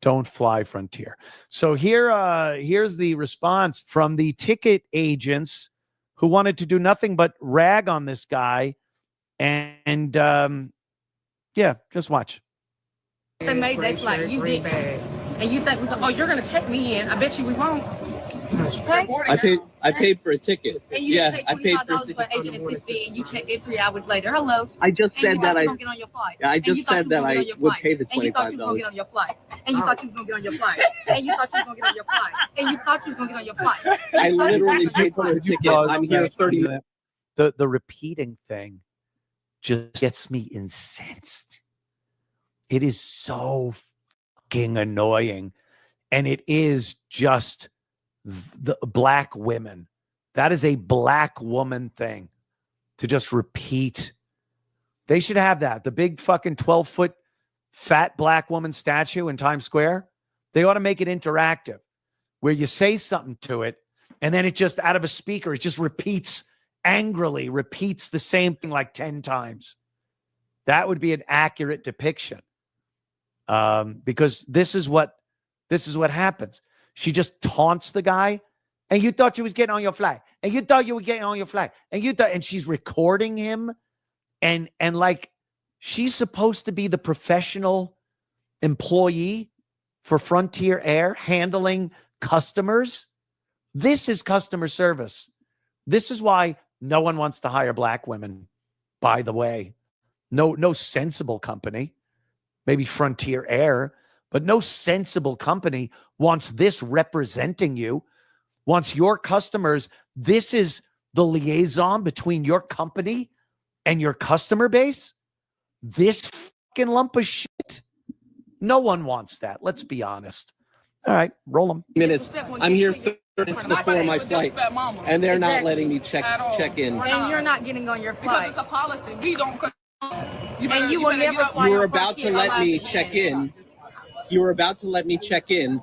Don't fly Frontier. So here's the response from the ticket agents who wanted to do nothing but rag on this guy. And yeah, just watch. They made that flight. You did. And you think, oh, you're going to check me in. I bet you we won't. Okay? I paid for a ticket. And you didn't pay $25 for agent assist fee, and you checked in 3 hours later. Hello. I just said that I. Get on your flight. Yeah, I just said that I would pay the $25. And you thought you were going to get on your flight. And you thought you were going to get on your flight. And you thought you were going to get on your flight. And you thought you were going to get on your flight. I literally paid for a ticket. I'm here 30 minutes. The repeating thing just gets me incensed. It is so fucking annoying. And it is just the black women. That is a black woman thing to just repeat. They should have that. The big fucking 12-foot fat black woman statue in Times Square. They ought to make it interactive where you say something to it and then it just out of a speaker, it just angrily repeats the same thing like 10 times. That would be an accurate depiction. Because this is what happens. She just taunts the guy, and you thought you was getting on your flight, and you thought you were getting on your flight, and she's recording him, and like she's supposed to be the professional employee for Frontier Air handling customers. This is customer service. This is why no one wants to hire black women, by the way. No sensible company, maybe Frontier Air, but no sensible company wants this representing you, wants your customers. This is the liaison between your company and your customer base. This fucking lump of shit. No one wants that. Let's be honest. All right, roll them. Minutes. I'm here 30 minutes before my flight, and they're not letting me check in. And you're not getting on your flight. Because it's a policy. We don't. You will never fly. You were about to let me check in. You were about to let me check in,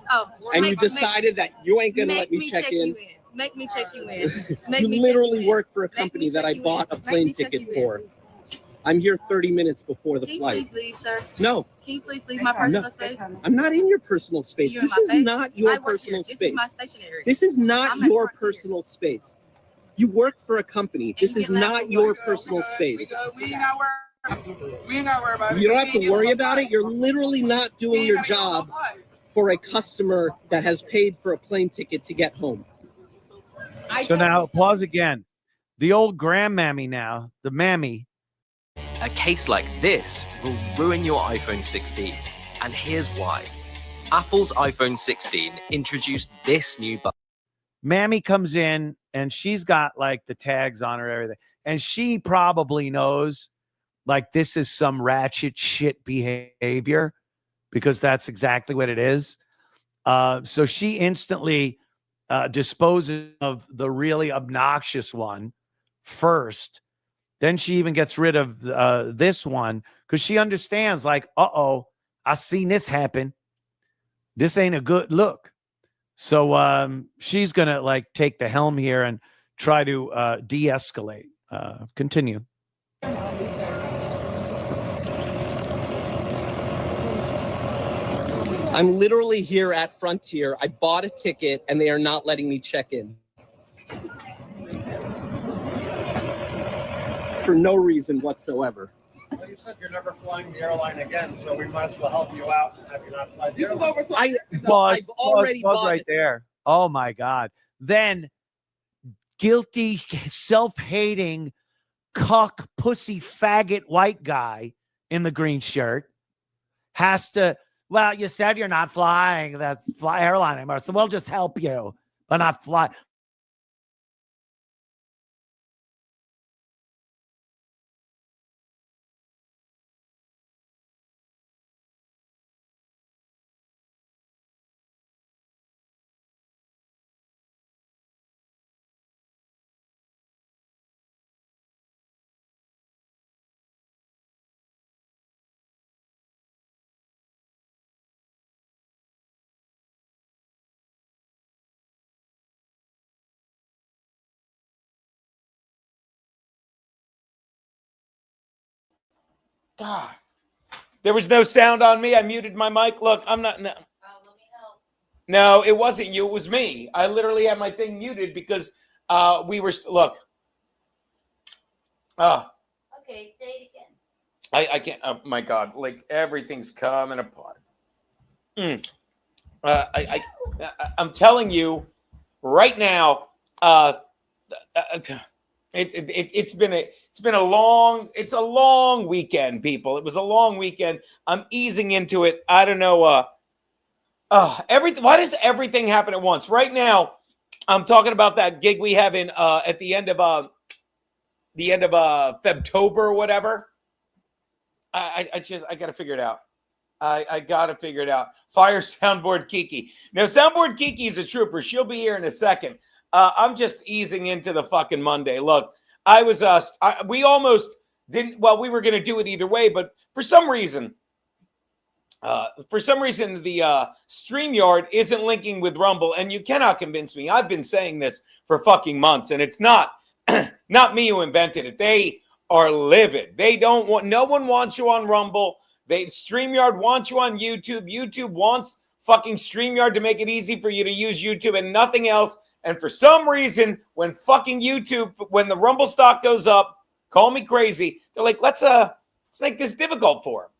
and you decided that you ain't gonna let me check in. Make me check you in. You literally work for a company that I bought a plane ticket for. I'm here 30 minutes before the flight. Can you please leave, sir? No. Can you please leave my personal space? I'm not in your personal space. This is not your personal space. This is my stationary. This is not your personal space. You work for a company. This is not your personal space. We ain't got worry about it. You don't have to worry about it. You're literally not doing your job for a customer that has paid for a plane ticket to get home. So now, pause again. The old grandmammy now, the mammy. A case like this will ruin your iPhone 16. And here's why. Apple's iPhone 16 introduced this new button. Mammy comes in and she's got like the tags on her, everything. And she probably knows like this is some ratchet shit behavior because that's exactly what it is. So she instantly disposes of the really obnoxious one first. Then she even gets rid of this one because she understands like, uh-oh, I seen this happen. This ain't a good look. So she's going to like take the helm here and try to de-escalate. Continue. I'm literally here at Frontier. I bought a ticket and they are not letting me check in. For no reason whatsoever. Well, you said you're never flying the airline again, so we might as well help you out and have you not fly the airline. I've already bought right there. Oh my God. Then guilty, self-hating, cuck, pussy, faggot white guy in the green shirt has to, well, you said you're not flying that's fly airline anymore, so we'll just help you, but not fly. God. There was no sound on me. I muted my mic. Look, I'm not. No. No, it wasn't you. It was me. I literally had my thing muted because we were look. Okay, say it again. I can't. Oh my God! Like everything's coming apart. I'm telling you right now. It's been a long weekend, people. It was a long weekend. I'm easing into it. I don't know. Everything. Why does everything happen at once? Right now, I'm talking about that gig we have in at the end of Febtober or whatever. I got to figure it out. I got to figure it out. Fire Soundboard Kiki. Now, Soundboard Kiki is a trooper. She'll be here in a second. I'm just easing into the fucking Monday. Look, we almost didn't. Well, we were going to do it either way, but for some reason, the StreamYard isn't linking with Rumble, and you cannot convince me. I've been saying this for fucking months, and it's not me who invented it. They are livid. They don't want. No one wants you on Rumble. StreamYard wants you on YouTube. YouTube wants fucking StreamYard to make it easy for you to use YouTube and nothing else. And for some reason, when fucking YouTube, when the Rumble stock goes up, call me crazy. They're like, let's make this difficult for them.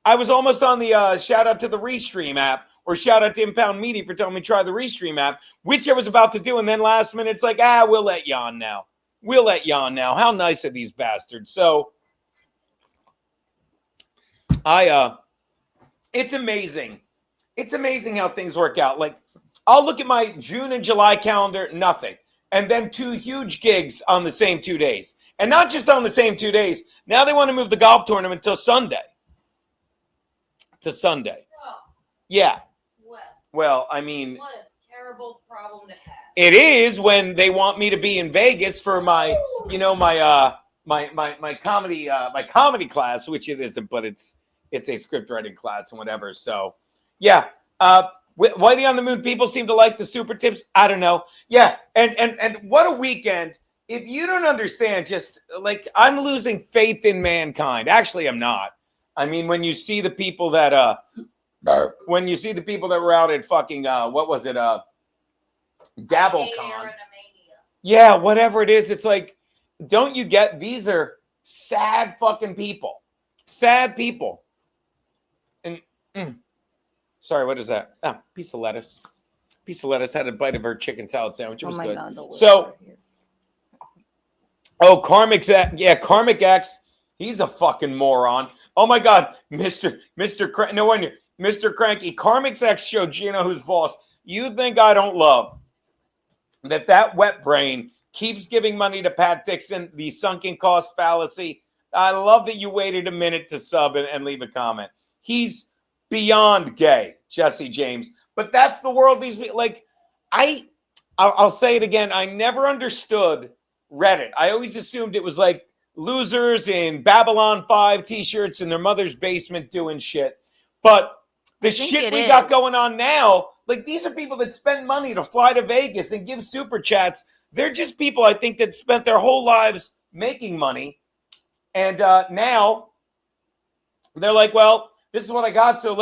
I was almost on the shout out to the Restream app, or shout out to Impound Media for telling me try the Restream app, which I was about to do. And then last minute, it's like, we'll let you on now. We'll let you on now. How nice are these bastards? So it's amazing. It's amazing how things work out. Like, I'll look at my June and July calendar, nothing. And then 2 huge gigs on the same 2 days. And not just on the same 2 days. Now they want to move the golf tournament till Sunday. To Sunday. Oh. Yeah. Well, I mean. What a terrible problem to have. It is when they want me to be in Vegas for my, my comedy class, which it isn't, but it's a script writing class and whatever. So, yeah. Whitey on the Moon, people seem to like the super tips. I don't know. Yeah, and what a weekend. If you don't understand, just like I'm losing faith in mankind. Actually, I'm not. I mean, when you see the people that were out at fucking what was it? GabbleCon. Yeah, whatever it is, it's like, don't you get, these are sad fucking people. Sad people. And sorry, what is that? Oh, piece of lettuce. Piece of lettuce. Had a bite of her chicken salad sandwich. It was good. God, so, Karmic X. He's a fucking moron. Oh my God, Mr. No wonder, Mr. Cranky. Karmic X showed Geno who's boss. You think I don't love that wet brain keeps giving money to Pat Dixon, the sunken cost fallacy. I love that you waited a minute to sub and leave a comment. He's beyond gay, Jesse James. But that's the world these people like. I'll say it again. I never understood Reddit. I always assumed it was like losers in Babylon 5 t-shirts in their mother's basement doing shit. But the shit we got going on now, like these are people that spend money to fly to Vegas and give super chats. They're just people, I think, that spent their whole lives making money. And now they're like, well, this is what I got, so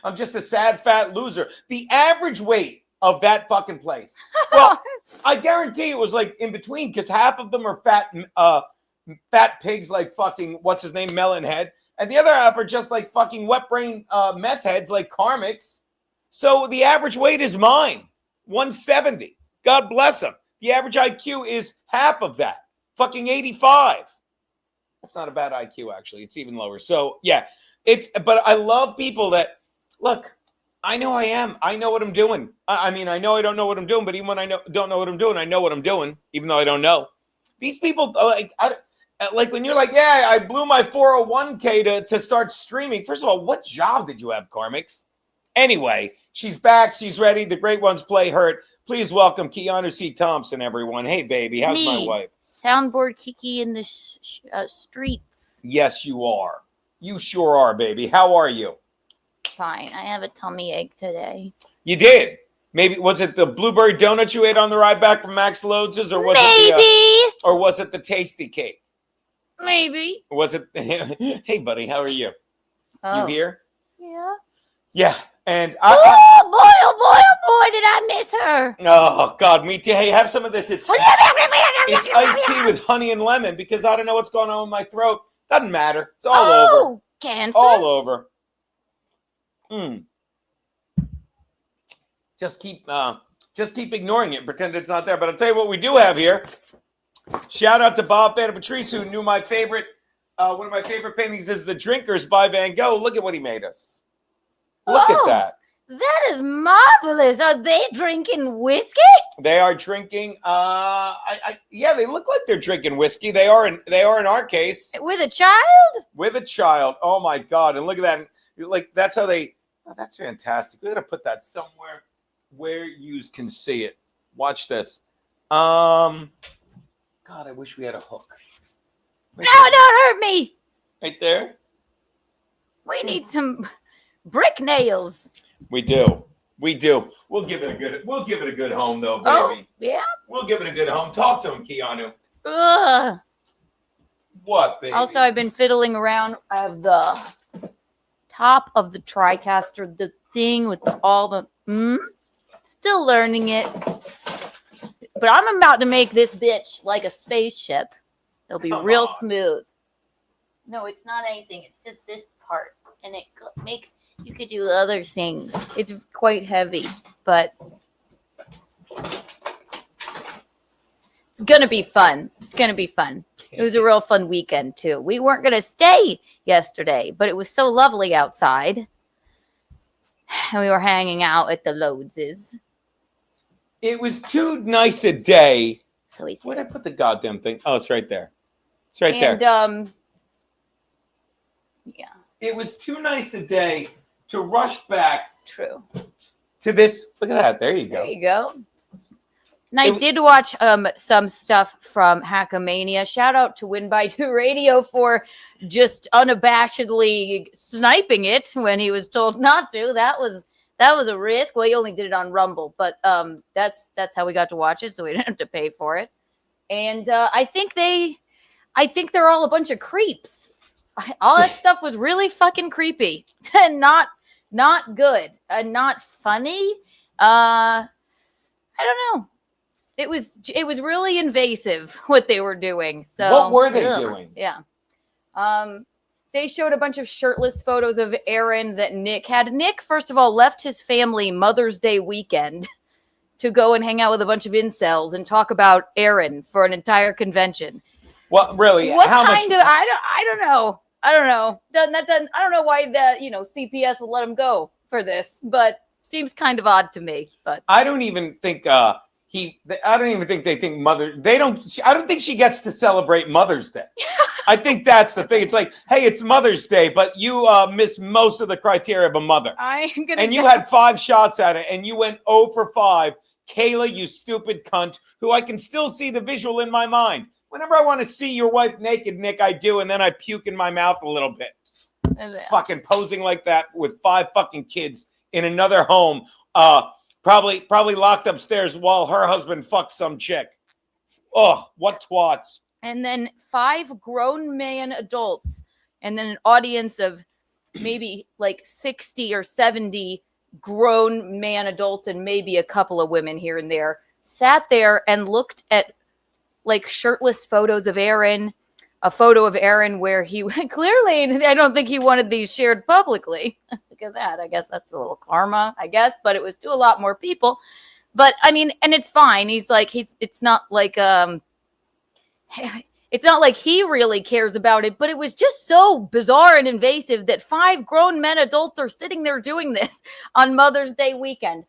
I'm just a sad, fat loser. The average weight of that fucking place. Well, I guarantee it was like in between, because half of them are fat pigs like fucking, what's his name, Melonhead. And the other half are just like fucking wet brain meth heads like Karmics. So the average weight is mine, 170. God bless him. The average IQ is half of that, fucking 85. That's not a bad IQ, actually. It's even lower. So, yeah. But I love people that, look, I know I am. I know what I'm doing. I mean, I know I don't know what I'm doing, but even when I don't know what I'm doing, I know what I'm doing, even though I don't know. These people, like when you're like, yeah, I blew my 401k to start streaming. First of all, what job did you have, Karmics? Anyway, she's back. She's ready. The great ones play hurt. Please welcome Keanu C. Thompson, everyone. Hey, baby. How's my wife? Soundboard Kiki in the streets. Yes, you are. You sure are, baby. How are you? Fine. I have a tummy ache today. You did? Maybe was it the blueberry donut you ate on the ride back from Max Loads', or was it the tasty cake? Maybe. Was it? Hey, buddy, how are you? Oh. You here? Yeah. Yeah, and oh boy, boy, did I miss her. Oh, God, me too. Hey, have some of this. It's iced tea with honey and lemon because I don't know what's going on with my throat. Doesn't matter. It's all over. Cancer. All over. Just keep ignoring it. Pretend it's not there. But I'll tell you what we do have here. Shout out to Bob Van Patrice, who knew my favorite. One of my favorite paintings is The Drinkers by Van Gogh. Look at what he made us. Look at that. That is marvelous. Are they drinking whiskey? They are drinking. Yeah, they look like they're drinking whiskey. They are in our case. With a child? With a child. Oh my God! And look at that. Like that's how they. Oh, that's fantastic. We're gonna put that somewhere where you can see it. Watch this. God, I wish we had a hook. No, don't hurt me. Right there. We need some brick nails. We do. We'll give it a good home though, baby. Oh, yeah. We'll give it a good home. Talk to him, Keanu. Ugh. What, baby? Also, I've been fiddling around. I have the top of the TriCaster, the thing with all the. Still learning it. But I'm about to make this bitch like a spaceship. It'll be real smooth. No, it's not anything. It's just this part. And it makes, you could do other things. It's quite heavy, but it's going to be fun. It was a real fun weekend, too. We weren't going to stay yesterday, but it was so lovely outside. And we were hanging out at the Lodeses. It was too nice a day. So where'd I put the goddamn thing? Oh, it's right there. It's right there. Yeah. It was too nice a day to rush back. True. To this. Look at that. There you go. There you go. And I did watch some stuff from Hackamania. Shout out to Win by 2 Radio for just unabashedly sniping it when he was told not to. That was a risk. Well, he only did it on Rumble, but that's how we got to watch it, so we didn't have to pay for it. And I think they're all a bunch of creeps. All that stuff was really fucking creepy and not good and not funny. I don't know. It was really invasive what they were doing. So what were they doing? Yeah. They showed a bunch of shirtless photos of Aaron that Nick had. Nick, first of all, left his family Mother's Day weekend to go and hang out with a bunch of incels and talk about Aaron for an entire convention. Well, really? What kind of? I don't know. I don't know why the CPS would let him go for this, but seems kind of odd to me. But I don't even think I don't even think they think I don't think she gets to celebrate Mother's Day. I think that's the thing. It's like, hey, it's Mother's Day, but you miss most of the criteria of a mother. You had 5 shots at it, and you went 0 for 5. Kayla, you stupid cunt, who I can still see the visual in my mind. Whenever I want to see your wife naked, Nick, I do, and then I puke in my mouth a little bit. Fucking posing like that with 5 fucking kids in another home, probably locked upstairs while her husband fucks some chick. Oh, what twats. And then 5 grown man adults, and then an audience of maybe like 60 or 70 grown man adults and maybe a couple of women here and there sat there and looked at like shirtless photos of Aaron, a photo of Aaron where he clearly, I don't think he wanted these shared publicly. Look at that. I guess that's a little karma, I guess, but it was to a lot more people. But I mean, and it's fine. It's not like he really cares about it, but it was just so bizarre and invasive that 5 grown men adults are sitting there doing this on Mother's Day weekend.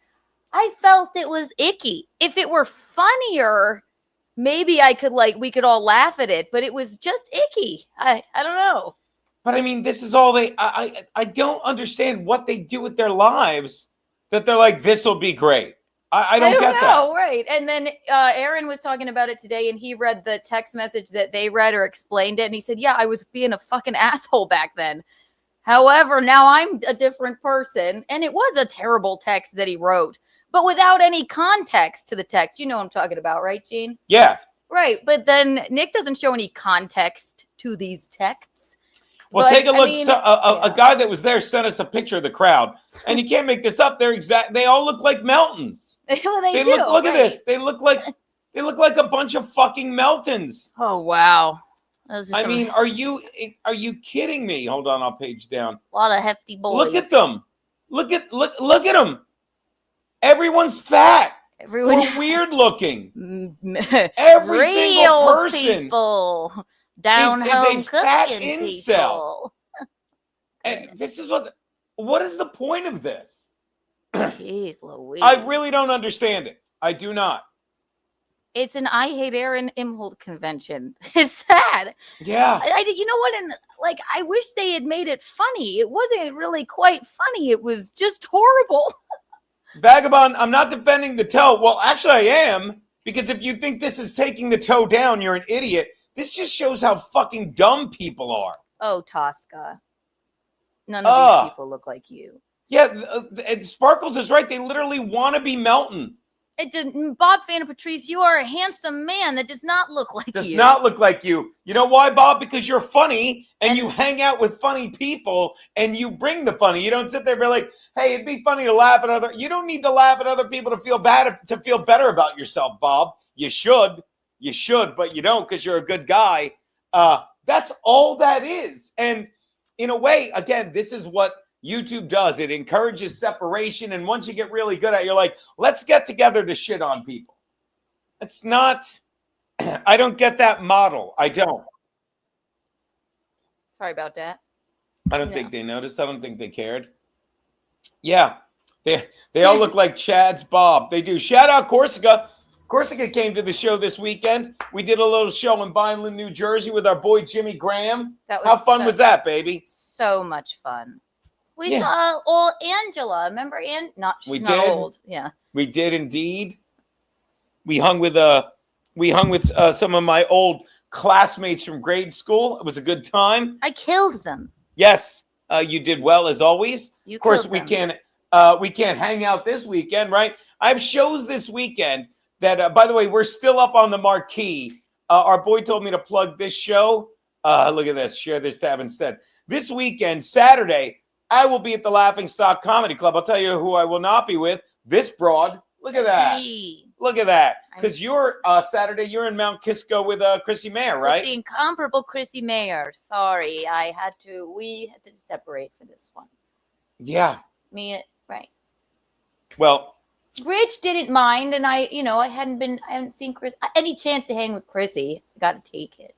I felt it was icky. If it were funnier, maybe we could all laugh at it, but it was just icky. I don't know. But I mean, this is all I don't understand what they do with their lives that they're like, this will be great. I don't get that. Right. And then Aaron was talking about it today, and he read the text message that they read or explained it. And he said, yeah, I was being a fucking asshole back then. However, now I'm a different person. And it was a terrible text that he wrote, but without any context to the text. You know what I'm talking about, right, Gene? Yeah. Right. But then Nick doesn't show any context to these texts. Well, But, take a I look. mean, A guy that was there sent us a picture of the crowd, and you can't make this up. They all look like Meltons. well, they do. Look at right. this. They look like a bunch of fucking Meltons. Oh wow. Those are I some- mean, are you kidding me? Hold on, I'll page down. a lot of hefty boys. Look at them. Look at them. Everyone's fat. Everyone. Or weird looking. Every single person people down is home a fat cooking incel. people. And this is what is the point of this? Jeez Louise. I really don't understand it. I do not. It's an I hate Aaron Imholt convention. It's sad. Yeah. You know what? And like, I wish they had made it funny. It wasn't really quite funny. It was just horrible. Vagabond, I'm not defending the toe. Well, actually, I am. Because if you think this is taking the toe down, you're an idiot. This just shows how fucking dumb people are. Oh, Tosca. None of these people look like you. Yeah, Sparkles is right. They literally want to be Melton. It does, Bob Vanna Patrice, you are a handsome man that does not look like Does you. not look like you. You know why, Bob? Because you're funny and you hang out with funny people and you bring the funny. You don't sit there and be like, hey, it'd be funny to laugh at other. You don't need to laugh at other people to feel better about yourself, Bob. You should, but you don't because you're a good guy. That's all that is. And in a way, again, this is what YouTube does. It encourages separation. And once you get really good at it, you're like, let's get together to shit on people. It's not, I don't get that model. I don't. Sorry about that. I don't think they noticed. I don't think they cared. Yeah. They all look like Chad's Bob. They do. Shout out Corsica. Corsica came to the show this weekend. We did a little show in Vineland, New Jersey with our boy Jimmy Graham. How fun was that, baby? So much fun. We saw old Angela. Remember she's not old. Yeah. We did indeed. We hung with some of my old classmates from grade school. It was a good time. I killed them. Yes, you did well as always. You of course, killed we them. can't hang out this weekend, right? I have shows this weekend that, by the way, we're still up on the marquee. Our boy told me to plug this show. Look at this. Share this tab instead. This weekend, Saturday, I will be at the Laughing Stock Comedy Club. I'll tell you who I will not be with. This broad. Look at that. Look at that. Because you're Saturday, you're in Mount Kisco with Chrissy Mayer, right? With the incomparable Chrissy Mayer. Sorry, we had to separate for this one. Yeah. Right. Well, Rich didn't mind, and I hadn't seen Chris. Any chance to hang with Chrissy, got to take it,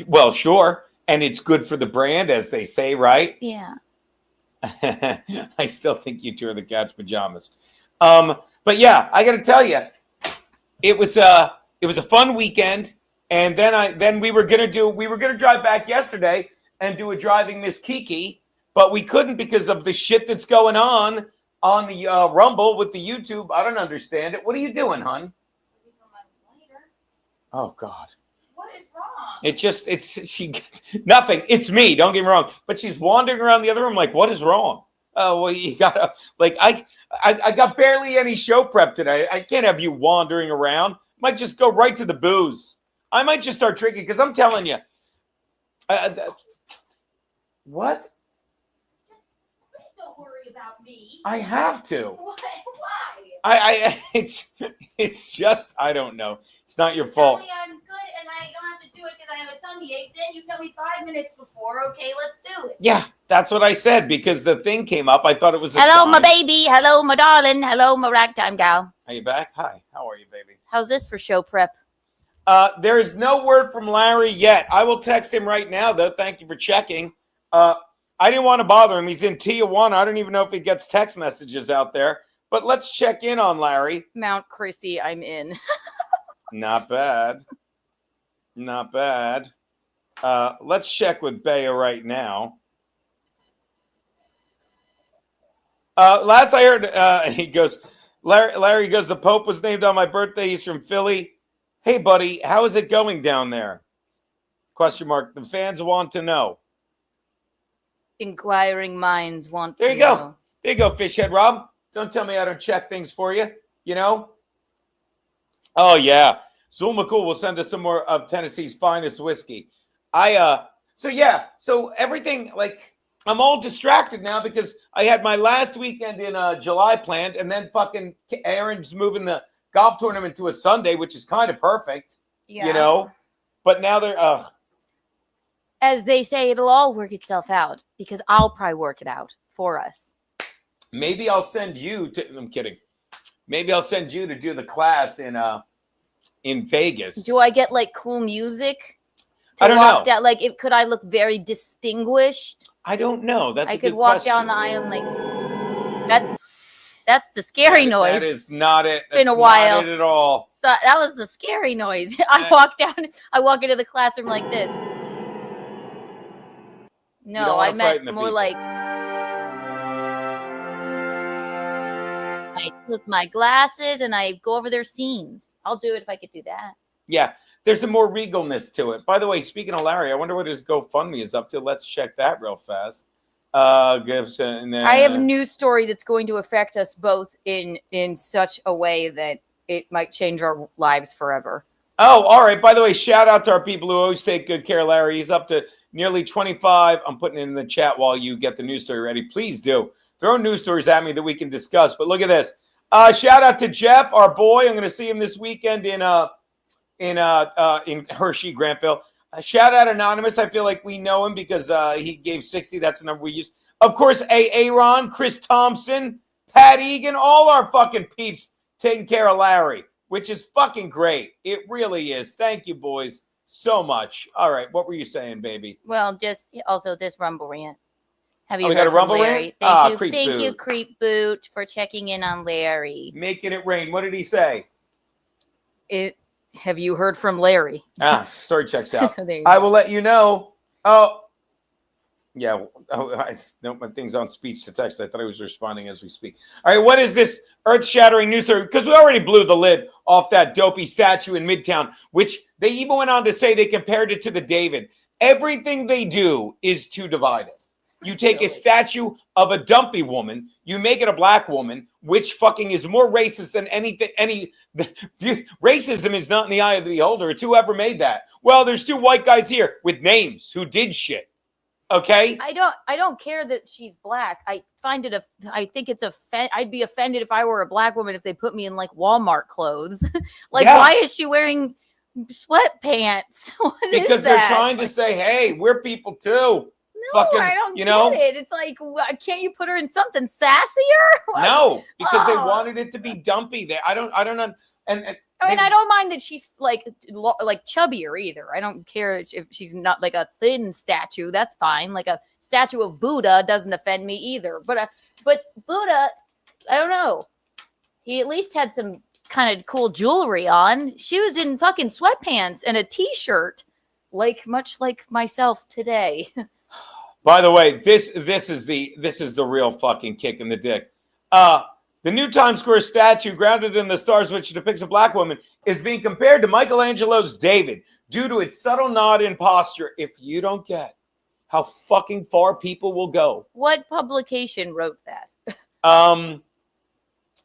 Well, sure. And it's good for the brand, as they say, right? Yeah. I still think you two are the cat's pajamas. But yeah, I got to tell you, it was a fun weekend. And then we were gonna drive back yesterday and do a driving Miss Kiki, but we couldn't because of the shit that's going on the Rumble with the YouTube. I don't understand it. What are you doing, hon? Oh God. What is wrong? Nothing. It's me. Don't get me wrong. But she's wandering around the other room like, what is wrong? Oh, well, you gotta I got barely any show prep today. I can't have you wandering around. Might just go right to the booze. I might just start drinking because I'm telling you. What? Please don't worry about me. I have to. Why? It's just I don't know. It's not your fault. Tell me I'm good and I don't have to do it because I have a tummy ache. Then you tell me 5 minutes before. Okay, let's do it. Yeah, that's what I said because the thing came up. I thought it was a Hello, sign. my baby. Hello, my darling. Hello, my ragtime gal. Are you back? Hi. How are you, baby? How's this for show prep? There is no word from Larry yet. I will text him right now, though. Thank you for checking. I didn't want to bother him. He's in Tijuana. I don't even know if he gets text messages out there. But let's check in on Larry. Mount Chrissy, I'm in. Not bad. Not bad. Let's check with Bea right now. Last I heard, he goes, Larry goes, the Pope was named on my birthday. He's from Philly. Hey, buddy, how is it going down there? Question mark. The fans want to know. Inquiring minds want There to you go. know. There you go, Fishhead Rob. Don't tell me I don't check things for you, you know? Oh, yeah. Zool McCool will send us some more of Tennessee's finest whiskey. So yeah, so everything, like, I'm all distracted now because I had my last weekend in July planned, and then fucking Aaron's moving the golf tournament to a Sunday, which is kind of perfect, you know. But now they're as they say, it'll all work itself out because I'll probably work it out for us. maybe I'll send you to. I'm kidding. Maybe I'll send you to do the class in Vegas. Do I get like cool music? I don't know. Down, like, could I look very distinguished? I don't know. That's I a could good walk question. down the aisle and like that. That's the scary noise. That is not it. Been That's a while. Not it at all. So that was the scary noise. I walk into the classroom like this. No, I meant more people. like I took my glasses and I go over their scenes. I'll do it if I could do that. Yeah, there's a more regalness to it. By the way, speaking of Larry, I wonder what his GoFundMe is up to. Let's check that real fast. I have a news story that's going to affect us both in such a way that it might change our lives forever. Oh, all right. By the way, shout out to our people who always take good care of Larry. He's up to nearly 25. I'm putting it in the chat while you get the news story ready. Please do. Throw news stories at me that we can discuss. But look at this. Shout out to Jeff, our boy. I'm going to see him this weekend in Hershey, Grantville. Shout out Anonymous. I feel like we know him because he gave 60. That's the number we use. Of course, Aaron, Chris Thompson, Pat Egan, all our fucking peeps taking care of Larry, which is fucking great. It really is. Thank you, boys, so much. All right, what were you saying, baby? Well, just also this Rumble rant. Have you we heard got a from Rumble Larry? rant? Thank you, Creep Boot, for checking in on Larry. Making it rain. What did he say? Have you heard from Larry? Story checks out. So I will let you know. Oh, yeah. No, my thing's on speech to text. I thought I was responding as we speak. All right, what is this earth-shattering news story? Because we already blew the lid off that dopey statue in Midtown, which they even went on to say they compared it to the David. Everything they do is to divide us. You take a statue of a dumpy woman, you make it a black woman, which fucking is more racist than anything. Racism is not in the eye of the beholder. It's whoever made that. Well, there's two white guys here with names who did shit. Okay. I don't care that she's black. I find it I think it's I'd be offended if I were a black woman if they put me in like Walmart clothes. Why is she wearing sweatpants? Because they're trying to say, hey, we're people too. No, I don't get it. It's like, can't you put her in something sassier? No, because they wanted it to be dumpy. I don't know. And I don't mind that she's like chubbier either. I don't care if she's not like a thin statue. That's fine. Like a statue of Buddha doesn't offend me either. But Buddha, I don't know. He at least had some kind of cool jewelry on. She was in fucking sweatpants and a t-shirt, much like myself today. By the way, this is the real fucking kick in the dick. The new Times Square statue, grounded in the stars, which depicts a black woman, is being compared to Michelangelo's David due to its subtle nod in posture. If you don't get how fucking far people will go. What publication wrote that?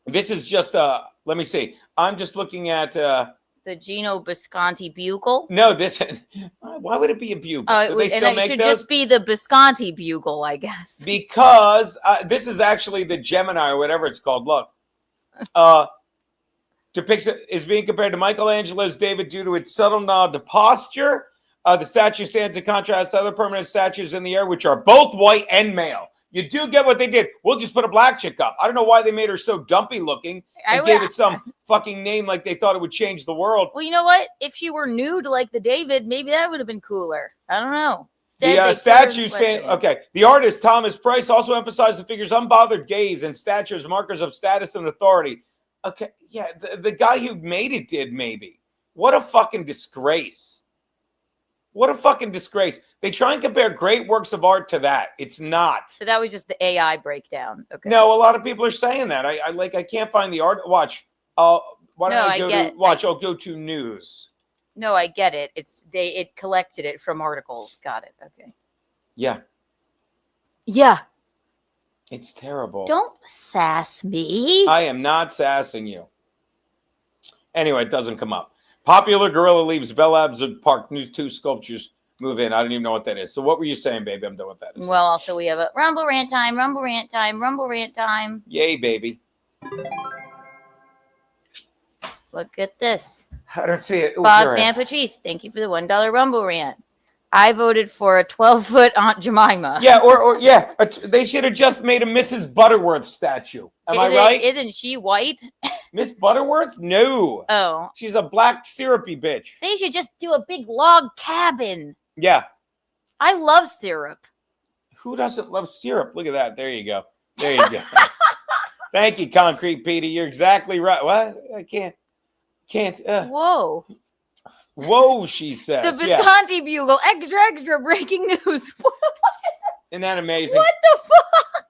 This is just let me see. I'm just looking at the Geno Bisconti Bugle. No, this. Why would it be a bugle? Do they still make should those? Just be the Bisconti Bugle, I guess. Because this is actually the Gemini or whatever it's called. Look, depicts it is being compared to Michelangelo's David due to its subtle nod to posture. The statue stands in contrast to other permanent statues in the air, which are both white and male. You do get what they did. We'll just put a black chick up. I don't know why they made her so dumpy looking and gave it some fucking name like they thought it would change the world. Well, you know what? If she were nude like the David, maybe that would have been cooler. I don't know. The statue stand. Okay. The artist Thomas Price also emphasized the figure's unbothered gaze and stature as markers of status and authority. Okay. Yeah. The guy who made it did maybe. What a fucking disgrace. What a fucking disgrace. They try and compare great works of art to that. It's not. So that was just the AI breakdown. Okay. No, a lot of people are saying that. I can't find the art. Watch. Why don't I go to watch? I'll go to news. No, I get it. It collected it from articles. Got it. Okay. Yeah. Yeah. It's terrible. Don't sass me. I am not sassing you. Anyway, it doesn't come up. Popular gorilla leaves Belle Absard Park. New 2 sculptures move in. I don't even know what that is. So what were you saying, baby? I'm done with that. Well, also we have a Rumble Rant time, Rumble Rant time, Rumble Rant time. Yay, baby. Look at this. I don't see it. Ooh, Bob you're Fan right. Patrice, thank you for the $1 Rumble Rant. I voted for a 12-foot Aunt Jemima. Yeah, or yeah, they should have just made a Mrs. Butterworth statue. Am I right? Isn't she white? Miss Butterworth? No. Oh. She's a black syrupy bitch. They should just do a big log cabin. Yeah. I love syrup. Who doesn't love syrup? Look at that. There you go. There you go. Thank you, Concrete Petey. You're exactly right. What? I can't. Whoa. Whoa, she says. The Visconti Bugle. Extra, extra. Breaking news. Isn't that amazing? What the fuck?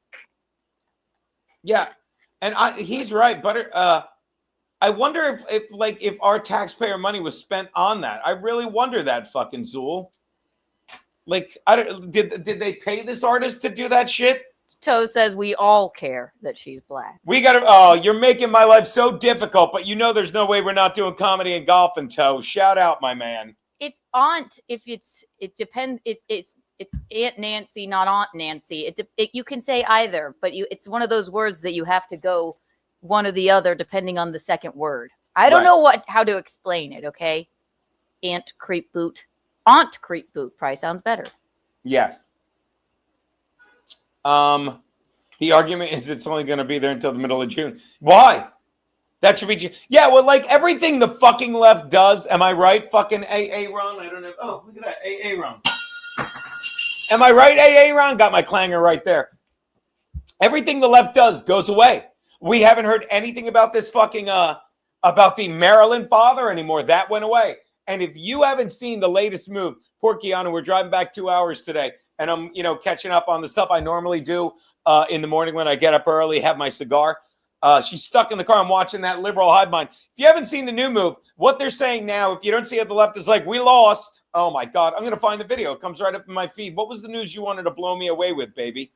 Yeah. And he's right. I wonder if our taxpayer money was spent on that. I really wonder that, fucking Zool. Like, did they pay this artist to do that shit? Toe says we all care that she's black. We gotta. Oh, you're making my life so difficult. But you know, there's no way we're not doing comedy and golf and Toe. Shout out, my man. It's Aunt. It depends. It's Aunt Nancy, not Aunt Nancy. You can say either, but it's one of those words that you have to go one or the other depending on the second word. I don't know how to explain it. Okay, Aunt Creep Boot. Aunt Creep Boot probably sounds better. Yes. The argument is it's only going to be there until the middle of June. Why? That should be. Yeah, well, like everything the fucking left does. Am I right? Fucking AA Ron. I don't know. Oh, look at that. AA Ron. Am I right? AA Ron got my clanger right there. Everything the left does goes away. We haven't heard anything about this fucking about the Maryland father anymore. That went away. And if you haven't seen the latest move, poor Keanu, we're driving back 2 hours today. And I'm, catching up on the stuff I normally do in the morning when I get up early, have my cigar. She's stuck in the car. I'm watching that liberal hive mind. If you haven't seen the new move, what they're saying now, if you don't see it, the left is like, we lost. Oh, my God. I'm going to find the video. It comes right up in my feed. What was the news you wanted to blow me away with, baby?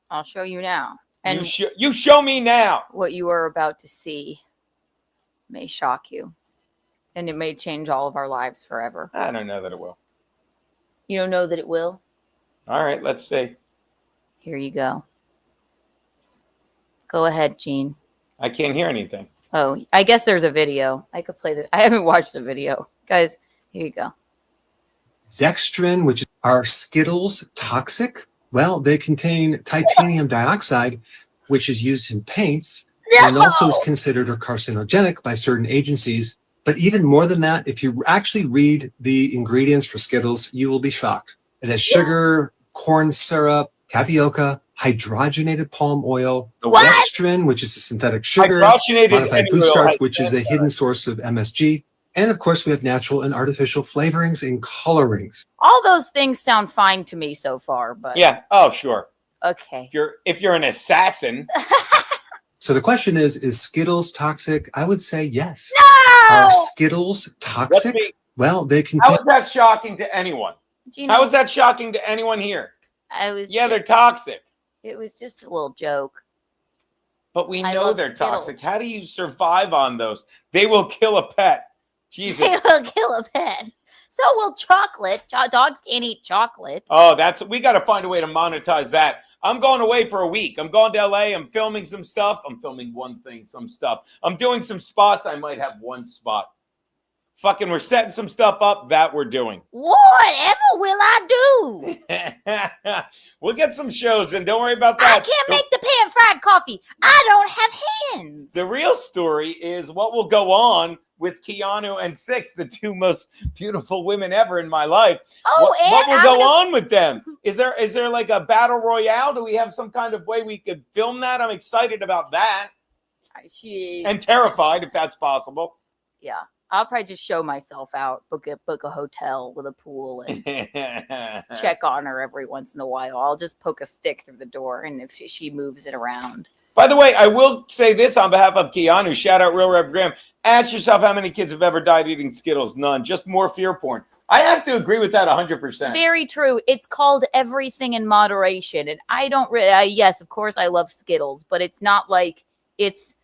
I'll show you now. And you show me now. What you are about to see may shock you. And it may change all of our lives forever. I don't know that it will. You don't know that it will? All right, let's see. Here you go. Go ahead, Gene. I can't hear anything. Oh, I guess there's a video. I could play I haven't watched the video. Guys, here you go. Dextrin, which are Skittles toxic? Well, they contain titanium dioxide, which is used in paints, and also is considered carcinogenic by certain agencies. But even more than that, if you actually read the ingredients for Skittles, you will be shocked. It has sugar, corn syrup, tapioca, hydrogenated palm oil, dextrin, which is a synthetic sugar, modified food starch, which is a hidden source of MSG, and of course we have natural and artificial flavorings and colorings. All those things sound fine to me so far, but yeah, oh sure. Okay. If you're an assassin. So the question is Skittles toxic? I would say yes. No! Are Skittles toxic? Well, they contain. How is that shocking to anyone? How is that shocking to anyone here? They're toxic. It was just a little joke. But we know they're toxic. How do you survive on those? They will kill a pet. Jesus. They will kill a pet. So will chocolate. Dogs can't eat chocolate. Oh, we got to find a way to monetize that. I'm going away for a week. I'm going to LA. I'm filming some stuff. I'm filming some stuff. I'm doing some spots. I might have one spot. Fucking, we're setting some stuff up that we're doing. Whatever will I do? We'll get some shows in. Don't worry about that. I can't make the pan-fried coffee. I don't have hands. The real story is what will go on with Keanu and Six, the two most beautiful women ever in my life. Oh, what will go on with them? Is there like a battle royale? Do we have some kind of way we could film that? I'm excited about that. And terrified, if that's possible. Yeah. I'll probably just show myself out, book a hotel with a pool, and check on her every once in a while. I'll just poke a stick through the door, and if she moves it around. By the way, I will say this on behalf of Keanu. Shout out Real Rev Graham. Ask yourself how many kids have ever died eating Skittles. None. Just more fear porn. I have to agree with that 100%. Very true. It's called everything in moderation, and I don't really. Yes, of course, I love Skittles, but it's not like it's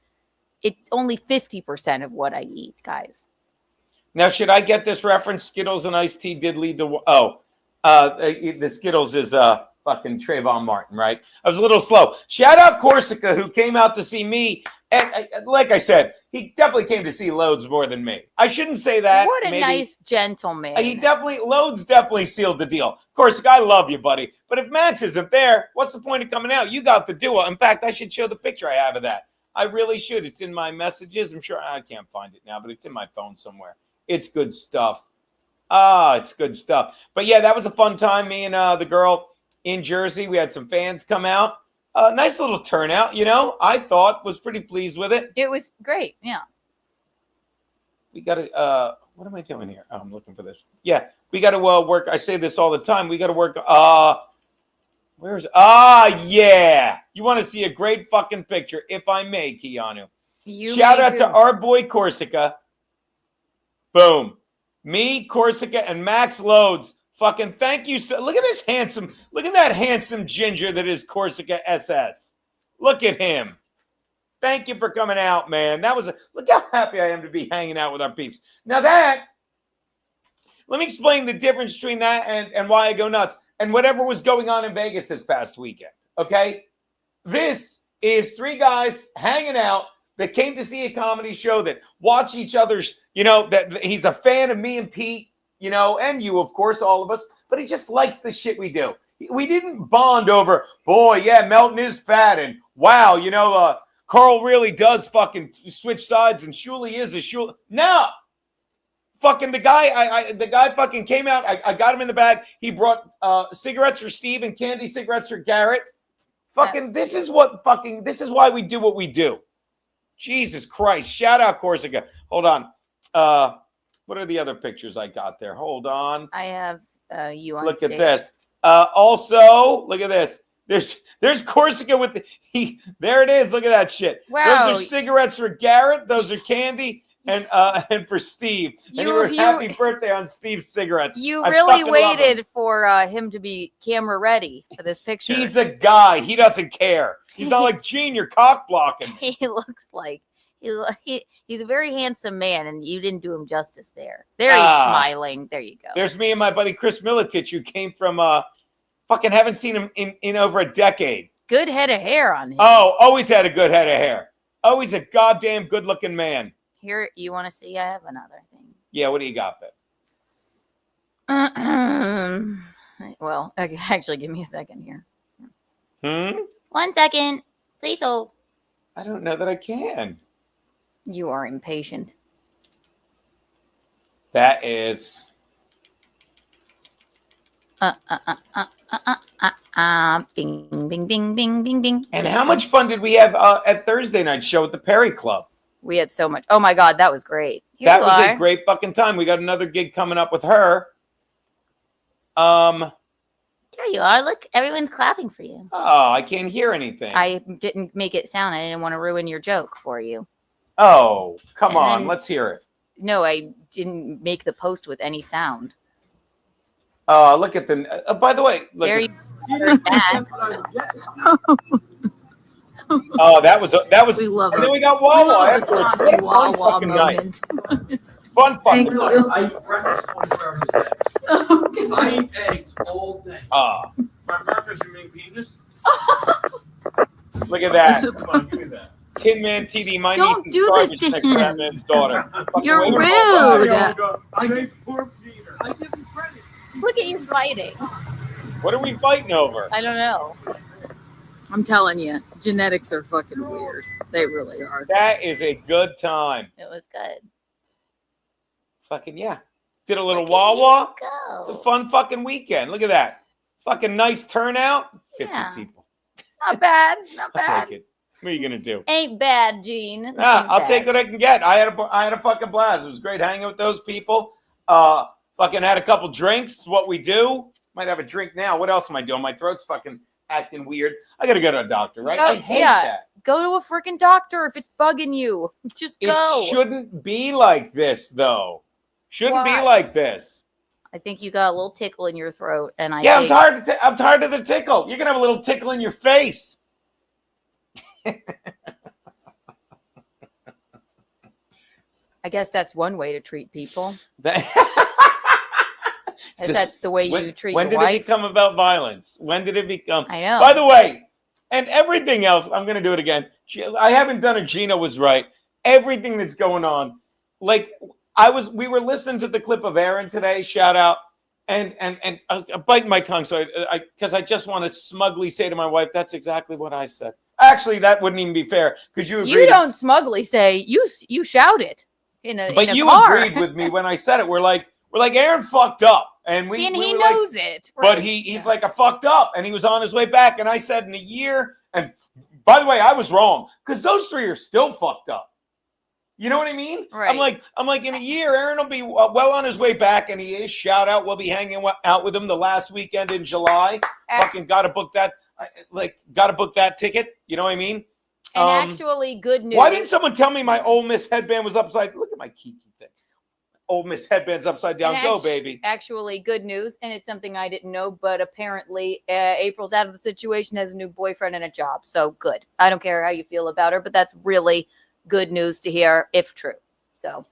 only 50% of what I eat, guys. Now, should I get this reference? Skittles and iced tea did lead to... Oh, The Skittles is fucking Trayvon Martin, right? I was a little slow. Shout out Corsica, who came out to see me. And like I said, he definitely came to see Loads more than me. I shouldn't say that. What a nice gentleman. Loads definitely sealed the deal. Corsica, I love you, buddy. But if Max isn't there, what's the point of coming out? You got the duo. In fact, I should show the picture I have of that. I really should. It's in my messages. I'm sure I can't find it now, but it's in my phone somewhere. It's good stuff. It's good stuff. But yeah, that was a fun time. Me and the girl in Jersey, we had some fans come out. Nice little turnout, I thought, was pretty pleased with it. It was great, yeah. We got to, what am I doing here? Oh, I'm looking for this. Yeah, we got to work. I say this all the time. We got to work. Yeah. You want to see a great fucking picture, if I may, Keanu. Shout out to our boy Corsica. Boom. Me, Corsica, and Max Loads. Fucking thank you. So look at that handsome ginger that is Corsica SS. Look at him. Thank you for coming out, man. Look how happy I am to be hanging out with our peeps. Now let me explain the difference between that and why I go nuts and whatever was going on in Vegas this past weekend. Okay. This is three guys hanging out that came to see a comedy show, that watch each other's, that he's a fan of me and Pete, and you, of course, all of us, but he just likes the shit we do. We didn't bond over, boy, yeah, Melton is fat, and wow, Carl really does fucking switch sides, and Shuley is a Shuley. No! Fucking the guy fucking came out. I got him in the bag. He brought cigarettes for Steve and candy cigarettes for Garrett. Fucking, this is why we do what we do. Jesus Christ. Shout out Corsica. Hold on. What are the other pictures I got there? Hold on. I have you on Look stage. at this. Also, look at this. There's Corsica with there it is. Look at that shit. Wow. Those are cigarettes for Garrett. Those are candy and for Steve. And you were happy birthday on Steve's cigarettes. You really waited for him to be camera ready for this picture. He's a guy. He doesn't care. He's not like Gene, you're cock blocking. He looks like he's a very handsome man, and you didn't do him justice there. There he's smiling. There you go. There's me and my buddy Chris Militich, who came from fucking haven't seen him in over a decade. Good head of hair on him. Oh, always had a good head of hair. Always a goddamn good looking man. Here, you want to see? I have another thing. Yeah, what do you got, Ben? Well, actually, give me a second here. 1 second. Please hold. I don't know that I can. You are impatient. That is. Bing, bing, bing, bing, bing, bing. And how much fun did we have at Thursday night show at the Perry Club? We had so much. Oh my God, that was great. That was a great fucking time. We got another gig coming up with her. There you are. Look, everyone's clapping for you. Oh, I can't hear anything. I didn't make it sound. I didn't want to ruin your joke for you. Oh, come on. Let's hear it. No, I didn't make the post with any sound. Look at the. By the way, look. There Oh, that was. We love and it. then we got Wawa afterwards. What a fun fucking night. Fun fucking night. I eat breakfast 24 hours a day. I eat eggs all day. My breakfast, you mean penis? Look at that. Come on, give me that. Tin Man TD, my Don't niece is do garbage this to next to that man's daughter. You're Fucking rude. I make poor Peter. I give him credit. Look at you fighting. What are we fighting over? I don't know. I'm telling you, genetics are fucking weird. They really are. That is a good time. It was good. Fucking yeah. Did a little Wawa. Go. It's a fun fucking weekend. Look at that. Fucking nice turnout. 50 people. Not bad. Not I'll bad. take it. What are you gonna do? Ain't bad, Gene. I'll take what I can get. I had a fucking blast. It was great hanging with those people. Fucking had a couple drinks. It's what we do. Might have a drink now. What else am I doing? My throat's fucking acting weird. I gotta go to a doctor, right? I hate that. Go to a freaking doctor if it's bugging you. Just go. It shouldn't be like this, though. Shouldn't be like this. I think you got a little tickle in your throat, and I'm tired of the tickle. You're gonna have a little tickle in your face. I guess that's one way to treat people. That's the way you treat When your did wife. it become about violence? When did it become? I know. By the way, and everything else, I'm going to do it again. I haven't done it. Geno was right. Everything that's going on, like we were listening to the clip of Aaron today. Shout out, and I'm biting my tongue, so because I just want to smugly say to my wife, that's exactly what I said. Actually, that wouldn't even be fair because you agreed. You don't smugly say you shouted but you agreed with me when I said it. We're like Aaron fucked up, and he knows it. Right? But he's like, I fucked up, and he was on his way back. And I said in a year, and by the way, I was wrong because those three are still fucked up. You know what I mean? Right. I'm like in a year, Aaron will be well on his way back, and he is. Shout out, we'll be hanging out with him the last weekend in July. Fucking gotta book that. Gotta book that ticket. You know what I mean? And actually, good news. Why didn't someone tell me my Ole Miss headband was upside? Look at my Kiki thing. Ole Miss headband's upside down. Go, baby. Actually, good news, and it's something I didn't know, but apparently April's out of the situation, has a new boyfriend and a job. So good. I don't care how you feel about her, but that's really good news to hear, if true. So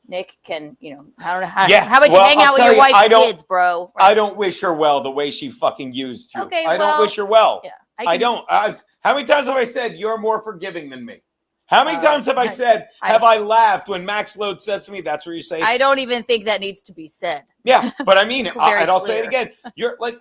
Nick can, I don't know how about you hang out with your wife and kids, bro? Right? I don't wish her well the way she fucking used you. Okay, I don't wish her well. Yeah, I don't. How many times have I said you're more forgiving than me? How many times have I said, have I laughed when Max Load says to me, that's where you say, I don't even think that needs to be said. Yeah, but I mean it. And I'll say it again. You're like,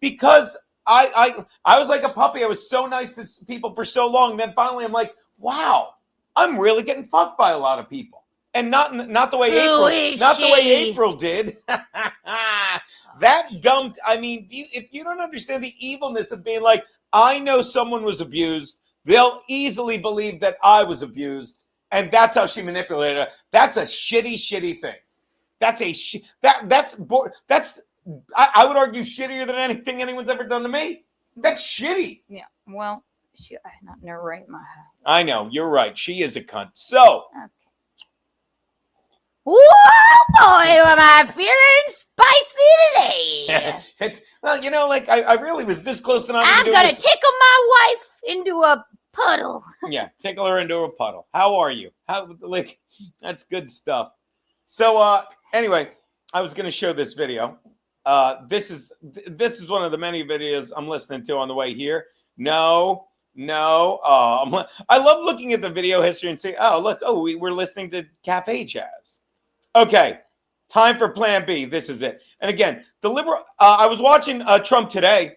because I was like a puppy. I was so nice to people for so long. Then finally I'm like, wow, I'm really getting fucked by a lot of people. And not the way April did. That dumb, if you don't understand the evilness of being like, I know someone was abused, they'll easily believe that I was abused, and that's how she manipulated her. That's a shitty thing. That's I would argue shittier than anything anyone's ever done to me. That's shitty. Yeah. Well, not narrate my. I know you're right. She is a cunt. So. Okay. Whoa, boy, am I feeling spicy today? Well, I really was this close to not. I'm gonna tickle my wife into a puddle. Yeah, tickle her into a puddle. How are you? That's good stuff. So, anyway, I was gonna show this video. This is one of the many videos I'm listening to on the way here. No. I love looking at the video history and saying, we're listening to Cafe Jazz. Okay, time for Plan B. This is it. And again, the liberal. I was watching Trump today.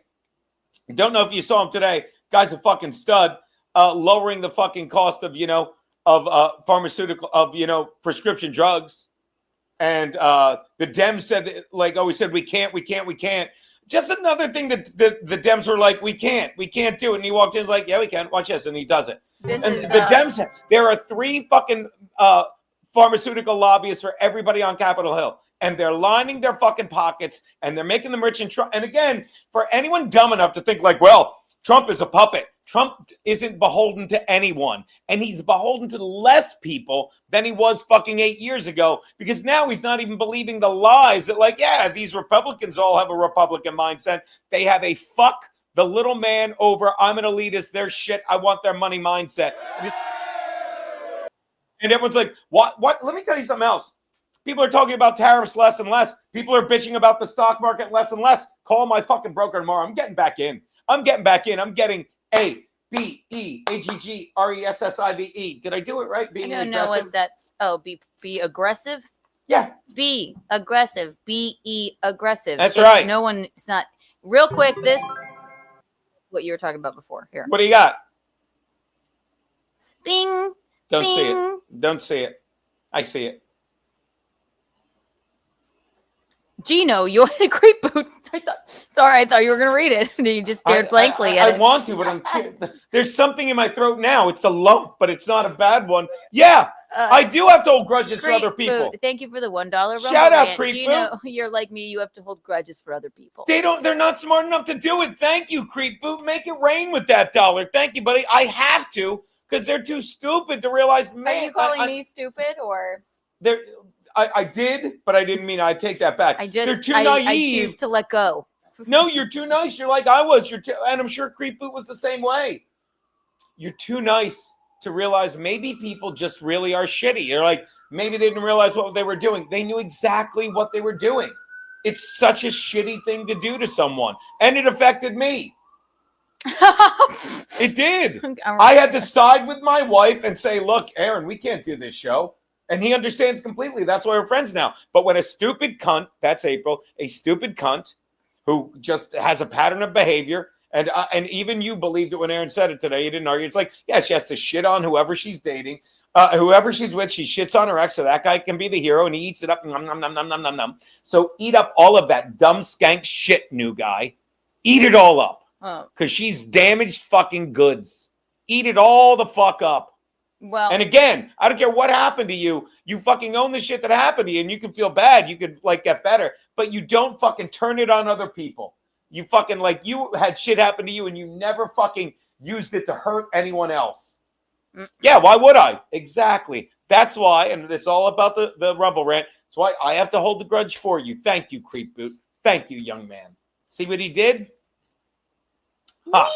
Don't know if you saw him today. Guy's a fucking stud. Lowering the fucking cost of pharmaceutical prescription drugs. And the Dems said we said we can't. Just another thing that the Dems were like, we can't do it. And he walked in like, yeah, we can. Watch this, and he does it. Dems. There are 3 fucking pharmaceutical lobbyists for everybody on Capitol Hill, and they're lining their fucking pockets, and they're making them rich. And again, for anyone dumb enough to think like, well, Trump is a puppet. Trump isn't beholden to anyone, and he's beholden to less people than he was fucking 8 years ago, because now he's not even believing the lies that these Republicans all have a Republican mindset. They have a fuck the little man over, I'm an elitist, their shit, I want their money mindset. And everyone's like, what? Let me tell you something else. People are talking about tariffs less and less. People are bitching about the stock market less and less. Call my fucking broker tomorrow. I'm getting back in. I'm getting ABEAGGRESSIVE. Did I do it right? I don't know what that's. Oh, be aggressive? Yeah. Be aggressive. Be aggressive. That's right. No one, it's not. Real quick, this, what you were talking about before. Here. What do you got? Bing. Don't bing. see it. Don't see it. I see it. Geno, you're the creep boots. I thought you were going to read it. You just stared blankly at it. I want to, but there's something in my throat now. It's a lump, but it's not a bad one. Yeah, I do have to hold grudges for other people. Boot. Thank you for the $1. Shout out, creep Geno, you're like me. You have to hold grudges for other people. They're not smart enough to do it. Thank you, creep boot. Make it rain with that $1. Thank you, buddy. I have to, because they're too stupid to realize, man. Are you calling me stupid, or? I did, but I didn't mean I take that back. They're too naive. I choose to let go. No, you're too nice. You're like I was. And I'm sure Creep Boot was the same way. You're too nice to realize maybe people just really are shitty. You're like, maybe they didn't realize what they were doing. They knew exactly what they were doing. It's such a shitty thing to do to someone. And it affected me. It did. I had to side with my wife and say, look, Aaron, we can't do this show. And he understands completely. That's why we're friends now. But when a stupid cunt, that's April, a stupid cunt who just has a pattern of behavior, and even you believed it when Aaron said it today. You didn't argue. It's like, yeah, she has to shit on whoever she's dating. Whoever she's with, she shits on her ex, so that guy can be the hero, and he eats it up. Nom, nom, nom, nom, nom, nom, nom. So eat up all of that dumb skank shit, new guy. Eat it all up. Because she's damaged fucking goods. Eat it all the fuck up. Well, and again, I don't care what happened to you. You fucking own the shit that happened to you, and you can feel bad. You could like get better, but you don't fucking turn it on other people. You fucking like you had shit happen to you, and you never fucking used it to hurt anyone else. Yeah, why would I? Exactly. That's why, and it's all about the Rumble rant. That's why I have to hold the grudge for you. Thank you, Creep Boot. Thank you, young man. See what he did? Huh.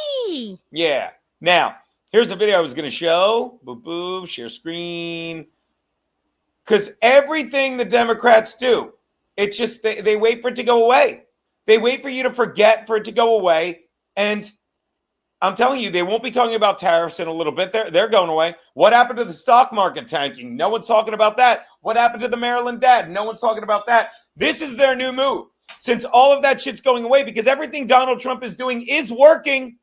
Yeah. Now, here's a video I was going to show. Boo boo, share screen. Because everything the Democrats do, it's just they wait for it to go away. They wait for you to forget for it to go away. And I'm telling you, they won't be talking about tariffs in a little bit. They're going away. What happened to the stock market tanking? No one's talking about that. What happened to the Maryland dad? No one's talking about that. This is their new move. Since all of that shit's going away, because everything Donald Trump is doing is working.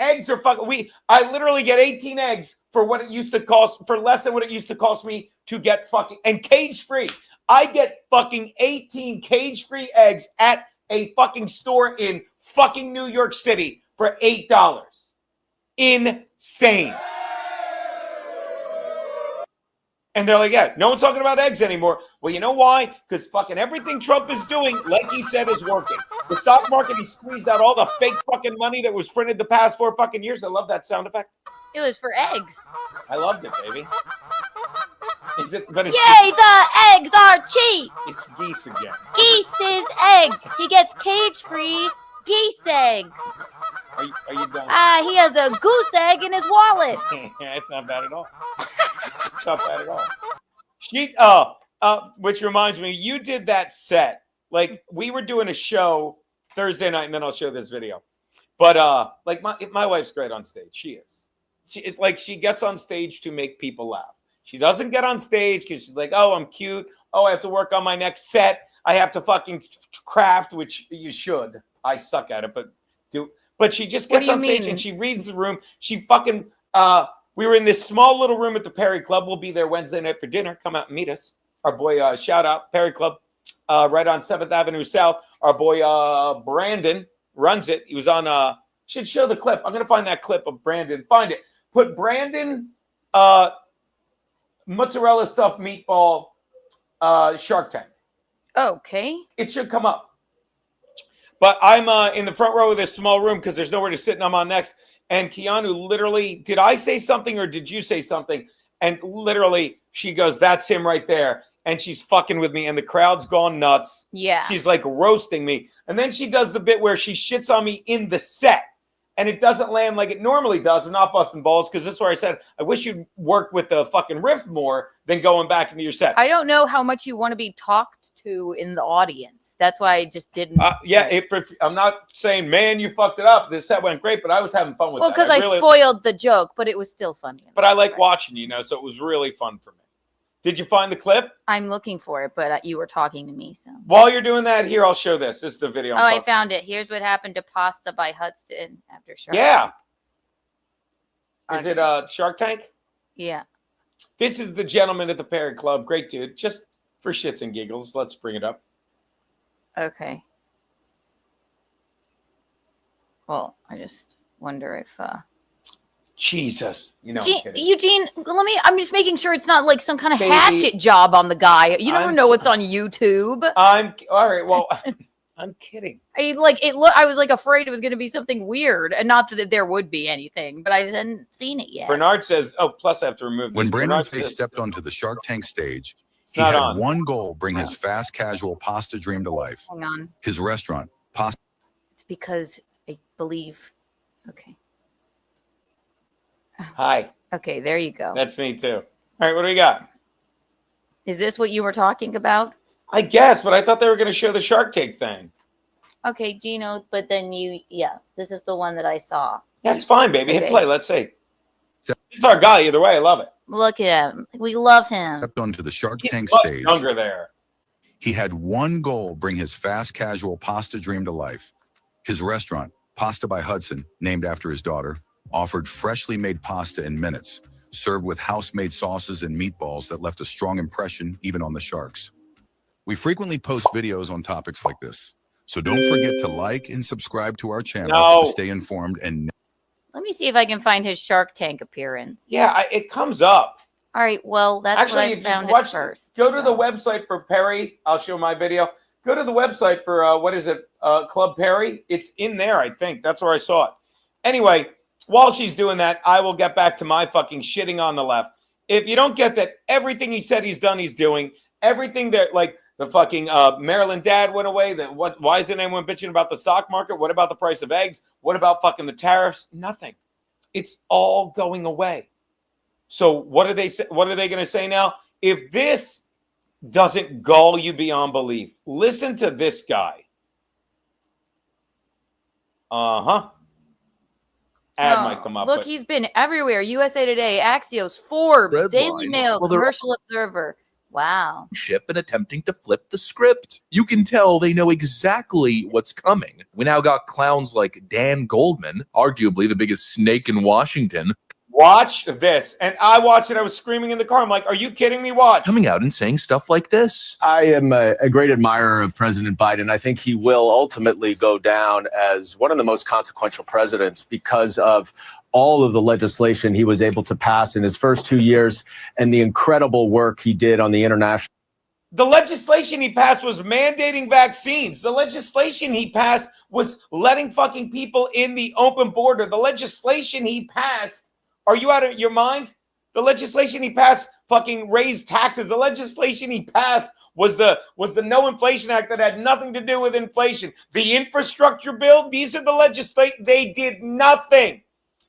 Eggs are fucking. I literally get 18 eggs for what it used to cost, for less than what it used to cost me to get fucking, and cage free. I get fucking 18 cage free eggs at a fucking store in fucking New York City for $8. Insane. And they're like, yeah, no one's talking about eggs anymore. Well, you know why? Because fucking everything Trump is doing, like he said, is working. The stock market, he squeezed out all the fake fucking money that was printed the past 4 fucking years. I love that sound effect. It was for eggs. I loved it, baby. Is it? But it's, yay, the eggs are cheap. It's geese again. Geese's eggs. He gets cage-free geese eggs. Are you done? He has a goose egg in his wallet. It's not bad at all. It's not bad at all. Which reminds me, you did that set. Like, we were doing a show Thursday night, and then I'll show this video. But like my wife's great on stage. She is. It's like she gets on stage to make people laugh. She doesn't get on stage because she's like, oh, I'm cute. Oh, I have to work on my next set. I have to fucking craft, which you should. I suck at it, but do. But she just gets on stage and she reads the room. She fucking. We were in this small little room at the Perry Club. We'll be there Wednesday night for dinner. Come out and meet us. Our boy, shout out Perry Club, right on 7th Avenue South. Our boy Brandon runs it. He was on. Should show the clip. I'm gonna find that clip of Brandon. Find it. Put Brandon. Mozzarella stuffed meatball Shark Tank. Okay. It should come up. But I'm in the front row of this small room because there's nowhere to sit and I'm on next. And Keanu literally, did I say something or did you say something? And literally she goes, that's him right there. And she's fucking with me and the crowd's gone nuts. Yeah. She's like roasting me. And then she does the bit where she shits on me in the set. And it doesn't land like it normally does. I'm not busting balls because this is where I said, I wish you'd worked with the fucking riff more than going back into your set. I don't know how much you want to be talked to in the audience. That's why I just didn't. Yeah, if I'm not saying, man, you fucked it up. This set went great, but I was having fun with it. Well, because I spoiled the joke, but it was still funny. But I like watching, so it was really fun for me. Did you find the clip? I'm looking for it, but you were talking to me. So while you're doing that, here, I'll show this. This is the video. I found it. Here's what happened to Pasta by Hudson after Shark Tank. Yeah. Is it Shark Tank? Yeah. This is the gentleman at the Perry Club. Great dude. Just for shits and giggles. Let's bring it up. Okay. Well, I just wonder if... Jesus, Eugene, I'm just making sure it's not like some kind of hatchet job on the guy. You never know what's on YouTube. All right. Well, I'm kidding. I was like afraid it was going to be something weird, and not that there would be anything, but I just hadn't seen it yet. Bernard says, "Oh, plus I have to remove." When Brandon Face stepped onto the Shark Tank stage, he had one goal: bring his fast casual pasta dream to life. Hang on. His restaurant, pasta. It's because I believe. Okay. Hi. Okay, there you go. That's me too. All right, what do we got? Is this what you were talking about? I guess, but I thought they were going to show the Shark Tank thing. Okay, Geno, but then this is the one that I saw. That's fine, baby. Okay. Hit play. Let's see. This is our guy. Either way, I love it. Look at him. We love him. Stepped onto the Shark He's Tank much stage. younger there. He had one goal: bring his fast casual pasta dream to life. His restaurant, Pasta by Hudson, named after his daughter, offered freshly made pasta in minutes, served with house-made sauces and meatballs that left a strong impression even on the sharks. We frequently post videos on topics like this, so don't forget to like and subscribe to our channel to stay informed. And let me see if I can find his Shark Tank appearance. Yeah, it comes up. All right, well, that's actually, what I found watch, first. Go to the website for Perry. I'll show my video. Go to the website for, what is it, Club Perry. It's in there, I think. That's where I saw it. Anyway, while she's doing that, I will get back to my fucking shitting on the left. If you don't get that, everything he said he's done, he's doing. Everything that, like, the fucking Maryland dad went away. Why isn't anyone bitching about the stock market? What about the price of eggs? What about fucking the tariffs? Nothing. It's all going away. So what are they going to say now? If this doesn't gull you beyond belief, listen to this guy. Ad might come up. Look, he's been everywhere. USA Today, Axios, Forbes, Daily Mail, Commercial Observer. Wow. Ship and attempting to flip the script. You can tell they know exactly what's coming. We now got clowns like Dan Goldman, arguably the biggest snake in Washington. Watch this. And I watched it. I was screaming in the car. I'm like, are you kidding me? Watch. Coming out and saying stuff like this. I am a great admirer of President Biden. I think he will ultimately go down as one of the most consequential presidents because of all of the legislation he was able to pass in his first 2 years and the incredible work he did on the international. The legislation he passed was mandating vaccines. The legislation he passed was letting fucking people in the open border. The legislation he passed, are you out of your mind? The legislation he passed fucking raised taxes. The legislation he passed was the No Inflation Act that had nothing to do with inflation. The infrastructure bill, these are the legislation. They did nothing.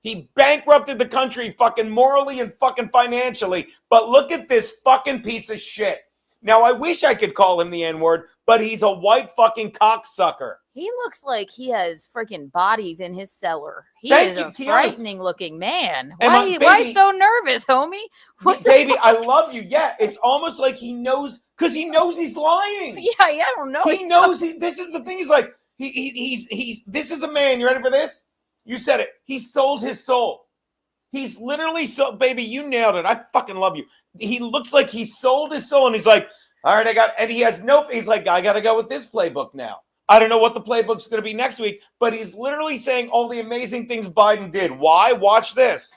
He bankrupted the country fucking morally and fucking financially. But look at this fucking piece of shit. Now, I wish I could call him the N-word, but he's a white fucking cocksucker. He looks like he has freaking bodies in his cellar. He is a frightening looking man. Why so nervous, homie? Baby, I love you. Yeah, it's almost like he knows, because he knows he's lying. Yeah, I don't know. He knows this is the thing. He's like, he's this is a man. You ready for this? You said it. He sold his soul. He's literally baby, you nailed it. I fucking love you. He looks like he sold his soul, and he's like, all right, and he has he's like, I got to go with this playbook now. I don't know what the playbook's going to be next week, but he's literally saying all the amazing things Biden did. Why? Watch this.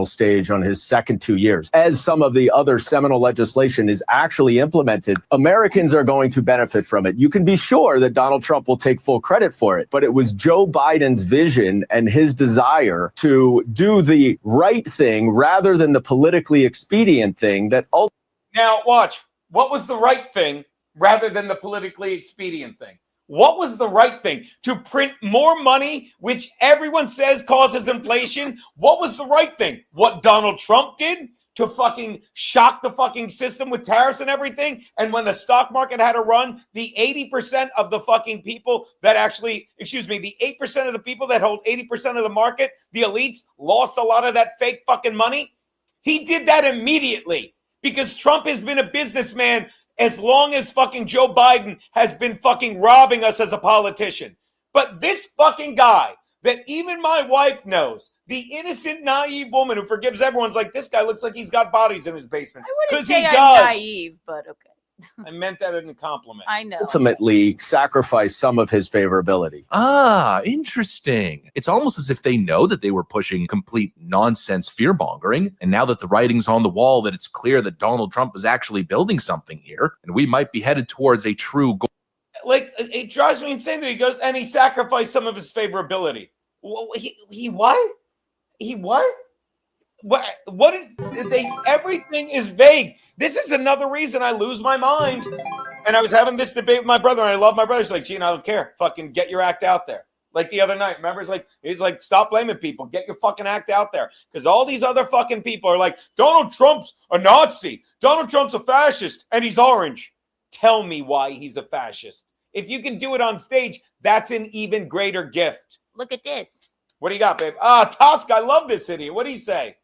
Stage on his second 2 years. As some of the other seminal legislation is actually implemented, Americans are going to benefit from it. You can be sure that Donald Trump will take full credit for it, but it was Joe Biden's vision and his desire to do the right thing rather than the politically expedient thing that ultimately. Now, watch. What was the right thing rather than the politically expedient thing? What was the right thing? To print more money, which everyone says causes inflation? What was the right thing? What Donald Trump did? To fucking shock the fucking system with tariffs and everything? And when the stock market had a run, the 80% of the fucking people that actually, the 8% of the people that hold 80% of the market, the elites, lost a lot of that fake fucking money? He did that immediately because Trump has been a businessman as long as fucking Joe Biden has been fucking robbing us as a politician. But this fucking guy that even my wife knows, the innocent, naive woman who forgives everyone's like, this guy looks like he's got bodies in his basement. I wouldn't say I'm naive, but okay. I meant that in a compliment. I know. Ultimately sacrifice some of his favorability. Ah, interesting. It's almost as if they know that they were pushing complete nonsense fear-mongering, and now that the writing's on the wall that it's clear that Donald Trump is actually building something here, and we might be headed towards a true goal. Like, it drives me insane that he goes, and he sacrificed some of his favorability. He what? He what? What did they? Everything is vague. This is another reason I lose my mind. And I was having this debate with my brother, and I love my brother. He's like, Gene, I don't care. Fucking get your act out there. Like the other night, remember? He's like, stop blaming people. Get your fucking act out there. Because all these other fucking people are like, Donald Trump's a Nazi. Donald Trump's a fascist, and he's orange. tell me why he's a fascist. If you can do it on stage, that's an even greater gift. Look at this. What do you got, babe? Tosca, I love this idiot. What do you say?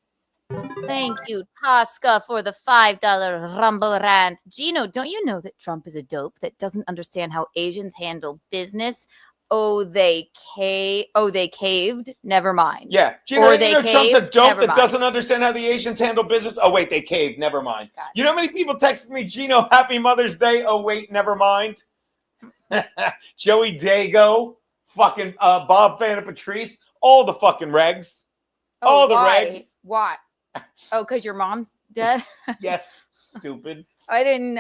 Thank you, Tosca, for the $5 Rumble rant. Geno, don't you know that Trump is a dope that doesn't understand how Asians handle business? Oh, they caved. Never mind. Yeah, Geno, you know Trump's a dope that doesn't understand how the Asians handle business. Oh wait, they caved. Never mind. You know how many people texted me, Geno, Happy Mother's Day. Oh wait, never mind. Joey Dago, fucking Bob Vanna Patrice, all the fucking regs, all the regs. Why? Oh, because your mom's dead. Yes, stupid. I didn't.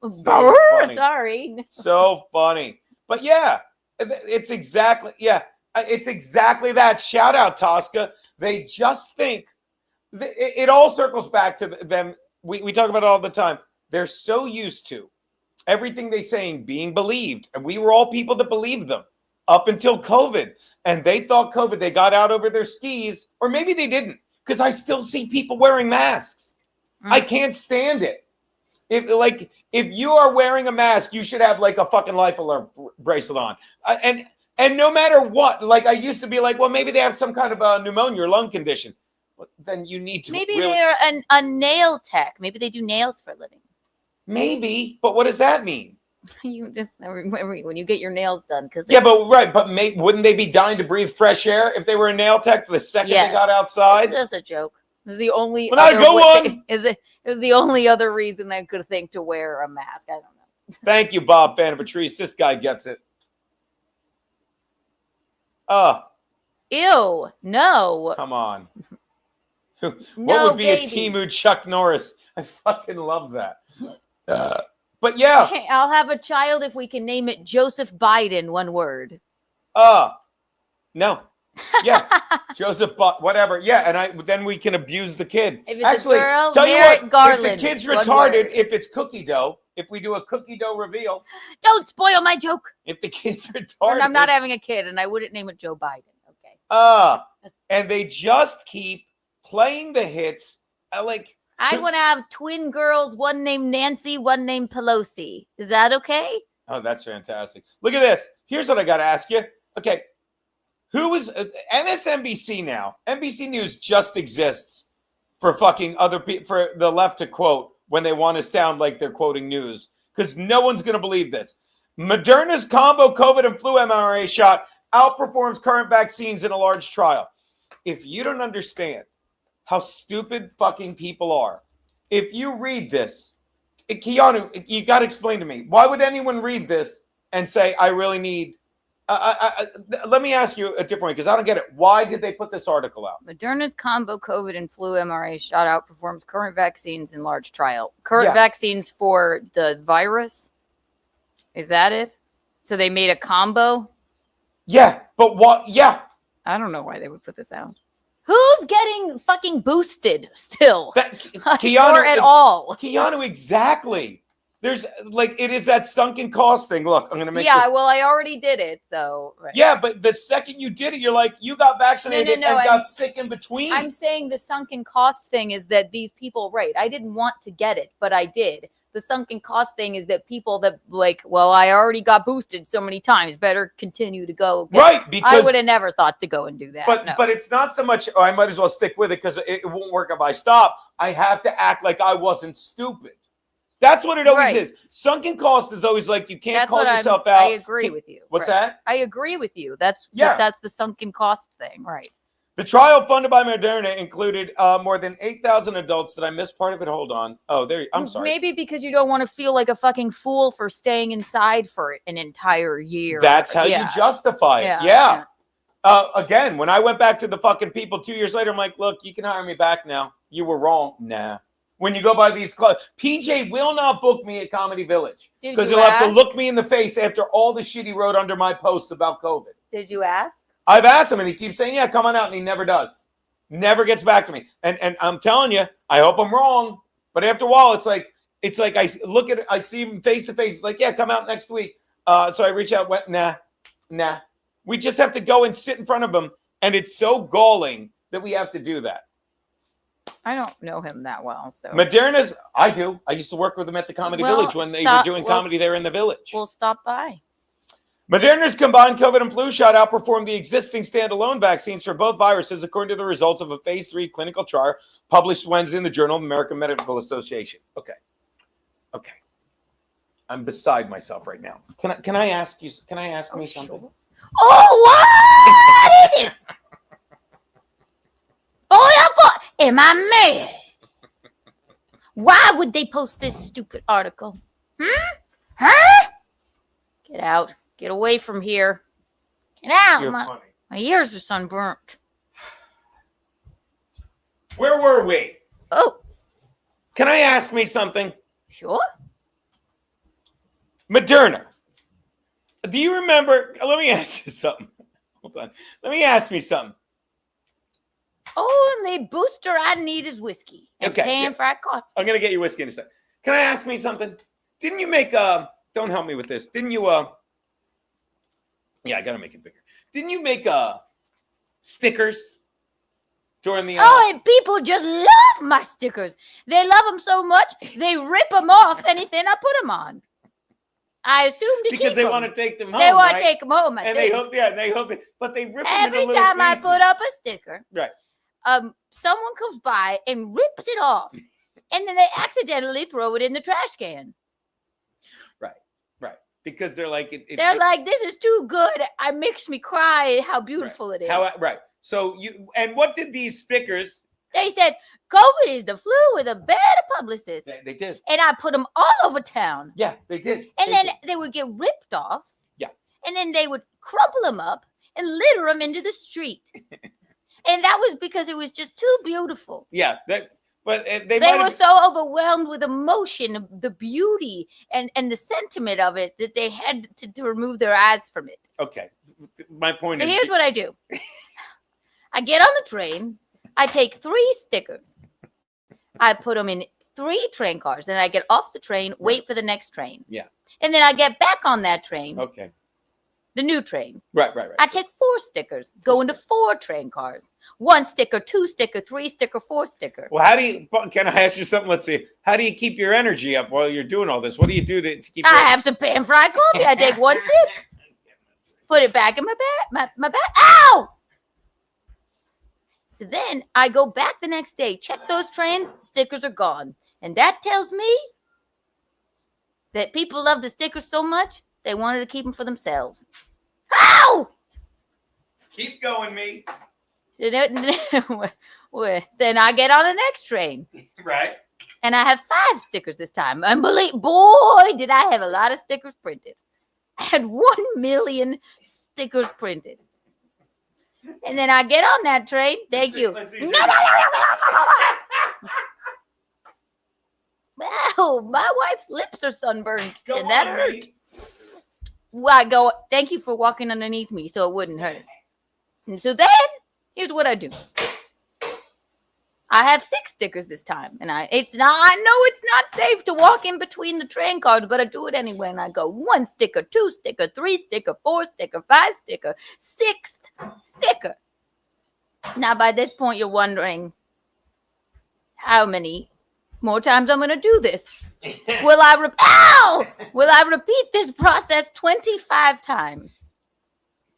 So funny. Sorry. So funny. But yeah, it's exactly that. Shout out, Tosca. They just think it all circles back to them. We talk about it all the time. They're so used to everything they saying being believed, and we were all people that believed them up until COVID, and they thought COVID, they got out over their skis, or maybe they didn't, because I still see people wearing masks. I can't stand it. If you are wearing a mask, you should have like a fucking life alert bracelet on. And no matter what, like I used to be like, well, maybe they have some kind of pneumonia or lung condition. Well, then you need to. Maybe they're a nail tech. Maybe they do nails for a living. Maybe, but what does that mean? You just when you get your nails done, because wouldn't they be dying to breathe fresh air if they were a nail tech the second they got outside? That's a joke. It's the only. Well, go on. It was the only other reason I could think to wear a mask. I don't know. Thank you, Bob Vanna Patrice. This guy gets it. Ew, no. Come on. What No, would be baby. a Temu Chuck Norris? I fucking love that. But yeah. Hey, I'll have a child if we can name it Joseph Biden, one word. No. Yeah. Joseph whatever. Yeah, and then we can abuse the kid. If it's Actually, a girl, tell you Merrick what, Garland, if the kid's one retarded, word. if it's cookie dough, if we do a cookie dough reveal. Don't spoil my joke. If the kid's retarded. And I'm not having a kid, and I wouldn't name it Joe Biden. Okay. And they just keep playing the hits. I want to have twin girls, one named Nancy, one named Pelosi. Is that okay? Oh, that's fantastic. Look at this. Here's what I got to ask you. Okay. Who is MSNBC now? NBC News just exists for fucking other people, for the left to quote when they want to sound like they're quoting news, because no one's going to believe this. Moderna's combo COVID and flu mRNA shot outperforms current vaccines in a large trial. If you don't understand how stupid fucking people are, if you read this, Keanu, you got to explain to me, why would anyone read this and say, I really need, let me ask you a different way, because I don't get it. Why did they put this article out? Moderna's combo COVID and flu mRNA shot outperforms current vaccines in large trial. Current vaccines for the virus? Is that it? So they made a combo? Yeah, but what? Yeah. I don't know why they would put this out. Who's getting fucking boosted still? Keanu, or at all? Keanu, exactly. There's it is that sunken cost thing. Look, I'm going to make this. Well, I already did it, so. Right. Yeah, but the second you did it, you're like, you got vaccinated and got sick in between. I'm saying the sunken cost thing is that these people, right, I didn't want to get it, but I did. The sunken cost thing is that people that I already got boosted so many times, better continue to go. Right, because I would have never thought to go and do that. But it's not so much, I might as well stick with it because it won't work if I stop. I have to act like I wasn't stupid. That's what it always is. Sunken cost is always like you can't call yourself out. I agree with you. What's that? I agree with you. That's the sunken cost thing, right? The trial funded by Moderna included more than 8,000 adults. Did I miss part of it? Hold on. Oh, there. I'm sorry. Maybe because you don't want to feel like a fucking fool for staying inside for an entire year. That's how you justify it. Yeah. Again, when I went back to the fucking people 2 years later, I'm like, look, you can hire me back now. You were wrong. Nah. When you go by these clubs, PJ will not book me at Comedy Village because he'll have to look me in the face after all the shit he wrote under my posts about COVID. Did you ask? I've asked him and he keeps saying, yeah, come on out. And he never does. Never gets back to me. And I'm telling you, I hope I'm wrong. But after a while, it's like I look at it, I see him face to face. It's like, yeah, come out next week. So I reach out, nah. We just have to go and sit in front of him. And it's so galling that we have to do that. I don't know him that well. So Moderna's, I do. I used to work with them at the Comedy Village when they were doing comedy there in the Village. We'll stop by. Moderna's combined COVID and flu shot outperformed the existing standalone vaccines for both viruses, according to the results of a phase 3 clinical trial published Wednesday in the Journal of the American Medical Association. Okay. I'm beside myself right now. Can I ask you? Can I ask me something? Sure. Oh, what is it? Am I mad? Why would they post this stupid article? Huh? Get out. Get away from here. Get out. You're funny. My ears are sunburnt. Where were we? Oh. Can I ask me something? Sure. Moderna. Do you remember? Let me ask you something. Hold on. Let me ask me something. Oh, and the booster I need is whiskey. And Okay, pan yeah. fried coffee. I'm going to get you whiskey in a second. Can I ask me something? Didn't you make don't help me with this. Didn't you yeah, I got to make it bigger. Didn't you make stickers during the Oh, and people just love my stickers. They love them so much, they rip them off anything I put them on. I assume to because keep they them. want to take them home, They want right? to take them home. I And think. they hope it, but they rip them Every into little time pieces. I put up a sticker, Right. someone comes by and rips it off, and then they accidentally throw it in the trash can. Right. Because they're like They're like, "This is too good. It makes me cry. How beautiful it is." right. So and what did these stickers? They said, "COVID is the flu with a better publicist." They did. And I put them all over town. Yeah, they did. And then they would get ripped off. Yeah. And then they would crumple them up and litter them into the street. And that was because it was just too beautiful. Yeah, but They were so overwhelmed with emotion of the beauty and the sentiment of it that they had to remove their eyes from it. Okay. My point So is here's what I do. I get on the train. I take 3 stickers. I put them in 3 train cars. And I get off the train, wait for the next train. Yeah. And then I get back on that train. Okay. The new train. Right. I take 4 stickers, go into 4 train cars. 1 sticker, 2 sticker, 3 sticker, 4 sticker. Well, how do you? Can I ask you something? Let's see. How do you keep your energy up while you're doing all this? What do you do to keep? I have some pan fried coffee. I take 1 sip, put it back in my bag. My bag. Ow! So then I go back the next day, check those trains, stickers are gone. And that tells me that people love the stickers so much, they wanted to keep them for themselves. Ow! Keep going, me. So then I get on the next train. Right. And I have 5 stickers this time. And boy, did I have a lot of stickers printed. I had 1 million stickers printed. And then I get on that train. Thank you. Wow, my wife's lips are sunburned. And that hurt. Well, I go, thank you for walking underneath me so it wouldn't hurt. And so then, here's what I do. I have 6 stickers this time. And I know it's not safe to walk in between the train cars, but I do it anyway. And I go 1 sticker, 2 sticker, 3 sticker, 4 sticker, 5 sticker, 6th sticker. Now, by this point, you're wondering how many more times I'm going to do this. Will I repeat this process 25 times?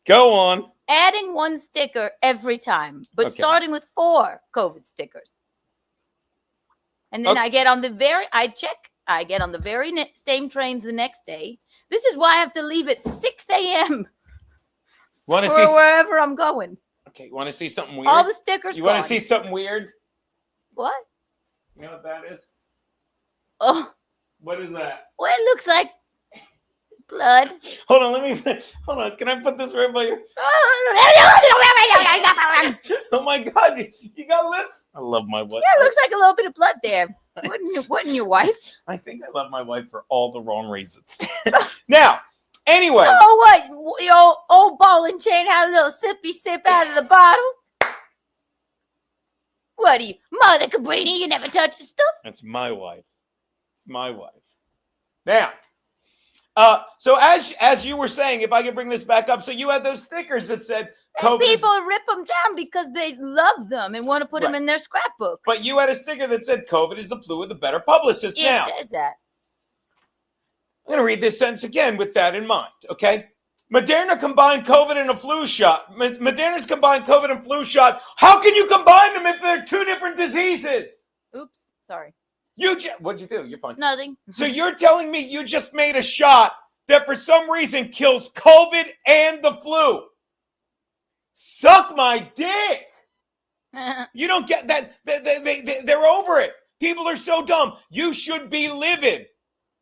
Go on. Adding 1 sticker every time, but Okay. starting with 4 COVID stickers. And then Okay. I get on the very same trains the next day. This is why I have to leave at 6 a.m. Want to for see? wherever I'm going. Okay. Want to see something weird? All the stickers You want gone. to see something weird? What? You know what that is? Oh, What is that? well, it looks like blood. Hold on. Hold on. Can I put this right by your? Oh my God! You got lips. I love my wife. Yeah, it looks like a little bit of blood there. Wouldn't your wife? I think I love my wife for all the wrong reasons. Now, anyway. Oh, what? Your old ball and chain had a little sippy sip out of the bottle? What are you, Mother Cabrini? You never touch the stuff? That's my wife. It's my wife. Now, so as you were saying, if I could bring this back up, so you had those stickers that said And people rip them down because they love them and want to put them in their scrapbooks. But you had a sticker that said COVID is the flu with the better publicist. It says that. I'm going to read this sentence again with that in mind, okay? Moderna combined COVID and a flu shot. Moderna's combined COVID and flu shot. How can you combine them if they're two different diseases? Oops, sorry. What'd you do? You're fine. Nothing. So you're telling me you just made a shot that for some reason kills COVID and the flu? Suck my dick. You don't get that. They're over it. People are so dumb. You should be livid.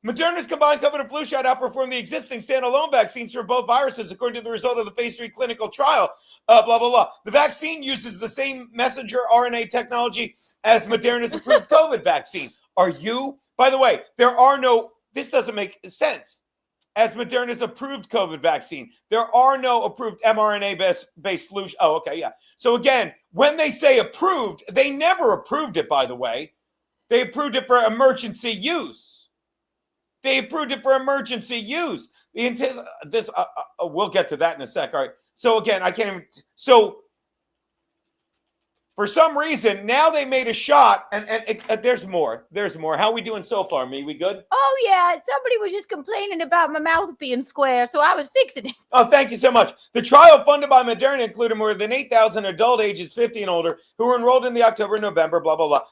Moderna's combined COVID and flu shot outperformed the existing standalone vaccines for both viruses, according to the result of the phase 3 clinical trial. Blah, blah, blah. The vaccine uses the same messenger RNA technology as Moderna's approved COVID vaccine. By the way, this doesn't make sense. As Moderna's approved COVID vaccine, there are no approved mRNA-based flu. Oh, okay, yeah. So again, when they say approved, they never approved it, by the way. They approved it for emergency use. We'll get to that in a sec. All right. So again, I can't even. So for some reason, now they made a shot, and there's more. There's more. How are we doing so far, me? We good? Oh, yeah. Somebody was just complaining about my mouth being square, so I was fixing it. Oh, thank you so much. The trial funded by Moderna included more than 8,000 adult ages 50 and older who were enrolled in the October, November, blah, blah, blah.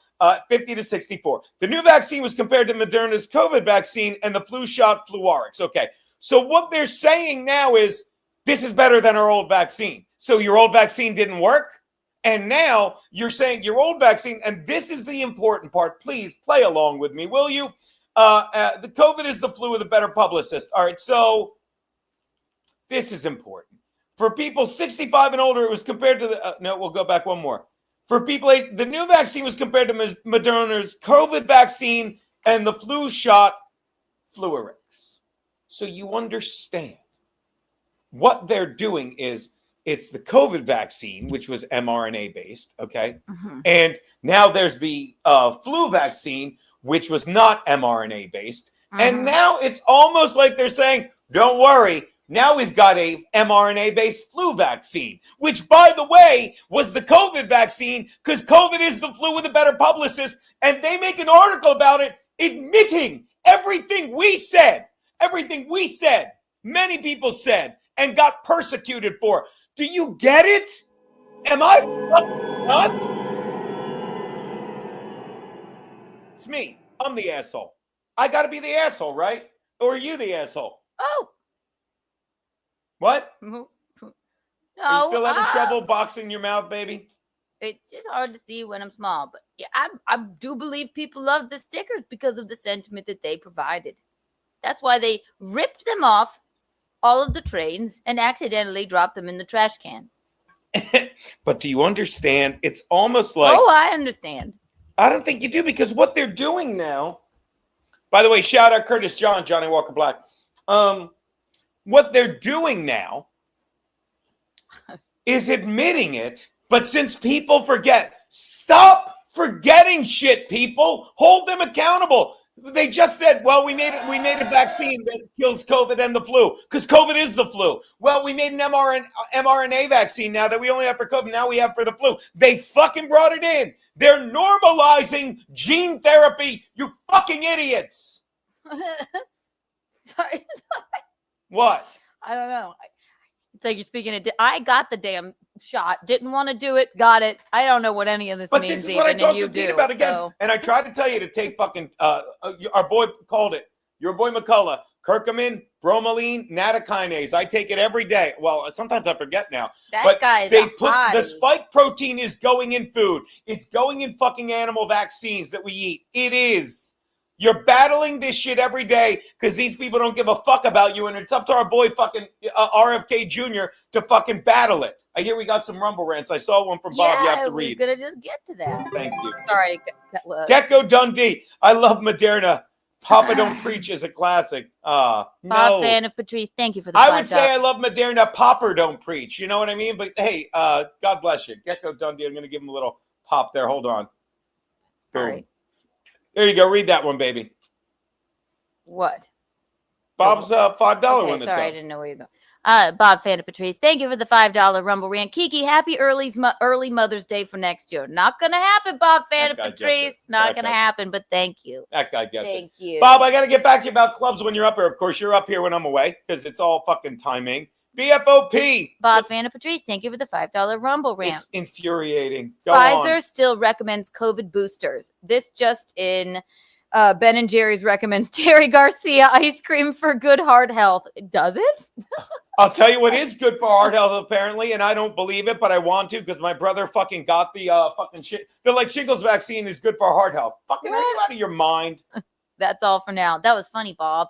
50 to 64. The new vaccine was compared to Moderna's COVID vaccine and the flu shot Fluarix. Okay. So what they're saying now is this is better than our old vaccine. So your old vaccine didn't work. And now you're saying your old vaccine, and this is the important part. Please play along with me, will you? The COVID is the flu with a better publicist. All right. So this is important. For people 65 and older, it was compared to the, no, we'll go back one more. For people, the new vaccine was compared to Moderna's COVID vaccine and the flu shot Fluarix. So you understand what they're doing is it's the COVID vaccine, which was mRNA based, okay? Mm-hmm. And now there's the flu vaccine, which was not mRNA based. Mm-hmm. And now it's almost like they're saying, don't worry. Now we've got a mRNA-based flu vaccine, which, by the way, was the COVID vaccine because COVID is the flu with a better publicist. And they make an article about it admitting everything we said, many people said, and got persecuted for. Do you get it? Am I fucking nuts? It's me. I'm the asshole. I got to be the asshole, right? Or are you the asshole? Oh. What? No, are you still having trouble boxing your mouth, baby? It's just hard to see when I'm small. But yeah, I do believe people love the stickers because of the sentiment that they provided. That's why they ripped them off all of the trains and accidentally dropped them in the trash can. But do you understand? It's almost like... Oh, I understand. I don't think you do, because what they're doing now... By the way, shout out Curtis John, Johnny Walker Black. What they're doing now is admitting it, but since people forget, stop forgetting shit, people. Hold them accountable. They just said, well, we made a vaccine that kills COVID and the flu because COVID is the flu. Well, we made an mRNA vaccine now that we only have for COVID. Now we have for the flu. They fucking brought it in. They're normalizing gene therapy. You fucking idiots. Sorry. What? I don't know. It's like you're speaking it. I got the damn shot. Didn't want to do it. Got it. I don't know what any of this means. But this is what I talked to Pete about again. So. And I tried to tell you to take fucking, our boy called it, your boy McCullough, curcumin, bromelain, nattokinase. I take it every day. Well, sometimes I forget now. That guy's the spike protein is going in food. It's going in fucking animal vaccines that we eat. It is. You're battling this shit every day because these people don't give a fuck about you, and it's up to our boy fucking RFK Jr. to fucking battle it. I hear we got some rumble rants. I saw one from Bob you have to read. We're going to just get to that. Thank you. Sorry. Gecko Dundee. I love Moderna. Papa Don't Preach is a classic. No. Fan of Patrice. Thank you for the I would say I love Moderna. Popper Don't Preach. You know what I mean? But hey, God bless you. Gecko Dundee. I'm going to give him a little pop there. Hold on. Boom. All right. There you go. Read that one, baby. What? Bob's $5 one. Sorry, I didn't know where you go. Bob Fanta Patrice, thank you for the $5 Rumble Rant. Kiki, happy early Mother's Day for next year. Not going to happen, Bob Fanta Patrice. Not going to happen, but thank you. That guy gets it. Thank you. Bob, I got to get back to you about clubs when you're up here. Of course, you're up here when I'm away because it's all fucking timing. BFOP. Bob Fanta Patrice, thank you for the $5 Rumble Rant. It's infuriating. Go Pfizer on. still recommends COVID boosters. This just in. Ben & Jerry's recommends Terry Garcia ice cream for good heart health. Does it? I'll tell you what is good for heart health, apparently, and I don't believe it, but I want to because my brother fucking got the fucking shit. They're like, shingles vaccine is good for heart health. Fucking, are you out of your mind? That's all for now. That was funny, Bob.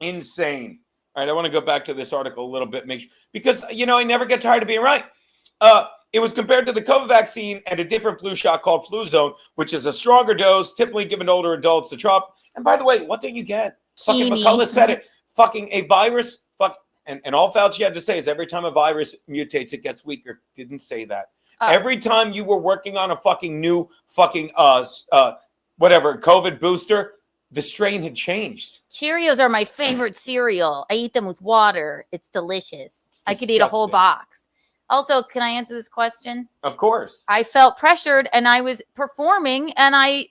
Insane. All right, I want to go back to this article a little bit, because, I never get tired of being right. It was compared to the COVID vaccine and a different flu shot called Fluzone, which is a stronger dose, typically given to older adults to drop. And by the way, what do you get? Fucking McCullough said it. Fucking a virus. And all Fauci had to say is every time a virus mutates, it gets weaker. Didn't say that. Every time you were working on a fucking new fucking COVID booster, the strain had changed. Cheerios are my favorite cereal. I eat them with water. It's delicious. I could eat a whole box. Also, can I answer this question? Of course. I felt pressured and I was performing and I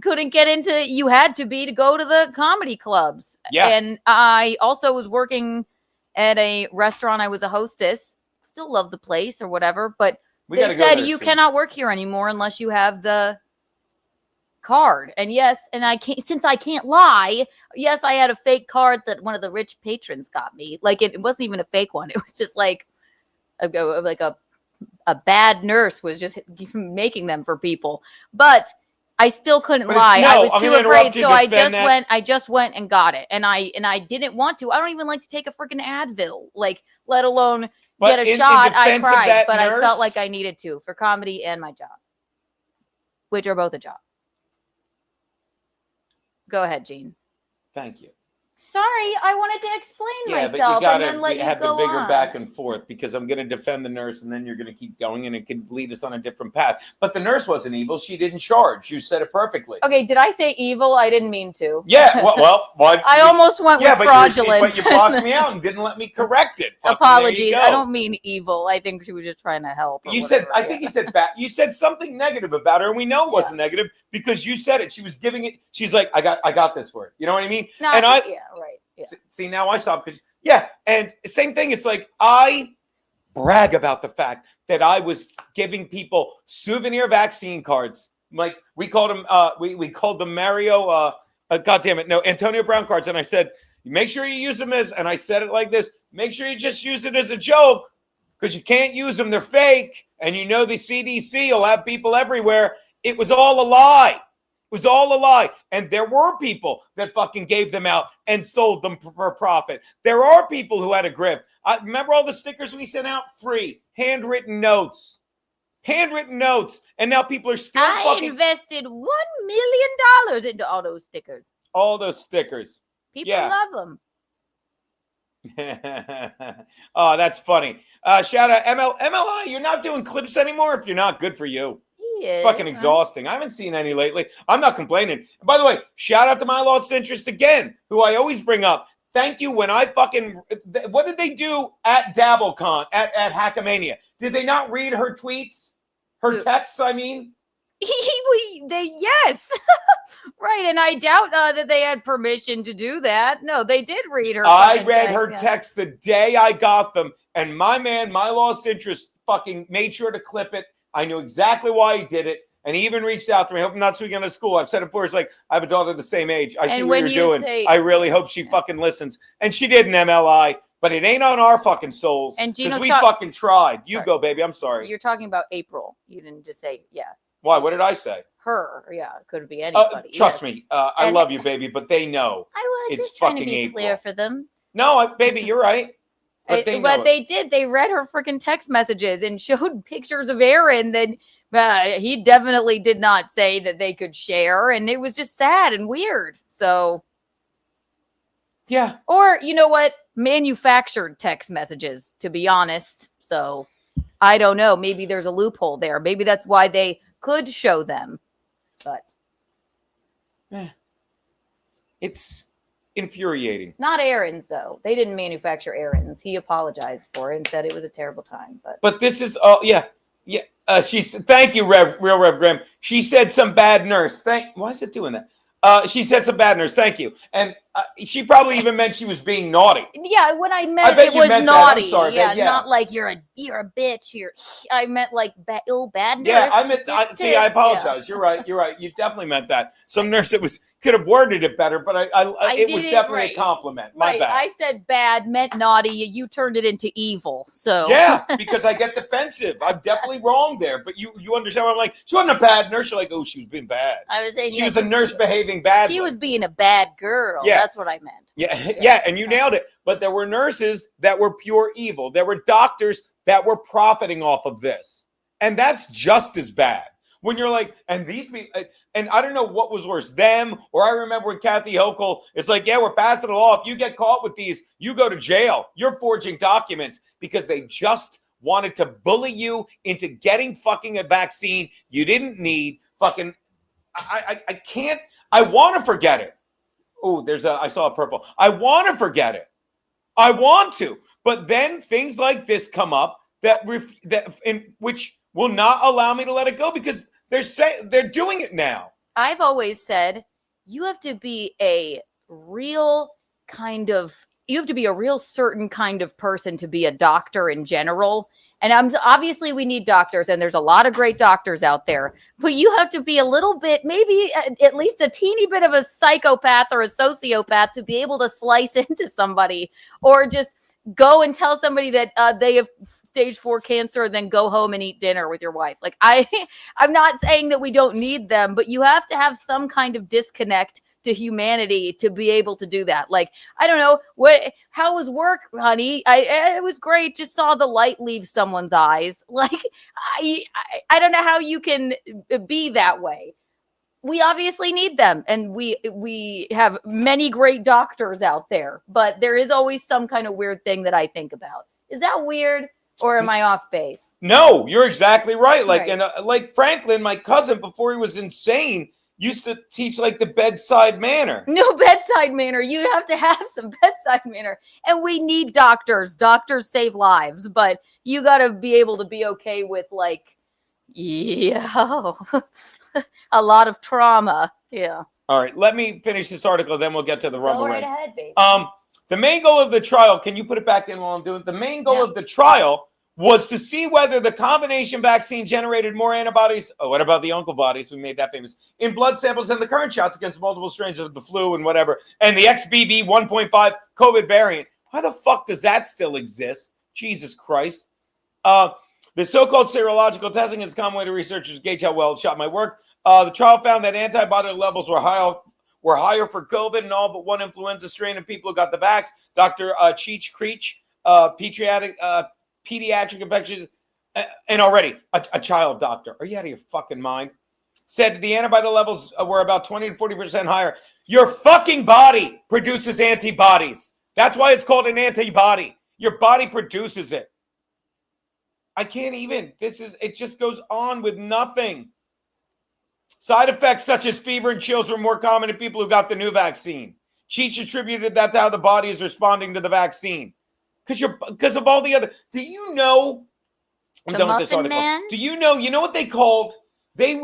couldn't get into, you had to go to the comedy clubs. Yeah. And I also was working at a restaurant. I was a hostess. Still love the place or whatever. But they said you cannot work here anymore unless you have the card. And yes, and I can't, since I can't lie, yes, I had a fake card that one of the rich patrons got me. Like it wasn't even a fake one. It was just like a bad nurse was just making them for people, but I still couldn't lie. I was too afraid, so I just went and got it, and I didn't want to. I don't even like to take a freaking Advil, like let alone get a shot. I cried, but I felt like I needed to for comedy and my job, which are both a job. Go ahead, Gene. Thank you. Sorry, I wanted to explain but myself you and then let gotta you have go the bigger on. back and forth because I'm going to defend the nurse and then you're going to keep going and it could lead us on a different path. But the nurse wasn't evil. She didn't charge. You said it perfectly. Okay, did I say evil? I didn't mean to. Yeah, I almost went with fraudulent. But you blocked me out and didn't let me correct it. Fucking Apologies. I don't mean evil. I think she was just trying to help. I think you said bad. You said something negative about her, and we know it wasn't negative because you said it. She was giving it. She's like, I got this for it. You know what I mean? No, and right. Yeah. See, now I saw because and same thing. It's like I brag about the fact that I was giving people souvenir vaccine cards. Like we called them, we called them Mario. Antonio Brown cards. And I said, make sure you use them and I said it like this: make sure you just use it as a joke because you can't use them; they're fake. And the CDC will have people everywhere. It was all a lie. It was all a lie. And there were people that fucking gave them out and sold them for profit. There are people who had a grift. I remember all the stickers we sent out free, handwritten notes. And now people are still I invested $1 million into all those stickers. All those stickers. People love them. Oh, that's funny. Shout out MLI. You're not doing clips anymore. If you're not, good for you. It's fucking exhausting. I haven't seen any lately. I'm not complaining. And by the way, shout out to My Lost Interest again, who I always bring up. Thank you. When I fucking, what did they do at DabbleCon, at Hackamania? Did they not read her tweets? Her texts, I mean? Yes. Right. And I doubt that they had permission to do that. No, they did read her. I read her texts the day I got them. And my man, My Lost Interest, fucking made sure to clip it. I knew exactly why he did it. And he even reached out to me. I hope I'm not speaking out of school. I've said it before. It's like, I have a daughter the same age. I see what you're doing. I really hope she fucking listens. And she did an MLI. But it ain't on our fucking souls. And because we fucking tried. You go, baby. I'm sorry. You're talking about April. You didn't just say, Why? What did I say? Her. Yeah. It could be anybody. Trust me. I love you, baby. But they know. I was it's just trying fucking to be April. clear for them. No, baby, you're right. But they did. They read her freaking text messages and showed pictures of Aaron that he definitely did not say that they could share. And it was just sad and weird. So. Yeah. Or, you know what? Manufactured text messages, to be honest. So I don't know. Maybe there's a loophole there. Maybe that's why they could show them. But. It's infuriating. Not Aaron's, though. They didn't manufacture Aaron's. He apologized for it and said it was a terrible time. But this is, she said, thank you, Rev Graham. She said some bad nurse. Why is it doing that? She said some bad nurse. Thank you. And she probably even meant she was being naughty. Yeah, when I meant it was naughty. Sorry, yeah, not like you're a bitch. I meant like bad nurse. Yeah, I meant. I apologize. Yeah. You're right. You're right. You definitely meant that. Some nurse could have worded it better, but it was definitely a compliment. My bad. I said bad, meant naughty. You turned it into evil. So yeah, because I get defensive. I'm definitely wrong there. But you understand what I'm like? She wasn't a bad nurse. You're like, oh, she was being bad. I was saying she was a nurse behaving badly. She was being a bad girl. Yeah. That's what I meant. Yeah, and you nailed it. But there were nurses that were pure evil. There were doctors that were profiting off of this. And that's just as bad. When you're like, and these people, and I don't know what was worse, them, or I remember when Kathy Hochul, it's like, yeah, we're passing a law. If you get caught with these, you go to jail. You're forging documents because they just wanted to bully you into getting fucking a vaccine you didn't need. Fucking, I can't, I want to forget it. Oh, I saw a purple. I want to forget it. I want to. But then things like this come up which will not allow me to let it go because they're doing it now. I've always said you have to be a real certain kind of person to be a doctor in general. And obviously we need doctors, and there's a lot of great doctors out there, but you have to be a little bit, maybe at least a teeny bit of a psychopath or a sociopath to be able to slice into somebody or just go and tell somebody that they have stage 4 cancer and then go home and eat dinner with your wife. Like I'm not saying that we don't need them, but you have to have some kind of disconnect to humanity to be able to do that. Like, I don't know, how was work, honey? It was great. Just saw the light leave someone's eyes. Like, I don't know how you can be that way. We obviously need them, and we have many great doctors out there, but there is always some kind of weird thing that I think about. Is that weird, or am I off base? No, you're exactly right. Like, and like Franklin, my cousin, before he was insane, used to teach like the bedside manner. No bedside manner. You have to have some bedside manner. And we need doctors. Doctors save lives, but you got to be able to be okay with like, a lot of trauma. Yeah. All right. Let me finish this article. Then we'll get to the rumble Go right rants. ahead, baby. The main goal of the trial, can you put it back in while I'm doing it? The main goal of the trial was to see whether the combination vaccine generated more antibodies. Oh, what about the uncle bodies? We made that famous. In blood samples than the current shots against multiple strains of the flu and whatever. And the XBB 1.5 COVID variant. Why the fuck does that still exist? Jesus Christ. The so-called serological testing is a common way to researchers gauge how well it shot my work. The trial found that antibody levels were higher for COVID and all but one influenza strain in people who got the vax. Dr. Cheech Creech, pediatric infection, and already a child doctor. Are you out of your fucking mind? Said the antibody levels were about 20 to 40% higher. Your fucking body produces antibodies. That's why it's called an antibody. Your body produces it. I can't even. It just goes on with nothing. Side effects such as fever and chills were more common in people who got the new vaccine. Cheech attributed that to how the body is responding to the vaccine. Because of all the other. Do you know? I'm done with this article. Man? Do you know? You know what they called? They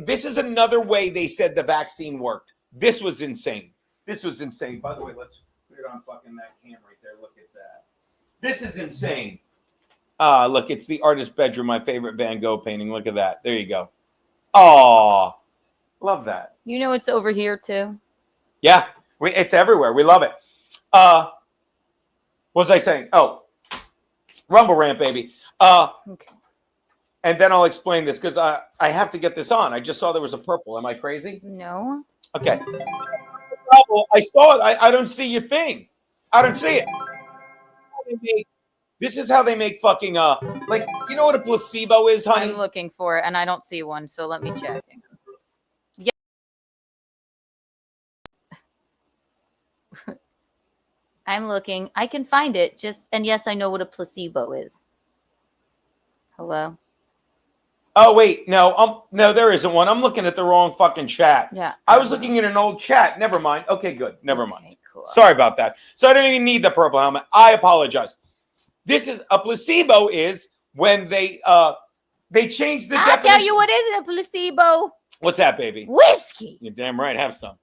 this is another way they said the vaccine worked. This was insane. This was insane. By the way, let's put it on fucking that cam right there. Look at that. This is insane. Look, it's the artist's bedroom. My favorite Van Gogh painting. Look at that. There you go. Oh, love that. You know it's over here too. Yeah, it's everywhere. We love it. What was I saying? Oh, Rumble Rant, baby. Okay. And then I'll explain this because I have to get this on. I just saw there was a purple. Am I crazy? No. Okay. I saw it. I don't see your thing. I don't see it. This is how they make fucking like, you know what a placebo is, honey? I'm looking for it and I don't see one, so let me check. Yeah. I'm looking. I can find it. And yes, I know what a placebo is. Hello? Oh, wait. No, there isn't one. I'm looking at the wrong fucking chat. Yeah. I was looking at an old chat. Never mind. Okay, good. Never mind. cool. Sorry about that. So I don't even need the purple helmet. I apologize. This is a placebo is when they change the definition. I'll tell you what isn't a placebo. What's that, baby? Whiskey. You're damn right. Have some.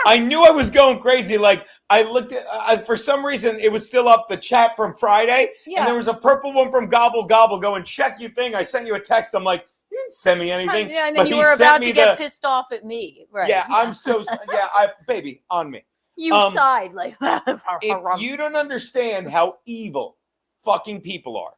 I knew I was going crazy. Like I looked at, for some reason, it was still up the chat from Friday, and there was a purple one from Gobble Gobble going, check your thing. I sent you a text. I'm like, you didn't send me anything. And then you were about to get pissed off at me, right? Yeah, I'm so baby, on me. You sighed like that. If you don't understand how evil fucking people are,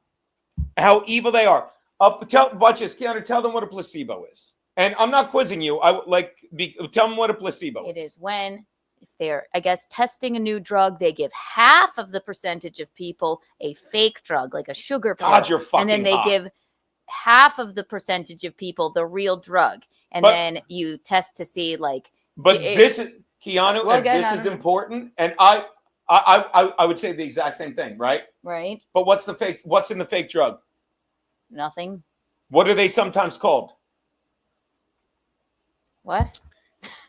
how evil they are, watch this, Keanu. Tell them what a placebo is. And I'm not quizzing you. Tell them what a placebo is. It is when, if they're, I guess, testing a new drug, they give half of the percentage of people a fake drug, like a sugar pill. God, you're fucking And then they hot. give half of the percentage of people the real drug. And then you test to see, like. But this is, Keanu, Well, and this is important. And I would say the exact same thing, right? Right. But what's in the fake drug? Nothing. What are they sometimes called? What?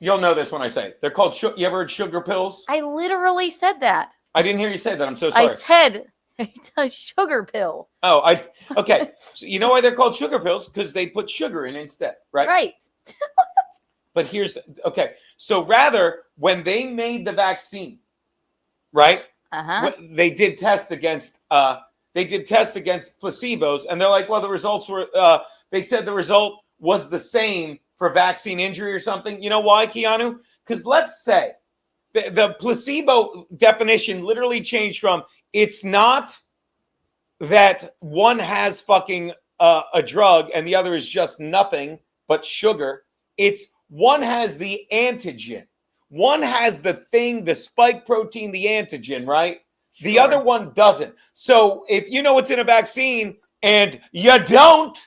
You'll know this when I say it. They're called, you ever heard sugar pills? I literally said that. I didn't hear you say that. I'm so sorry. I said it's a sugar pill. Oh, okay. So you know why they're called sugar pills? Because they put sugar in instead, right? Right. But so rather, when they made the vaccine, right? They did tests against placebos, and they're like, well, the results were. They said the result was the same for vaccine injury or something. You know why, Keanu? Because let's say the placebo definition literally changed from it's not that one has fucking a drug and the other is just nothing but sugar. It's one has the antigen. One has the thing, the spike protein, the antigen, right? The other one doesn't. So if you know what's in a vaccine and you don't,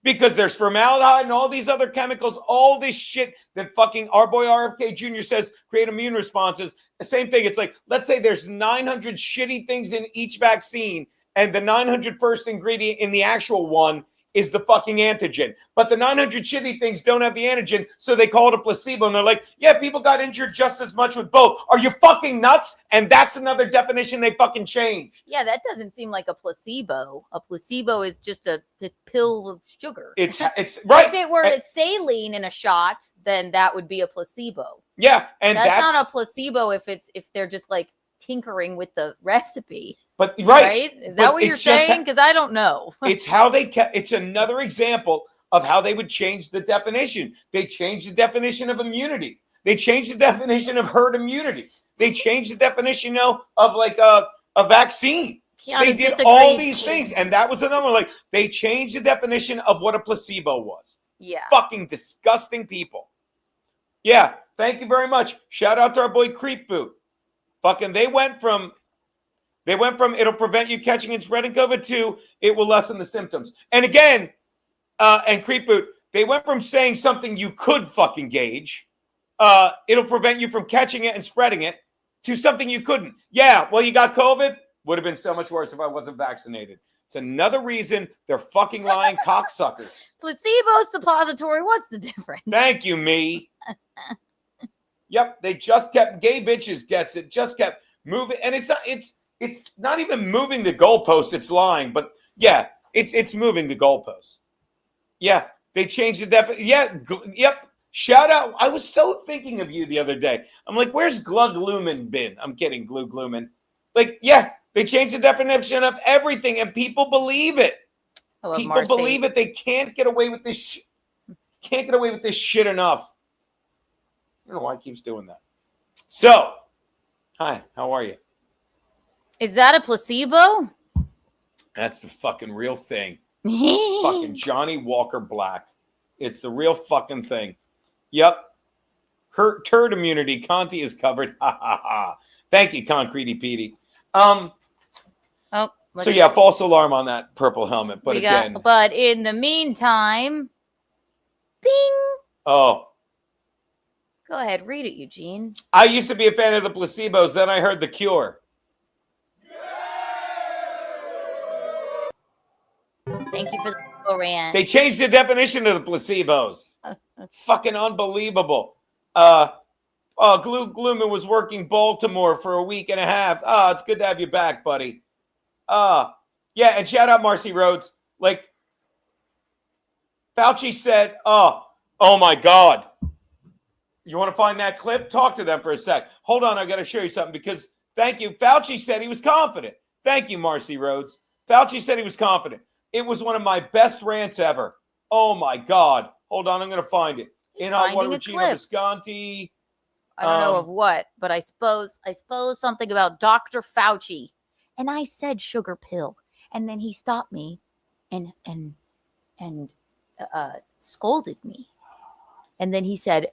because there's formaldehyde and all these other chemicals, all this shit that fucking our boy RFK Jr. says create immune responses. The same thing. It's like, let's say there's 900 shitty things in each vaccine, and the 901st ingredient in the actual one is the fucking antigen. But the 900 shitty things don't have the antigen, so they call it a placebo. And they're like, yeah, people got injured just as much with both. Are you fucking nuts? And that's another definition they fucking changed. Yeah, that doesn't seem like a placebo. A placebo is just a pill of sugar. It's right. If it were saline in a shot, then that would be a placebo. Yeah, and that's not a placebo if they're just like tinkering with the recipe. But right? Is that what you're saying? Because I don't know. It's how it's another example of how they would change the definition. They changed the definition of immunity. They changed the definition of herd immunity. They changed the definition of like a vaccine. Keanu they did all these things. And that was another one. Like they changed the definition of what a placebo was. Yeah. Fucking disgusting people. Yeah. Thank you very much. Shout out to our boy Creep Boot. Fucking they went from it'll prevent you catching and spreading COVID to it will lessen the symptoms. And again, and Creep Boot, they went from saying something you could fucking gauge, it'll prevent you from catching it and spreading it, to something you couldn't. Yeah, well, you got COVID? Would have been so much worse if I wasn't vaccinated. It's another reason they're fucking lying cocksuckers. Placebo, suppository, what's the difference? Thank you, me. Yep, they just kept, gay bitches gets it, just kept moving. And it's not even moving the goalposts, it's lying. But yeah, it's moving the goalposts. Yeah, they changed the definition. Yeah, yep. Shout out. I was so thinking of you the other day. I'm like, where's Glug Lumen been? I'm kidding, Glug Lumen. Like, yeah, they changed the definition of everything, and people believe it. People believe it. They can't get away with this shit. Can't get away with this shit enough. I don't know why it keeps doing that. So, hi, how are you? Is that a placebo? That's the fucking real thing. Fucking Johnny Walker Black. It's the real fucking thing. Yep. Turd immunity. Conti is covered. Ha ha ha. Thank you, Concretey Petey. So yeah, false alarm on that purple helmet. But but in the meantime, bing. Oh. Go ahead, read it, Eugene. I used to be a fan of the placebos. Then I heard The Cure. Thank you for the rant. They changed the definition of the placebos. Fucking unbelievable. Oh, Glooman was working Baltimore for a week and a half. Oh, it's good to have you back, buddy. Yeah, and shout out Marcy Rhodes. Like, Fauci said, oh my God. You want to find that clip? Talk to them for a sec. Hold on, I got to show you something because, thank you. Fauci said he was confident. Thank you, Marcy Rhodes. Fauci said he was confident. It was one of my best rants ever. Oh, my God. Hold on, I'm going to find it. In hot water with Geno Visconti. I don't know of what, but I suppose something about Dr. Fauci. And I said sugar pill. And then he stopped me and scolded me. And then he said,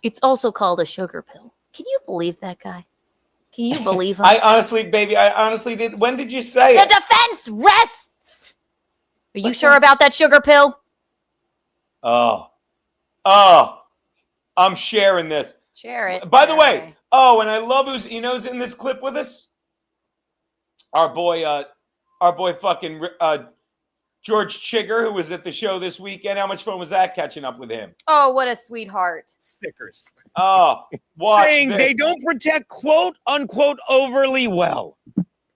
it's also called a sugar pill. Can you believe that guy? Can you believe him? I honestly did. When did you say the it? defense rests. Are you sure about that sugar pill? Oh, I'm sharing this. Share it. By the way, and I love who's in this clip with us. Our boy fucking George Chigger, who was at the show this weekend. How much fun was that catching up with him? Oh, what a sweetheart. Stickers. Saying they don't protect, quote unquote, overly well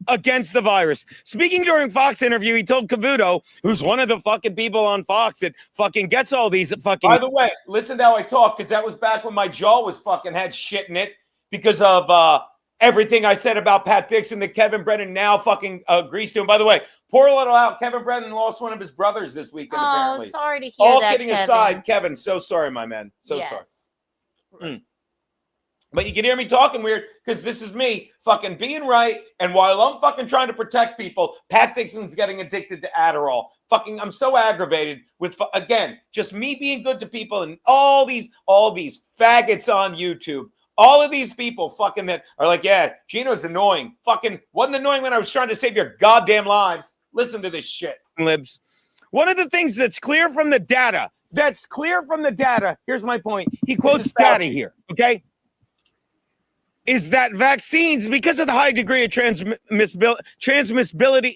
against the virus. Speaking during Fox interview, he told Cavuto, who's one of the fucking people on Fox that fucking gets all these fucking. By the way, listen to how I talk, because that was back when my jaw was fucking had shit in it because of everything I said about Pat Dixon that Kevin Brennan now fucking agrees to. And by the way, pour a little out. Kevin Brennan lost one of his brothers this weekend, apparently. Oh, sorry to hear All that, kidding Kevin. aside, Kevin, so sorry, my man. So sorry. But you can hear me talking weird because this is me fucking being right. And while I'm fucking trying to protect people, Pat Dixon's getting addicted to Adderall. Fucking, I'm so aggravated with, again, just me being good to people and all these faggots on YouTube. All of these people fucking that are like, yeah, Geno's annoying. Fucking wasn't annoying when I was trying to save your goddamn lives. Listen to this shit. Libs. One of the things that's clear from the data, here's my point. He quotes data here, okay? Is that vaccines, because of the high degree of transmissibility,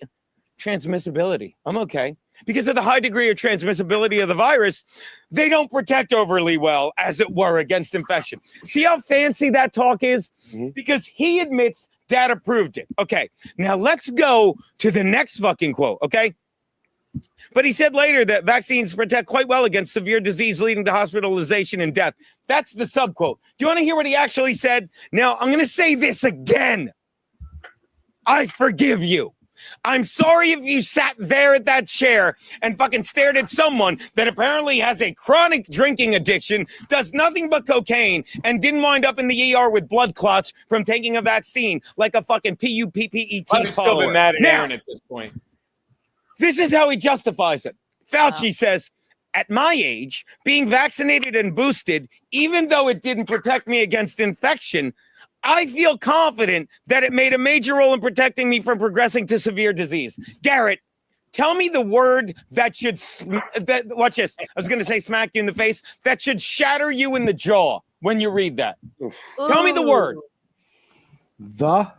I'm okay. Because of the high degree of transmissibility of the virus, they don't protect overly well, as it were, against infection. See how fancy that talk is? Because he admits data proved it. Okay, now let's go to the next fucking quote, okay? But he said later that vaccines protect quite well against severe disease leading to hospitalization and death. That's the subquote. Do you want to hear what he actually said? Now, I'm going to say this again. I forgive you. I'm sorry if you sat there at that chair and fucking stared at someone that apparently has a chronic drinking addiction, does nothing but cocaine, and didn't wind up in the ER with blood clots from taking a vaccine like a fucking PUPPET I've still been mad at Aaron at this point. This is how he justifies it. Fauci says, at my age, being vaccinated and boosted, even though it didn't protect me against infection, I feel confident that it made a major role in protecting me from progressing to severe disease. Garrett, tell me the word that should, watch this. I was going to say smack you in the face. That should shatter you in the jaw when you read that. Tell me the word. The.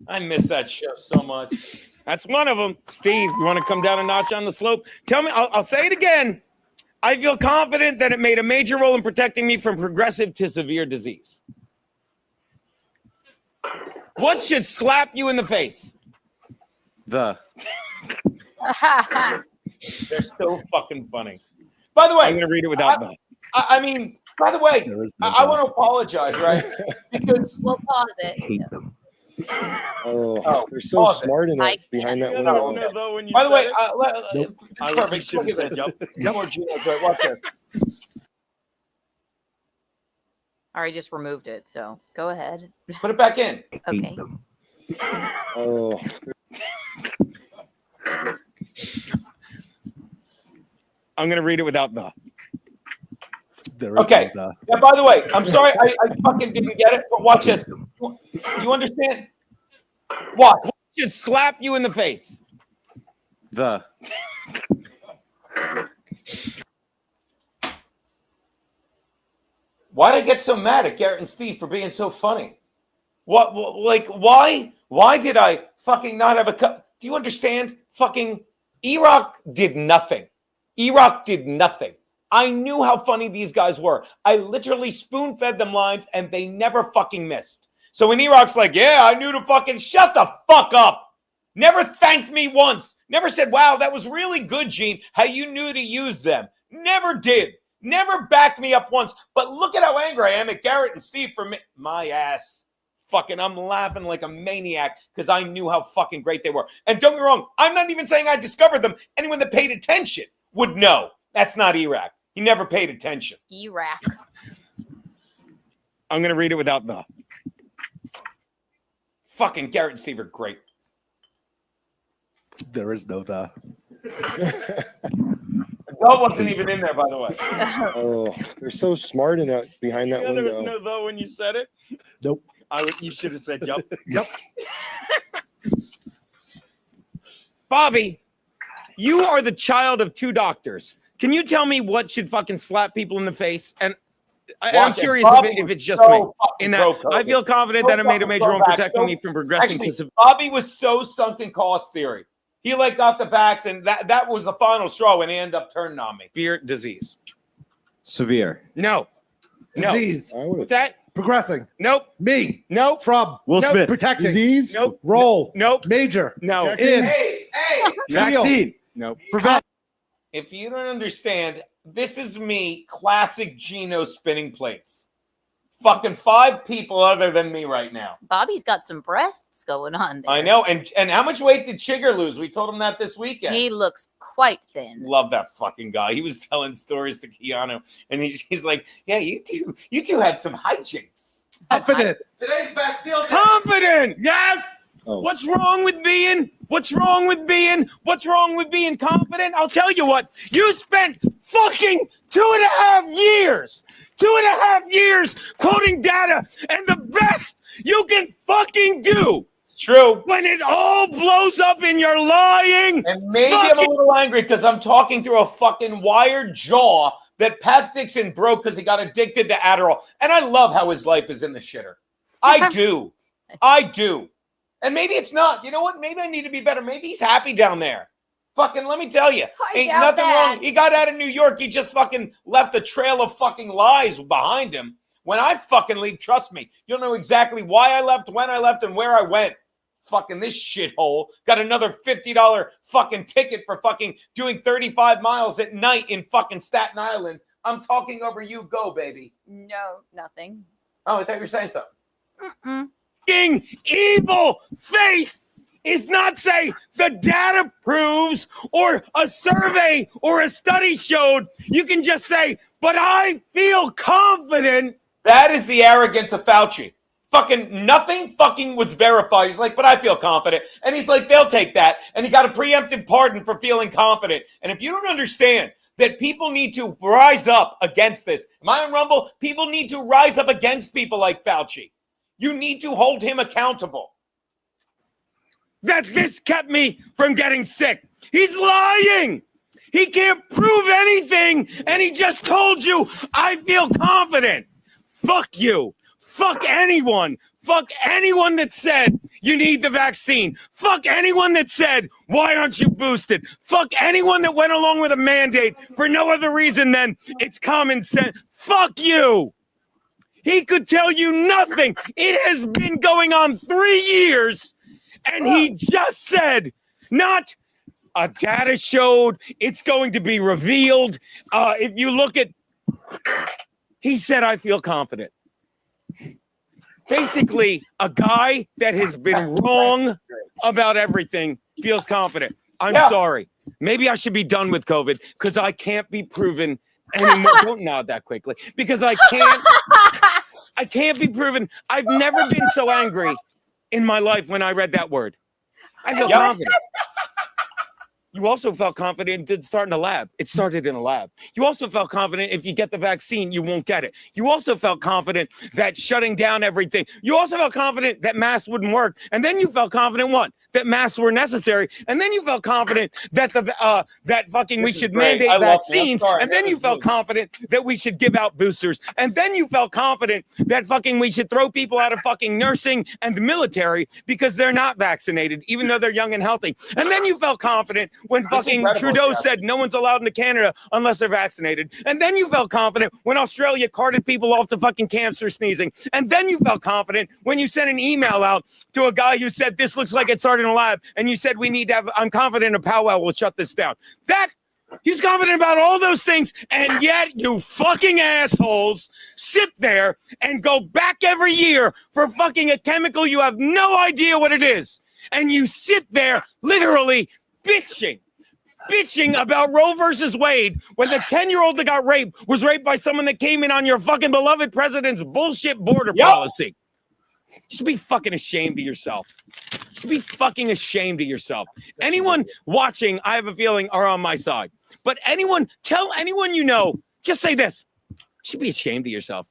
I miss that show so much. That's one of them. Steve, you want to come down a notch on the slope? Tell me, I'll say it again. I feel confident that it made a major role in protecting me from progressive to severe disease. What should slap you in the face? The. They're so fucking funny. By the way, I'm going to read it without the. I mean, by the way, I want to apologize, right? Because we'll pause it. I hate them. Oh, they're so smart in that behind that window. By the way, Nope. perfect. Look at this. More Geno's right. Watch it. I already just removed it, so go ahead. Put it back in. Okay. Oh. I'm going to read it without the. Okay. Yeah, by the way, I'm sorry I fucking didn't get it, but watch this. You understand? What? What should slap you in the face? The. Why did I get so mad at Garrett and Steve for being so funny? What like, why did I fucking not have a cup? Do you understand? Fucking Iraq did nothing. Iraq did nothing. I knew how funny these guys were. I literally spoon-fed them lines, and they never fucking missed. So when E-Rock's like, yeah, I knew to fucking shut the fuck up. Never thanked me once. Never said, wow, that was really good, Gene, how you knew to use them. Never did. Never backed me up once. But look at how angry I am at Garrett and Steve for me. My ass. Fucking, I'm laughing like a maniac because I knew how fucking great they were. And don't get me wrong, I'm not even saying I discovered them. Anyone that paid attention would know. That's not E-Rock. He never paid attention. E-Rock. I'm going to read it without the. Fucking Garrett and Steve are great. There is no the. The wasn't even in there, by the way. Oh, they're so smart in that behind that There was window. no the when you said it. Nope. You should have said yup. Yup. Bobby, you are the child of two doctors. Can you tell me what should fucking slap people in the face? And I'm curious if it's just me. In that, I feel confident that I made a major role in protecting me from progressing to. Bobby was so sunk in cost theory. He like got the vax, and that was the final straw when he ended up turning on me. Severe disease. Severe. No. Disease. What's that? Progressing. Nope. Me. Nope. From Will Nope. Smith. Protecting. Disease. Nope. Role. Nope. Major. No. In. Hey. Vaccine. Nope. Prevent. If you don't understand, this is me, classic Geno spinning plates. Fucking 5 people other than me right now. Bobby's got some breasts going on there. I know. And how much weight did Chigger lose? We told him that this weekend. He looks quite thin. Love that fucking guy. He was telling stories to Keanu, and he's like, yeah, you two had some hijinks. Confident. Today's Bastille Day. Confident. Yes. Oh. What's wrong with being confident? I'll tell you what. You spent fucking 2.5 years. 2.5 years quoting data, and the best you can fucking do. It's true. When it all blows up and you're lying. And maybe I'm a little angry because I'm talking through a fucking wired jaw that Pat Dixon broke because he got addicted to Adderall. And I love how his life is in the shitter. I do. And maybe it's not. You know what? Maybe I need to be better. Maybe he's happy down there. Fucking, let me tell you, ain't nothing wrong. He got out of New York. He just fucking left a trail of fucking lies behind him. When I fucking leave, trust me, you'll know exactly why I left, when I left, and where I went. Fucking this shithole got another $50 fucking ticket for fucking doing 35 miles at night in fucking Staten Island. I'm talking over you. Go, baby. No, nothing. Oh, I thought you were saying something. Fucking evil face is not say the data proves or a survey or a study showed. You can just say, but I feel confident. That is the arrogance of Fauci. Fucking nothing fucking was verified. He's like, but I feel confident. And he's like, they'll take that. And he got a preemptive pardon for feeling confident. And if you don't understand that people need to rise up against this, am I on Rumble? People need to rise up against people like Fauci. You need to hold him accountable. That this kept me from getting sick. He's lying. He can't prove anything. And he just told you, I feel confident. Fuck you. Fuck anyone. Fuck anyone that said you need the vaccine. Fuck anyone that said, why aren't you boosted? Fuck anyone that went along with a mandate for no other reason than it's common sense. Fuck you. He could tell you nothing. It has been going on 3 years. And he just said, not a data showed, it's going to be revealed. If you look at, he said, I feel confident. Basically, a guy that has been wrong about everything feels confident. I'm sorry. Maybe I should be done with COVID because I can't be proven anymore. Don't nod that quickly. Because I can't be proven. I've never been so angry in my life when I read that word. I feel confident. You also felt confident it didn't start in a lab. It started in a lab. You also felt confident if you get the vaccine, you won't get it. You also felt confident that shutting down everything. You also felt confident that masks wouldn't work. And then you felt confident what? That masks were necessary. And then you felt confident that we should mandate vaccines. And then you felt confident that we should give out boosters. And then you felt confident that we should throw people out of fucking nursing and the military because they're not vaccinated, even though they're young and healthy. And then you felt confident when fucking Trudeau said no one's allowed into Canada unless they're vaccinated. And then you felt confident when Australia carted people off the fucking camps for sneezing. And then you felt confident when you sent an email out to a guy who said, this looks like it started in a lab. And you said, we need to have, I'm confident a powwow will shut this down. He's confident about all those things, and yet you fucking assholes sit there and go back every year for fucking a chemical you have no idea what it is. And you sit there literally bitching about Roe versus Wade when the 10-year-old that got raped was raped by someone that came in on your fucking beloved president's bullshit border policy. You should be fucking ashamed of yourself. You should be fucking ashamed of yourself. Anyone watching, I have a feeling, are on my side. But tell anyone you know, just say this. You should be ashamed of yourself.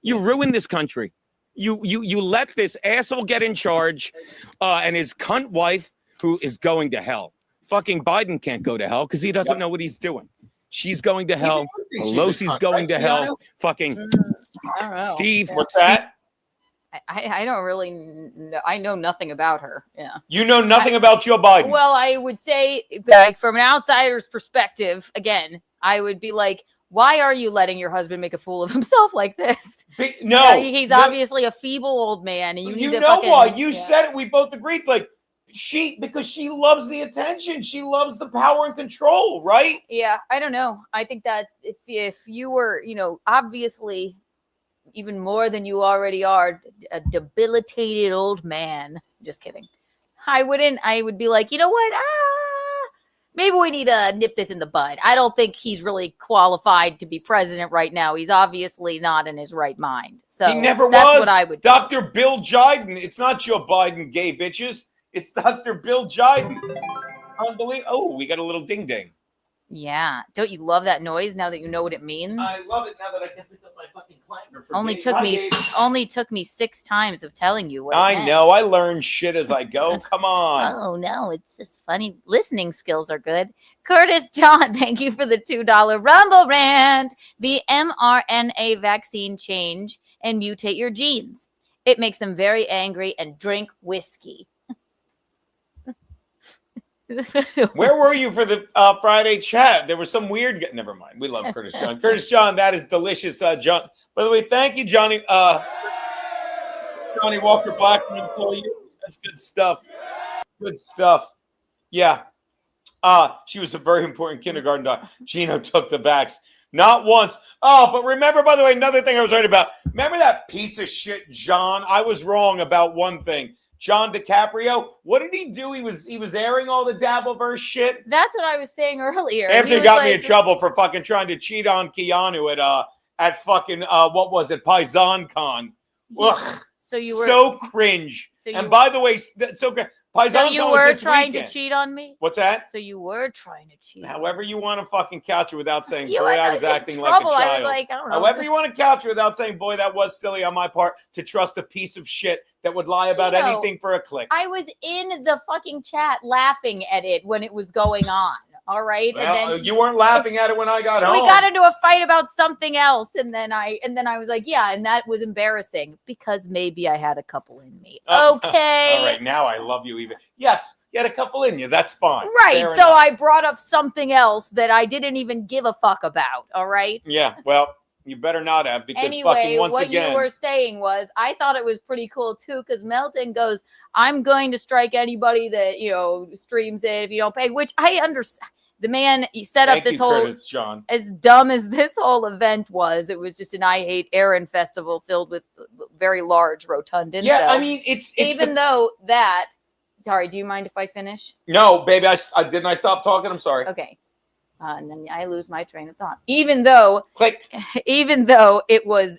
You ruined this country. You let this asshole get in charge and his cunt wife, who is going to hell. Fucking Biden can't go to hell because he doesn't know what he's doing. She's going to hell. Pelosi's going to hell. Fucking I don't know. Steve. What's that? I don't really know. I know nothing about her. Yeah. You know nothing about Joe Biden. Well, I would say, like, from an outsider's perspective, again, I would be like, why are you letting your husband make a fool of himself like this? He's obviously a feeble old man. And you know why? You said it. We both agreed. Like, because she loves the attention. She loves the power and control, right? Yeah, I don't know. I think that if you were, obviously even more than you already are, a debilitated old man. Just kidding. I would be like, you know what? Maybe we need to nip this in the bud. I don't think he's really qualified to be president right now. He's obviously not in his right mind. So he never that's was. What I would Dr. Bill Jiden. It's not Joe Biden, gay bitches. It's Dr. Bill Jiden. Unbelievable. Oh, we got a little ding ding. Yeah. Don't you love that noise now that you know what it means? I love it now that I can pick up my fucking clanger. Only took me 6 times of telling you what I know. I learn shit as I go. Come on. Oh, no. It's just funny. Listening skills are good. Curtis John, thank you for the $2 Rumble rant. The mRNA vaccine change and mutate your genes. It makes them very angry and drink whiskey. Where were you for the Friday chat? There was some weird. Never mind. We love Curtis John. Curtis John, that is delicious. John. By the way, thank you, Johnny. Johnny Walker Blackman for you. That's good stuff. Good stuff. Yeah. She was a very important kindergarten dog. Geno took the vax. Not once. Oh, but remember, by the way, another thing I was right about. Remember that piece of shit, John? I was wrong about one thing. John DiCaprio, what did he do? He was airing all the Dabbleverse shit. That's what I was saying earlier. After he got me in trouble for fucking trying to cheat on Keanu at fucking what was it, PaisanCon? Ugh. So you were so cringe. And by the way, so PaisanCon so you were was this trying weekend. to cheat on me? What's that? So you were trying to cheat. However you want to fucking couch it without saying, You boy, were I was acting like a trouble. child. I was like, I don't know. However you want to couch it without saying, boy, that was silly on my part to trust a piece of shit that would lie about Geno, anything for a click. I was in the fucking chat laughing at it when it was going on. All right. Well, and then you weren't laughing at it when I got home. we got into a fight about something else, and then I was like, yeah, and that was embarrassing because maybe I had a couple in me. Okay. All right, now I love you even. Yes, you had a couple in you. That's fine. Right. Fair So enough. I brought up something else that I didn't even give a fuck about. All right. Yeah, well, you better not have because Anyway, fucking once what again. you were saying was, I thought it was pretty cool too, because Melton goes, "I'm going to strike anybody that streams it if you don't pay," which I understand. The man set up Thank this you, whole Curtis, John. as dumb as this whole event was. It was just an I Hate Aaron festival filled with very large rotund incels. Yeah, I mean, it's even though that. Sorry, do you mind if I finish? No, baby, I didn't. I stop talking. I'm sorry. Okay. And then I lose my train of thought. Even though it was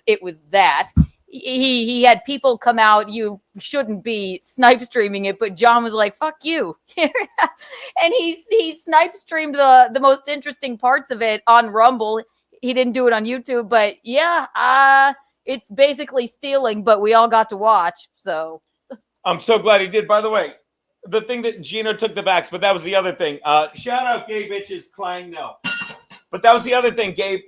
that he had people come out, you shouldn't be snipe streaming it, but John was like, fuck you. And he snipe streamed the most interesting parts of it on Rumble. He didn't do it on YouTube, but yeah, it's basically stealing, but we all got to watch. So I'm so glad he did. By the way, the thing that Geno took the backs, but that was the other thing. Shout out gay bitches, Clang, no. But that was the other thing, Gabe.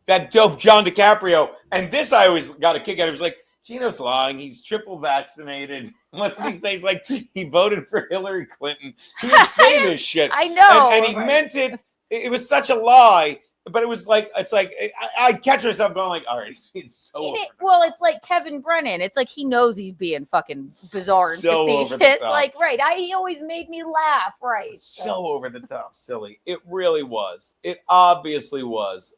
That dope John DiCaprio. And this I always got a kick out of. It was like, Geno's lying. He's triple vaccinated. What did he say? He's like, he voted for Hillary Clinton. He would say this shit. I know. And he meant it. It was such a lie. But it was like, it's like, I catch myself going like, all right, it's so over. Well, it's like Kevin Brennan. It's like he knows he's being fucking bizarre and So over the facetious. top. Like, right. He always made me laugh. Right. So over the top, silly. It really was. It obviously was.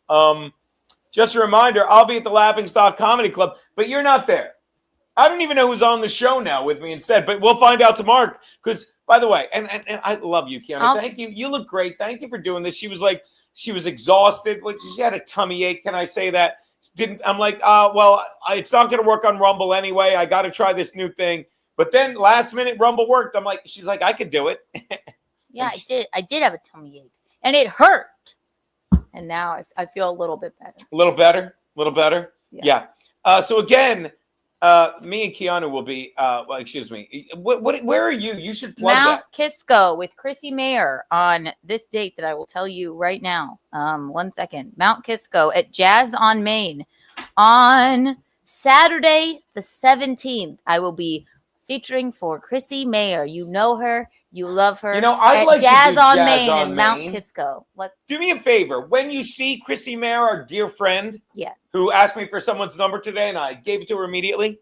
Just a reminder, I'll be at the Laughingstock Comedy Club, but you're not there. I don't even know who's on the show now with me instead, but we'll find out tomorrow. Because, by the way, and I love you, Kiana. Thank you. You look great. Thank you for doing this. She was like, she was exhausted. She had a tummy ache. Can I say that? I'm like, well, it's not going to work on Rumble anyway. I got to try this new thing. But then last minute Rumble worked. I'm like, she's like, I could do it. Yeah, I did. I did have a tummy ache, and it hurt. And now I feel a little bit better. A little better? A little better? Yeah. So again, me and Keanu will be, well, excuse me. Where are you? You should plug Mount that. Kisco with Chrissy Mayer on this date that I will tell you right now. 1 second. Mount Kisco at Jazz on Main on Saturday the 17th. I will be featuring for Chrissy Mayer. You know her. You love her. You know, I'd at like Jazz to do on Jazz Main on in Mount Main. Kisco. What? Do me a favor. When you see Chrissy Mayer, our dear friend, Yeah. who asked me for someone's number today, and I gave it to her immediately,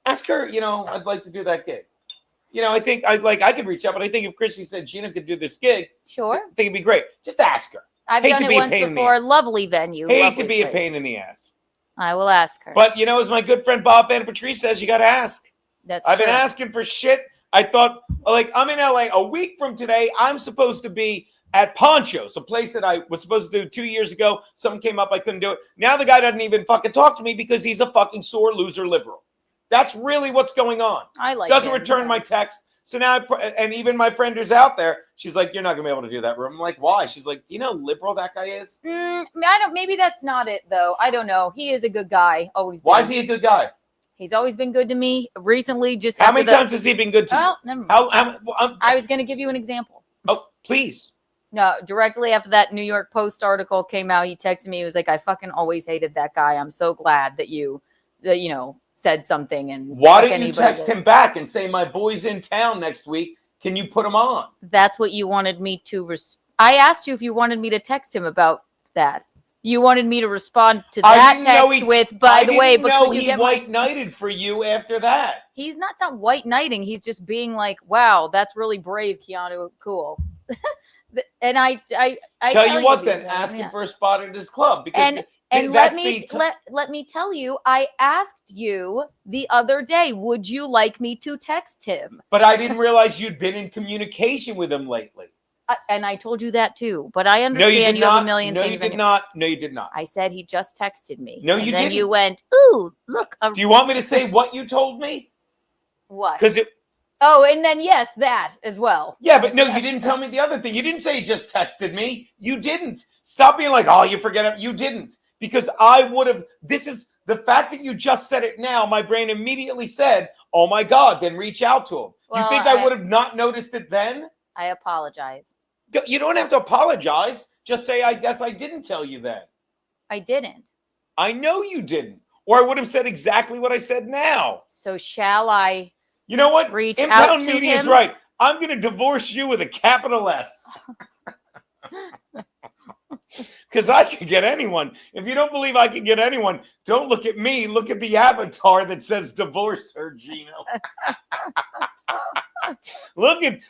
ask her, you know, I'd like to do that gig. You know, I think I could reach out, but I think if Chrissy said Gina could do this gig, Sure. I think it'd be great. Just ask her. I've Hate done to it be a once pain in the before. ass. Lovely venue. Hate lovely to be a place. pain in the ass. I will ask her. But, you know, as my good friend Bob Van Patrice says, you got to ask. That's I've been true. asking for shit. I thought, like, I'm in LA. A week from today, I'm supposed to be at Poncho's, a place that I was supposed to do 2 years ago. Something came up, I couldn't do it. Now the guy doesn't even fucking talk to me because he's a fucking sore loser liberal. That's really what's going on. I like Doesn't him, return yeah. my text. So now, and even my friend who's out there, she's like, you're not going to be able to do that room. I'm like, why? She's like, do you know how liberal that guy is? I don't. Maybe that's not it, though. I don't know. He is a good guy. Always. Why been. is he a good guy? He's always been good to me. Recently, just How after many the- times has he been good to you? Oh, never mind. I was going to give you an example. Oh, please. No, directly after that New York Post article came out, he texted me. He was like, "I fucking always hated that guy. I'm so glad that you know, said something." And Why fuck don't you anybody text that- him back and say, my boy's in town next week. Can you put him on? That's what you wanted me to. I asked you if you wanted me to text him about that. You wanted me to respond to that text with, by the way, but could you he get white knighted for you after that. He's not white knighting. He's just being like, wow, that's really brave, Keanu. Cool. And I tell you what, these then things, ask yeah. him for a spot at his club because And that's let me tell you, I asked you the other day, would you like me to text him? But I didn't realize you'd been in communication with him lately. And I told you that too. But I No, understand you did you not. have a million No, things. you did not. No, you did not. I said he just texted me. No, and you then didn't. you went, ooh, look. Do you want me to say what you told me? What? Because it. Oh, and then yes, that as well. Yeah, but no, you didn't tell me the other thing. You didn't say you just texted me. You didn't. Stop being like, oh, you forget it. You didn't. Because I would have. This is the fact that you just said it now. My brain immediately said, oh my God, then reach out to him. Well, you think I would have not noticed it then? I apologize. You don't have to apologize. Just say, I guess I didn't tell you that. I didn't. I know you didn't. Or I would have said exactly what I said now. So shall I? You know what? Reach Impound out to Media is him? right. I'm going to divorce you with a capital S. Because I could get anyone. If you don't believe I can get anyone, don't look at me. Look at the avatar that says divorce her, Geno. Look at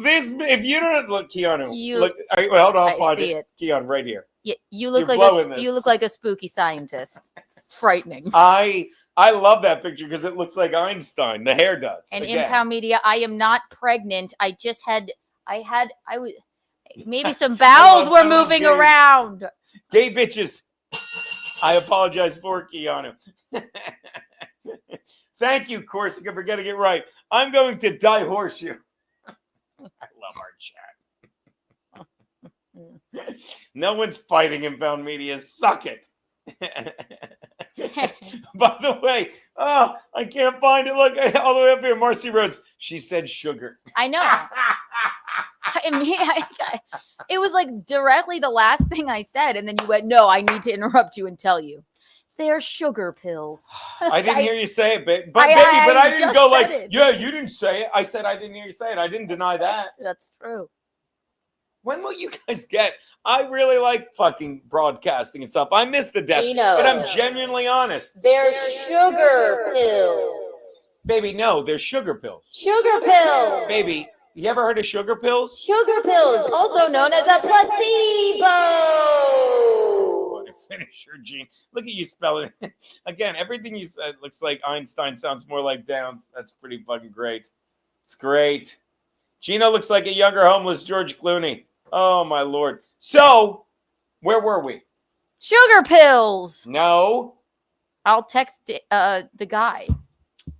this. If you don't look, Keanu. Look. Hold on, I'll find see it. Keanu, right here. You look You're like blowing you this. look like a spooky scientist. It's frightening. I love that picture because it looks like Einstein. The hair does. And again. Impound Media, I am not pregnant. I was maybe some bowels were moving gay. around. Gay bitches. I apologize for Keanu. Thank you, Corsica, for getting it right. I'm going to die horseshoe. I love our chat. No one's fighting Impound Media. Suck it. By the way, I can't find it. Look, all the way up here, Marcy Rhodes. She said sugar. I know. It was like directly the last thing I said, and then you went, "No, I need to interrupt you and tell you." They're sugar pills. I didn't hear you say it, but I didn't just go said like, it. yeah, you didn't say it. I said I didn't hear you say it. I didn't deny that. That's true. When will you guys get? I really like fucking broadcasting and stuff. I miss the desk, Geno. but I'm genuinely honest. They're sugar pills. Baby, no, they're sugar pills. Sugar pills. Baby, you ever heard of sugar pills? Sugar pills, also known as a placebo. Finish your Gene. Look at you spelling. Again, everything you said looks like Einstein, sounds more like Downs. That's pretty fucking great. It's great. Geno looks like a younger homeless George Clooney. Oh my Lord. So, where were we? Sugar pills. No. I'll text the guy.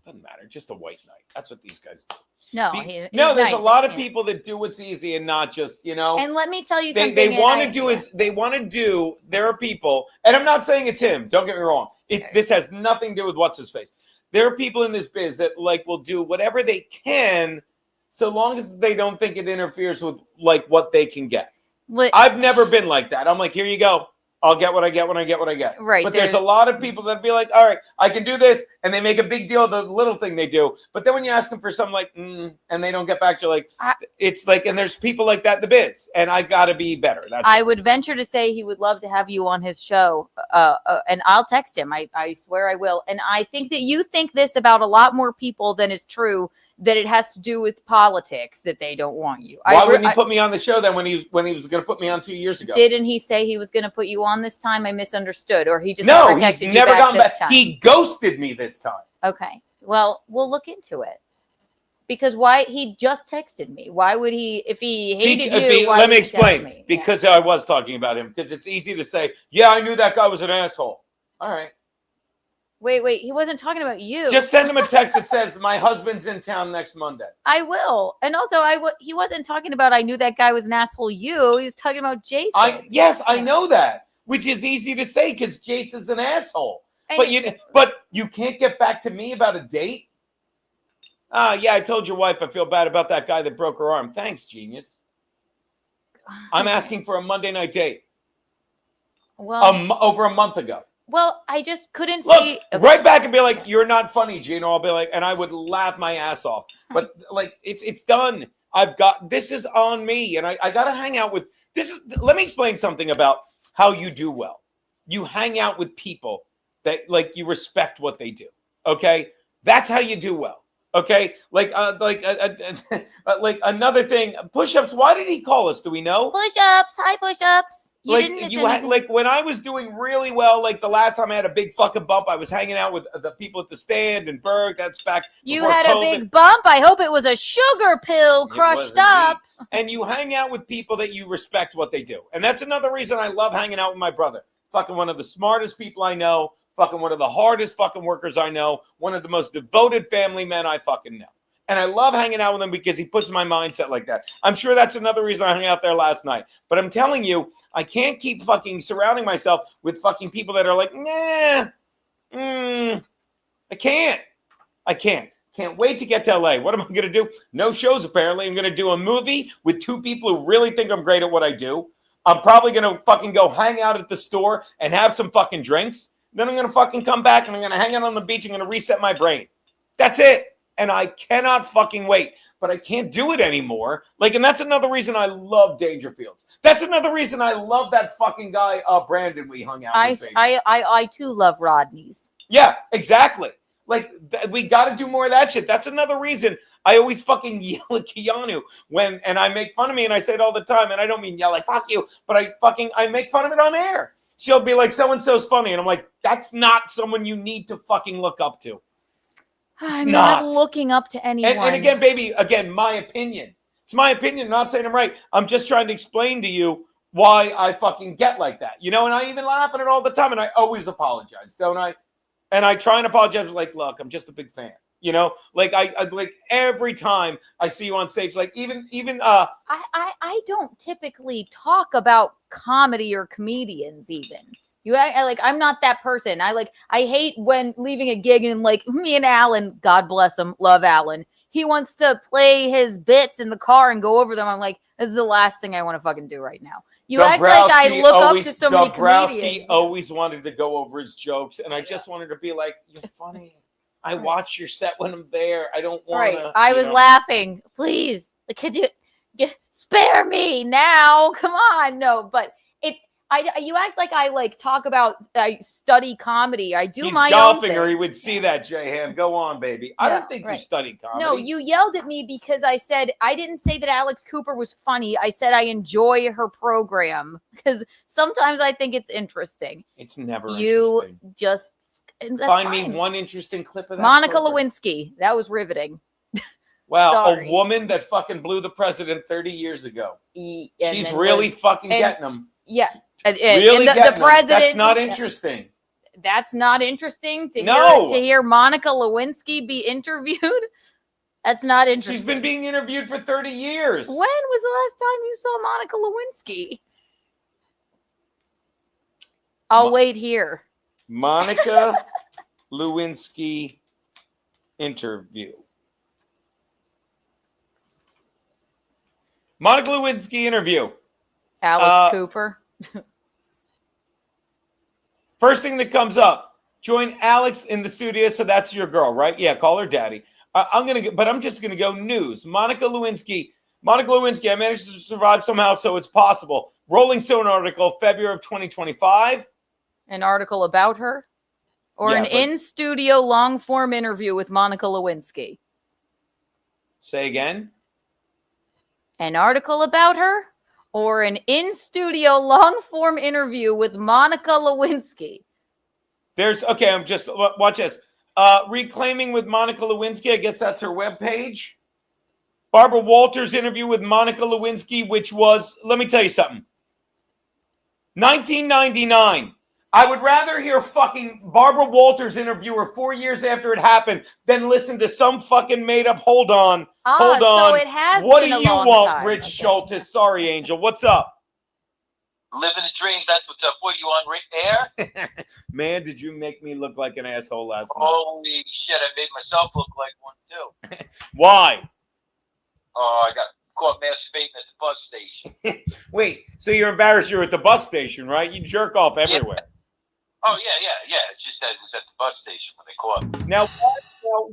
Doesn't matter. Just a white knight. That's what these guys do. No, There's nice. a lot of people that do what's easy and not just, And let me tell you something. They want to do. There are people, and I'm not saying it's him. Don't get me wrong. This has nothing to do with what's his face. There are people in this biz that will do whatever they can, so long as they don't think it interferes with what they can get. I've never been like that. I'm like, here you go. I'll get what I get when I get what I get. Right. But there's a lot of people that be like, all right, I can do this. And they make a big deal of the little thing they do. But then when you ask them for something and they don't get back to and there's people like that in the biz. And I got to be better. I would venture to say he would love to have you on his show. And I'll text him. I swear I will. And I think that you think this about a lot more people than is true, that it has to do with politics, that they don't want you. Why wouldn't he put me on the show then when he was going to put me on 2 years ago? Didn't he say he was going to put you on this time? I misunderstood. Or he just no, never texted he's you never back gone this back. time? He ghosted me this time. Okay. Well, we'll look into it. Because why? He just texted me. Why would he, if he hated you, why let would me he text explain. me? Because I was talking about him. Because it's easy to say, yeah, I knew that guy was an asshole. All right. Wait. He wasn't talking about you. Just send him a text that says, my husband's in town next Monday. I will. And also, he wasn't talking about I knew that guy was an asshole. He was talking about Jason. Yes, I know that. Which is easy to say because Jason's an asshole. But you can't get back to me about a date? Yeah, I told your wife I feel bad about that guy that broke her arm. Thanks, genius. I'm asking for a Monday night date. Well, over a month ago. Well, I just couldn't see. Right back and be like, you're not funny, Geno. I'll be like, and I would laugh my ass off. But it's done. This is on me. And I got to hang out with this. Let me explain something about how you do well. You hang out with people that you respect what they do. Okay. That's how you do well. Okay. Another thing, push-ups. Why did he call us? Do we know? Push-ups. Hi, push-ups. When I was doing really well, the last time I had a big fucking bump, I was hanging out with the people at the stand and Berg. That's back. You had a big bump. I hope it was a sugar pill crushed up. And you hang out with people that you respect what they do. And that's another reason I love hanging out with my brother. Fucking one of the smartest people I know. Fucking one of the hardest fucking workers I know. One of the most devoted family men I fucking know. And I love hanging out with him because he puts my mindset like that. I'm sure that's another reason I hung out there last night. But I'm telling you, I can't keep fucking surrounding myself with fucking people that are like, nah, I can't. Can't wait to get to LA. What am I going to do? No shows, apparently. I'm going to do a movie with two people who really think I'm great at what I do. I'm probably going to fucking go hang out at the store and have some fucking drinks. Then I'm going to fucking come back and I'm going to hang out on the beach. I'm going to reset my brain. That's it. And I cannot fucking wait. But I can't do it anymore. And that's another reason I love Dangerfields. That's another reason I love that fucking guy, Brandon, we hung out with. I too love Rodney's. Yeah, exactly. We got to do more of that shit. That's another reason I always fucking yell at Keanu and I make fun of me and I say it all the time. And I don't mean yell like, fuck you, but I make fun of it on air. She'll be like, so-and-so's funny. And I'm like, that's not someone you need to fucking look up to. I'm not looking up to anyone. And again, baby, my opinion. It's my opinion. I'm not saying I'm right. I'm just trying to explain to you why I fucking get like that. And I even laugh at it all the time. And I always apologize, don't I? And I try and apologize. Look, I'm just a big fan. I every time I see you on stage, even I don't typically talk about comedy or comedians even. I'm not that person. I hate when leaving a gig and me and Alan, God bless him, love Alan. He wants to play his bits in the car and go over them. I'm like, this is the last thing I want to fucking do right now. You act like I look up to so many Dabrowski comedians. always wanted to go over his jokes, and I just wanted to be like, "You're funny. I watch your set when I'm there. I don't want to." Right. I was laughing. Please, could you spare me now? Come on. No, but it's you act like I like talk about I study comedy. I do He's my golfing, own or thing. he would see that, J-Ham. Go on, baby. I don't think you studied comedy. No, you yelled at me because I said I didn't say that Alex Cooper was funny. I said I enjoy her program because sometimes I think it's interesting. It's never You interesting. just that's Find fine. me one interesting clip of that. Monica program. Lewinsky. That was riveting. Wow, Sorry. a woman that fucking blew the president 30 years ago. And She's then really was- fucking and- getting them. Yeah. Really and getting the 'em. president. That's not interesting. That's not interesting to No. hear Monica Lewinsky be interviewed. That's not interesting. She's been being interviewed for 30 years. When was the last time you saw Monica Lewinsky? I'll wait here. Monica Lewinsky interview. Monica Lewinsky interview. Alex Cooper. First thing that comes up, join Alex in the studio. So that's your girl, right? Yeah, call her daddy. I'm just gonna go news. Monica Lewinsky. I managed to survive somehow, so it's possible. Rolling Stone article, February of 2025. An article about her? Or Yeah, an but- in-studio long-form interview with Monica Lewinsky? Say again. An article about her? Or an in-studio long-form interview with Monica Lewinsky? I'm just, watch this. Reclaiming with Monica Lewinsky, I guess that's her webpage. Barbara Walters' interview with Monica Lewinsky, which was, let me tell you something. 1999. I would rather hear fucking Barbara Walters' interviewer 4 years after it happened than listen to some fucking made-up, hold on. So it has What been do a you long want, time. Rich Schultes? Sorry, Angel. What's up? Living the dream, that's what's up. What, you on air? Man, did you make me look like an asshole last night? Holy shit, I made myself look like one too. Why? Oh, I got caught masturbating at the bus station. Wait, so you're embarrassed you're at the bus station, right? You jerk off everywhere. Oh, yeah. It's just that it was at the bus station when they caught me. Now,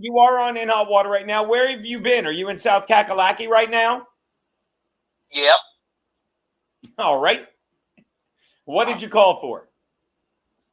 you are on In Hot Water right now. Where have you been? Are you in South Kakalaki right now? Yep. All right. What did you call for?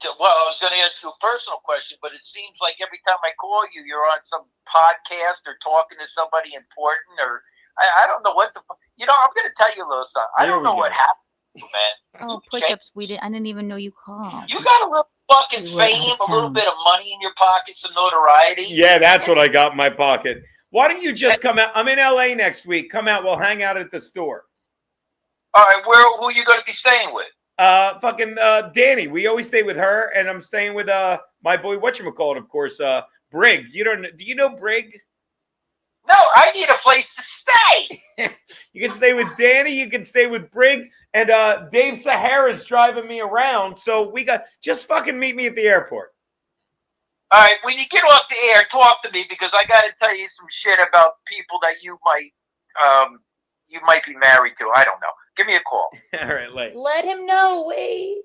Well, I was going to ask you a personal question, but it seems like every time I call you, you're on some podcast or talking to somebody important, or I don't know what the. I'm going to tell you a little something. I don't know what happened, man. Oh, push-ups. I didn't even know you called. You got a little fucking fame, a little bit of money in your pocket, some notoriety. Yeah, that's what I got in my pocket. Why don't you just come out? I'm in LA next week. Come out. We'll hang out at the store. All right, who are you going to be staying with? Danny. We always stay with her, and I'm staying with my boy whatchamacallit, of course, Brig. Do you know Brig? No, I need a place to stay. You can stay with Danny, you can stay with Brig, and Dave Sahara's driving me around. So just fucking meet me at the airport. All right, when you get off the air, talk to me because I got to tell you some shit about people that you might be married to. I don't know. Give me a call. All right, late. Let him know. Wait.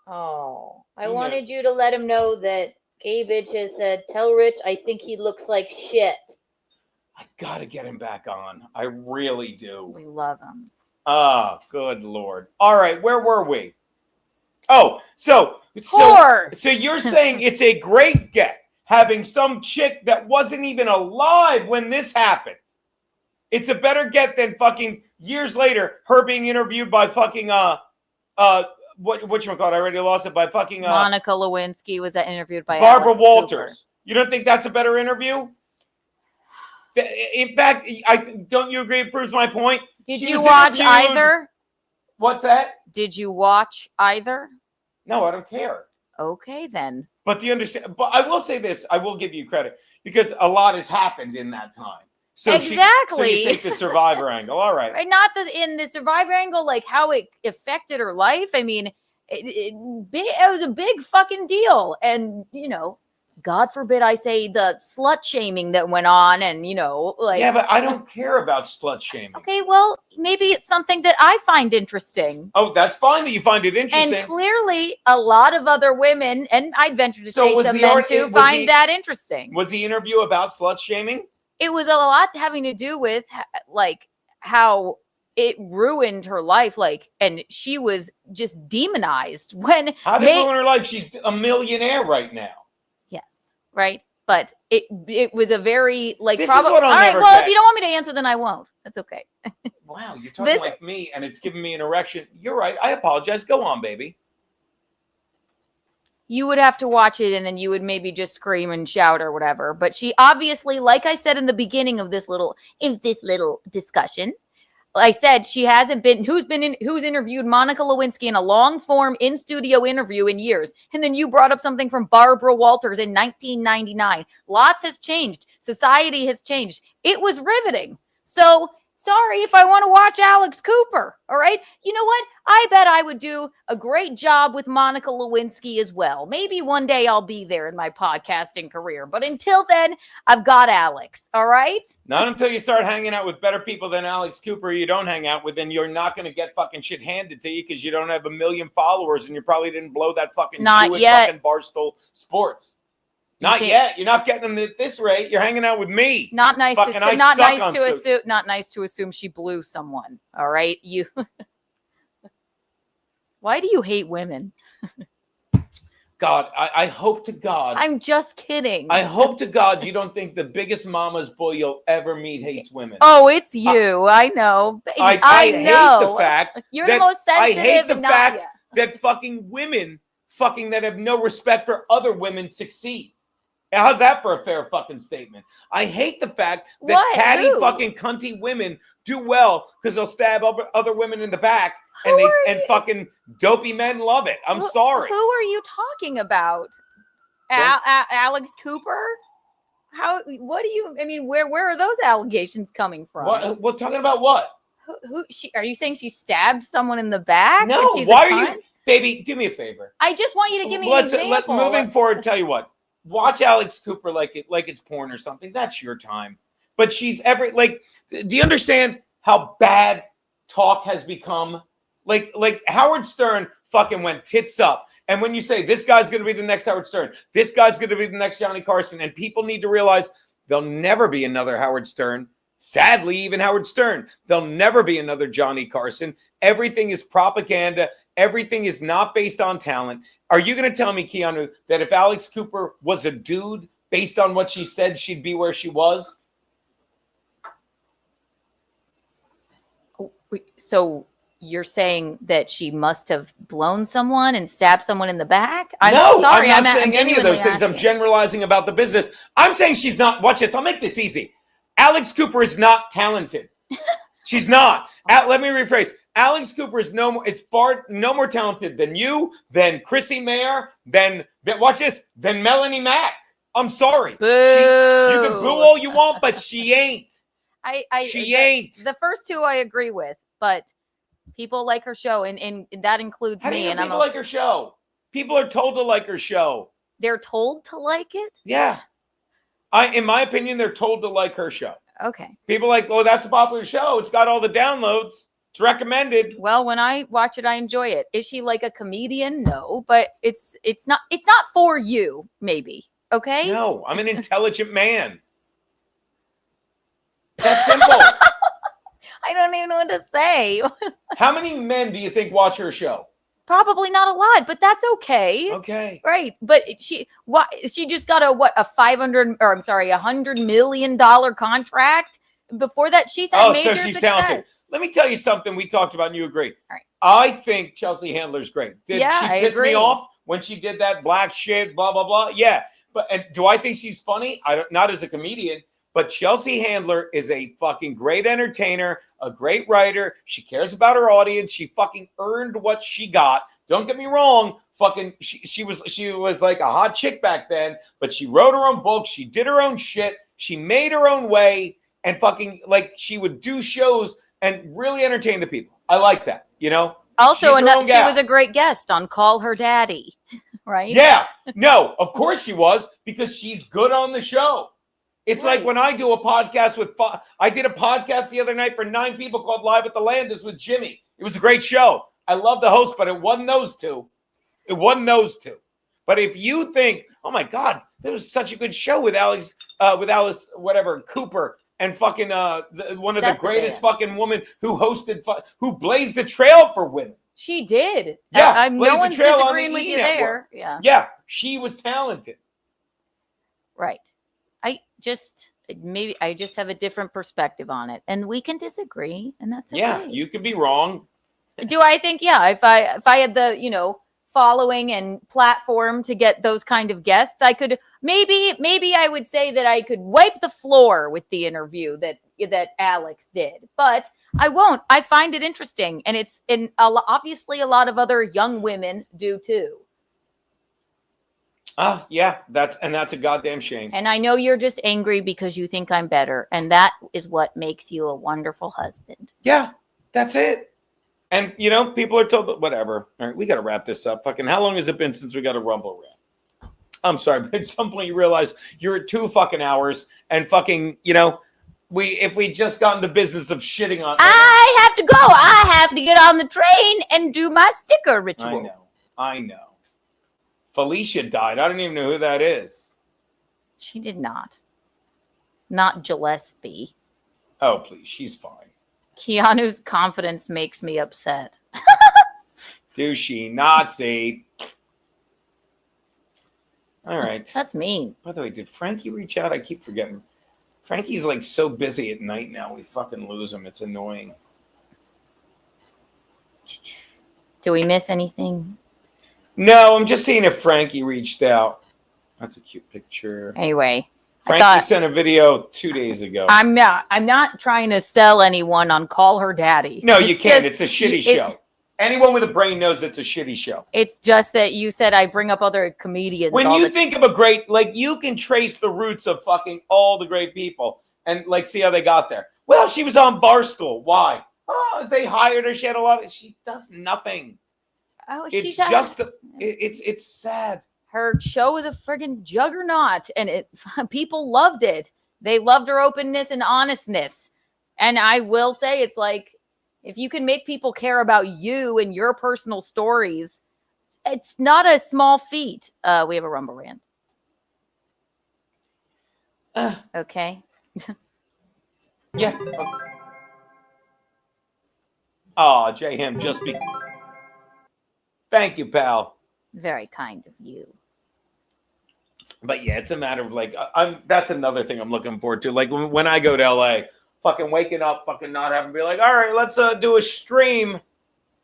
Oh, I wanted you to let him know that Gay Bitch has said, tell Rich I think he looks like shit. I gotta get him back on. I really do. We love him. Ah, good Lord. All right, where were we? Oh, so you're saying it's a great get having some chick that wasn't even alive when this happened. It's a better get than fucking years later her being interviewed by fucking whatchamacallit? I already lost it. By fucking Monica Lewinsky was interviewed by Barbara Alex Walters. Cooper. You don't think that's a better interview? In fact, don't you agree? It proves my point. Did She you was watch interviewed- either? What's that? Did you watch either? No, I don't care. Okay, then. But do you understand? But I will say this. I will give you credit because a lot has happened in that time. So Exactly. So you take the survivor angle. All right. Right, not in the survivor angle, like how it affected her life. I mean, it was a big fucking deal. And, God forbid I say the slut shaming that went on, and like. Yeah, but I don't care about slut shaming. Okay, well, maybe it's something that I find interesting. Oh, that's fine that you find it interesting. And clearly, a lot of other women, and I'd venture to say some men too, find that interesting. Was the interview about slut shaming? It was a lot having to do with like how it ruined her life, like, and she was just demonized when. How did it ruin her life? She's a millionaire right now. Yes, right. But it was a very like. This is what I'll all right, never well, get. if you don't want me to answer, then I won't. That's okay. Wow, you're talking like me, and it's giving me an erection. You're right. I apologize. Go on, baby. You would have to watch it, and then you would maybe just scream and shout or whatever. But she obviously, like I said in the beginning of this little discussion, I said she hasn't been. Who's interviewed Monica Lewinsky in a long form in studio interview in years? And then you brought up something from Barbara Walters in 1999. Lots has changed. Society has changed. It was riveting. So sorry if I want to watch Alex Cooper. All right. You know what? I bet I would do a great job with Monica Lewinsky as well. Maybe one day I'll be there in my podcasting career. But until then, I've got Alex. All right. Not until you start hanging out with better people than Alex Cooper, you don't hang out with, then you're not going to get fucking shit handed to you because you don't have 1 million followers and you probably didn't blow that fucking Not shoe at yet. fucking Barstool Sports. Not yet. You're not getting them at this rate. You're hanging out with me. Not nice. Fucking Not nice to assume she blew someone. All right. You. Why do you hate women? God, I hope to God. I'm just kidding. I hope to God you don't think the biggest mama's boy you'll ever meet hates women. Oh, it's you. I know. I know. hate the fact you're that, the most sensitive. I hate the not fact ya. that fucking women that have no respect for other women succeed. How's that for a fair fucking statement? I hate the fact that catty fucking cunty women do well because they'll stab other women in the back and fucking dopey men love it. I'm sorry. Who are you talking about? Alex Cooper? What do you? I mean, where are those allegations coming from? What? We're talking about what? Are you saying she stabbed someone in the back? No. Why are you, baby? Do me a favor. I just want you to give me an example. Moving forward, tell you what. Watch Alex Cooper like it's porn or something. That's your time. But she's do you understand how bad talk has become? Like Howard Stern fucking went tits up. And when you say this guy's going to be the next Howard Stern, this guy's going to be the next Johnny Carson, and people need to realize there'll never be another Howard Stern. Sadly, even Howard Stern, there'll never be another Johnny Carson. Everything is propaganda. Everything is not based on talent. Are you going to tell me, Keanu, that if Alex Cooper was a dude, based on what she said, she'd be where she was? So you're saying that she must have blown someone and stabbed someone in the back? I'm not saying any of those things. I'm generalizing about the business. I'm saying she's not. Watch this. I'll make this easy. Alex Cooper is not talented. She's not. Let me rephrase. Alex Cooper is no more talented than you, than Chrissy Mayer, than Melanie Mack. I'm sorry. Boo. You can boo all you want, but she ain't. She ain't. The first two I agree with, but people like her show, and that includes How me. do you and people like her show? People are told to like her show. They're told to like it? Yeah. In my opinion, they're told to like her show. Okay. People are like, oh, that's a popular show. It's got all the downloads. It's recommended. Well, when I watch it, I enjoy it. Is she like a comedian? No, but it's not for you, maybe. Okay. No, I'm an intelligent man. That's simple. I don't even know what to say. How many men do you think watch her show? Probably not a lot, but that's okay. Okay. Right. But she just got a $100 million contract. Before that, she's had major so she's success. talented. Let me tell you something we talked about and you agree. All right. I think Chelsea Handler's great. Did she piss agree. me off when she did that black shit, blah, blah, blah? Yeah. And do I think she's funny? Not as a comedian. But Chelsea Handler is a fucking great entertainer, a great writer. She cares about her audience. She fucking earned what she got. Don't get me wrong. Fucking, she was like a hot chick back then, but she wrote her own books. She did her own shit. She made her own way, and fucking like she would do shows and really entertain the people. I like that, you know? Also, She's her own she gal. was a great guest on Call Her Daddy. right? Yeah. No, of course she was, because she's good on the show. It's like when I do a podcast with, I did a podcast the other night for 9 people called Live at the Landers with Jimmy. It was a great show. I love the host, but it wasn't those two. It wasn't those two. But if you think, oh my God, that was such a good show with Alice, whatever, Cooper, and fucking one of the greatest fucking women who hosted, who blazed the trail for women. She did. Yeah, No one's disagreeing with you there. Yeah. Yeah, she was talented. Right. I just have a different perspective on it, and we can disagree, and that's okay. Yeah, you could be wrong. Do I think? Yeah, if I had the following and platform to get those kind of guests, I could maybe I would say that I could wipe the floor with the interview that Alex did, but I won't. I find it interesting, and obviously a lot of other young women do too. Yeah, that's a goddamn shame. And I know you're just angry because you think I'm better, and that is what makes you a wonderful husband. Yeah, that's it. And people are told, whatever. All right, we got to wrap this up. Fucking, how long has it been since we got a Rumble rant? I'm sorry, but at some point you realize you're at 2 fucking hours, and fucking, if we just got into business of shitting on. I have to go. I have to get on the train and do my sticker ritual. I know. Felicia died. I don't even know who that is. She did not. Not Gillespie. Oh, please. She's fine. Keanu's confidence makes me upset. Douchey Nazi. All right. That's mean. By the way, did Frankie reach out? I keep forgetting. Frankie's like so busy at night now. We fucking lose him. It's annoying. Do we miss anything? No, I'm just seeing if Frankie reached out. That's a cute picture. Anyway, Frankie sent a video 2 days ago. I'm not trying to sell anyone on Call Her Daddy. No, you can't. It's a shitty show. Anyone with a brain knows it's a shitty show. It's just that you said I bring up other comedians. When you think of a great, you can trace the roots of fucking all the great people and see how they got there. Well, she was on Barstool. Why? Oh, they hired her. She had a lot of, she does nothing. Oh, it's just, it's sad. Her show was a friggin' juggernaut, and people loved it. They loved her openness and honestness. And I will say, it's like, if you can make people care about you and your personal stories, it's not a small feat. We have a Rumble rant. Okay. Yeah. Oh, J-Ham, just be. Thank you, pal. Very kind of you. But yeah, it's a matter of that's another thing I'm looking forward to. Like when I go to LA, fucking waking up, fucking not having to be like, all right, let's do a stream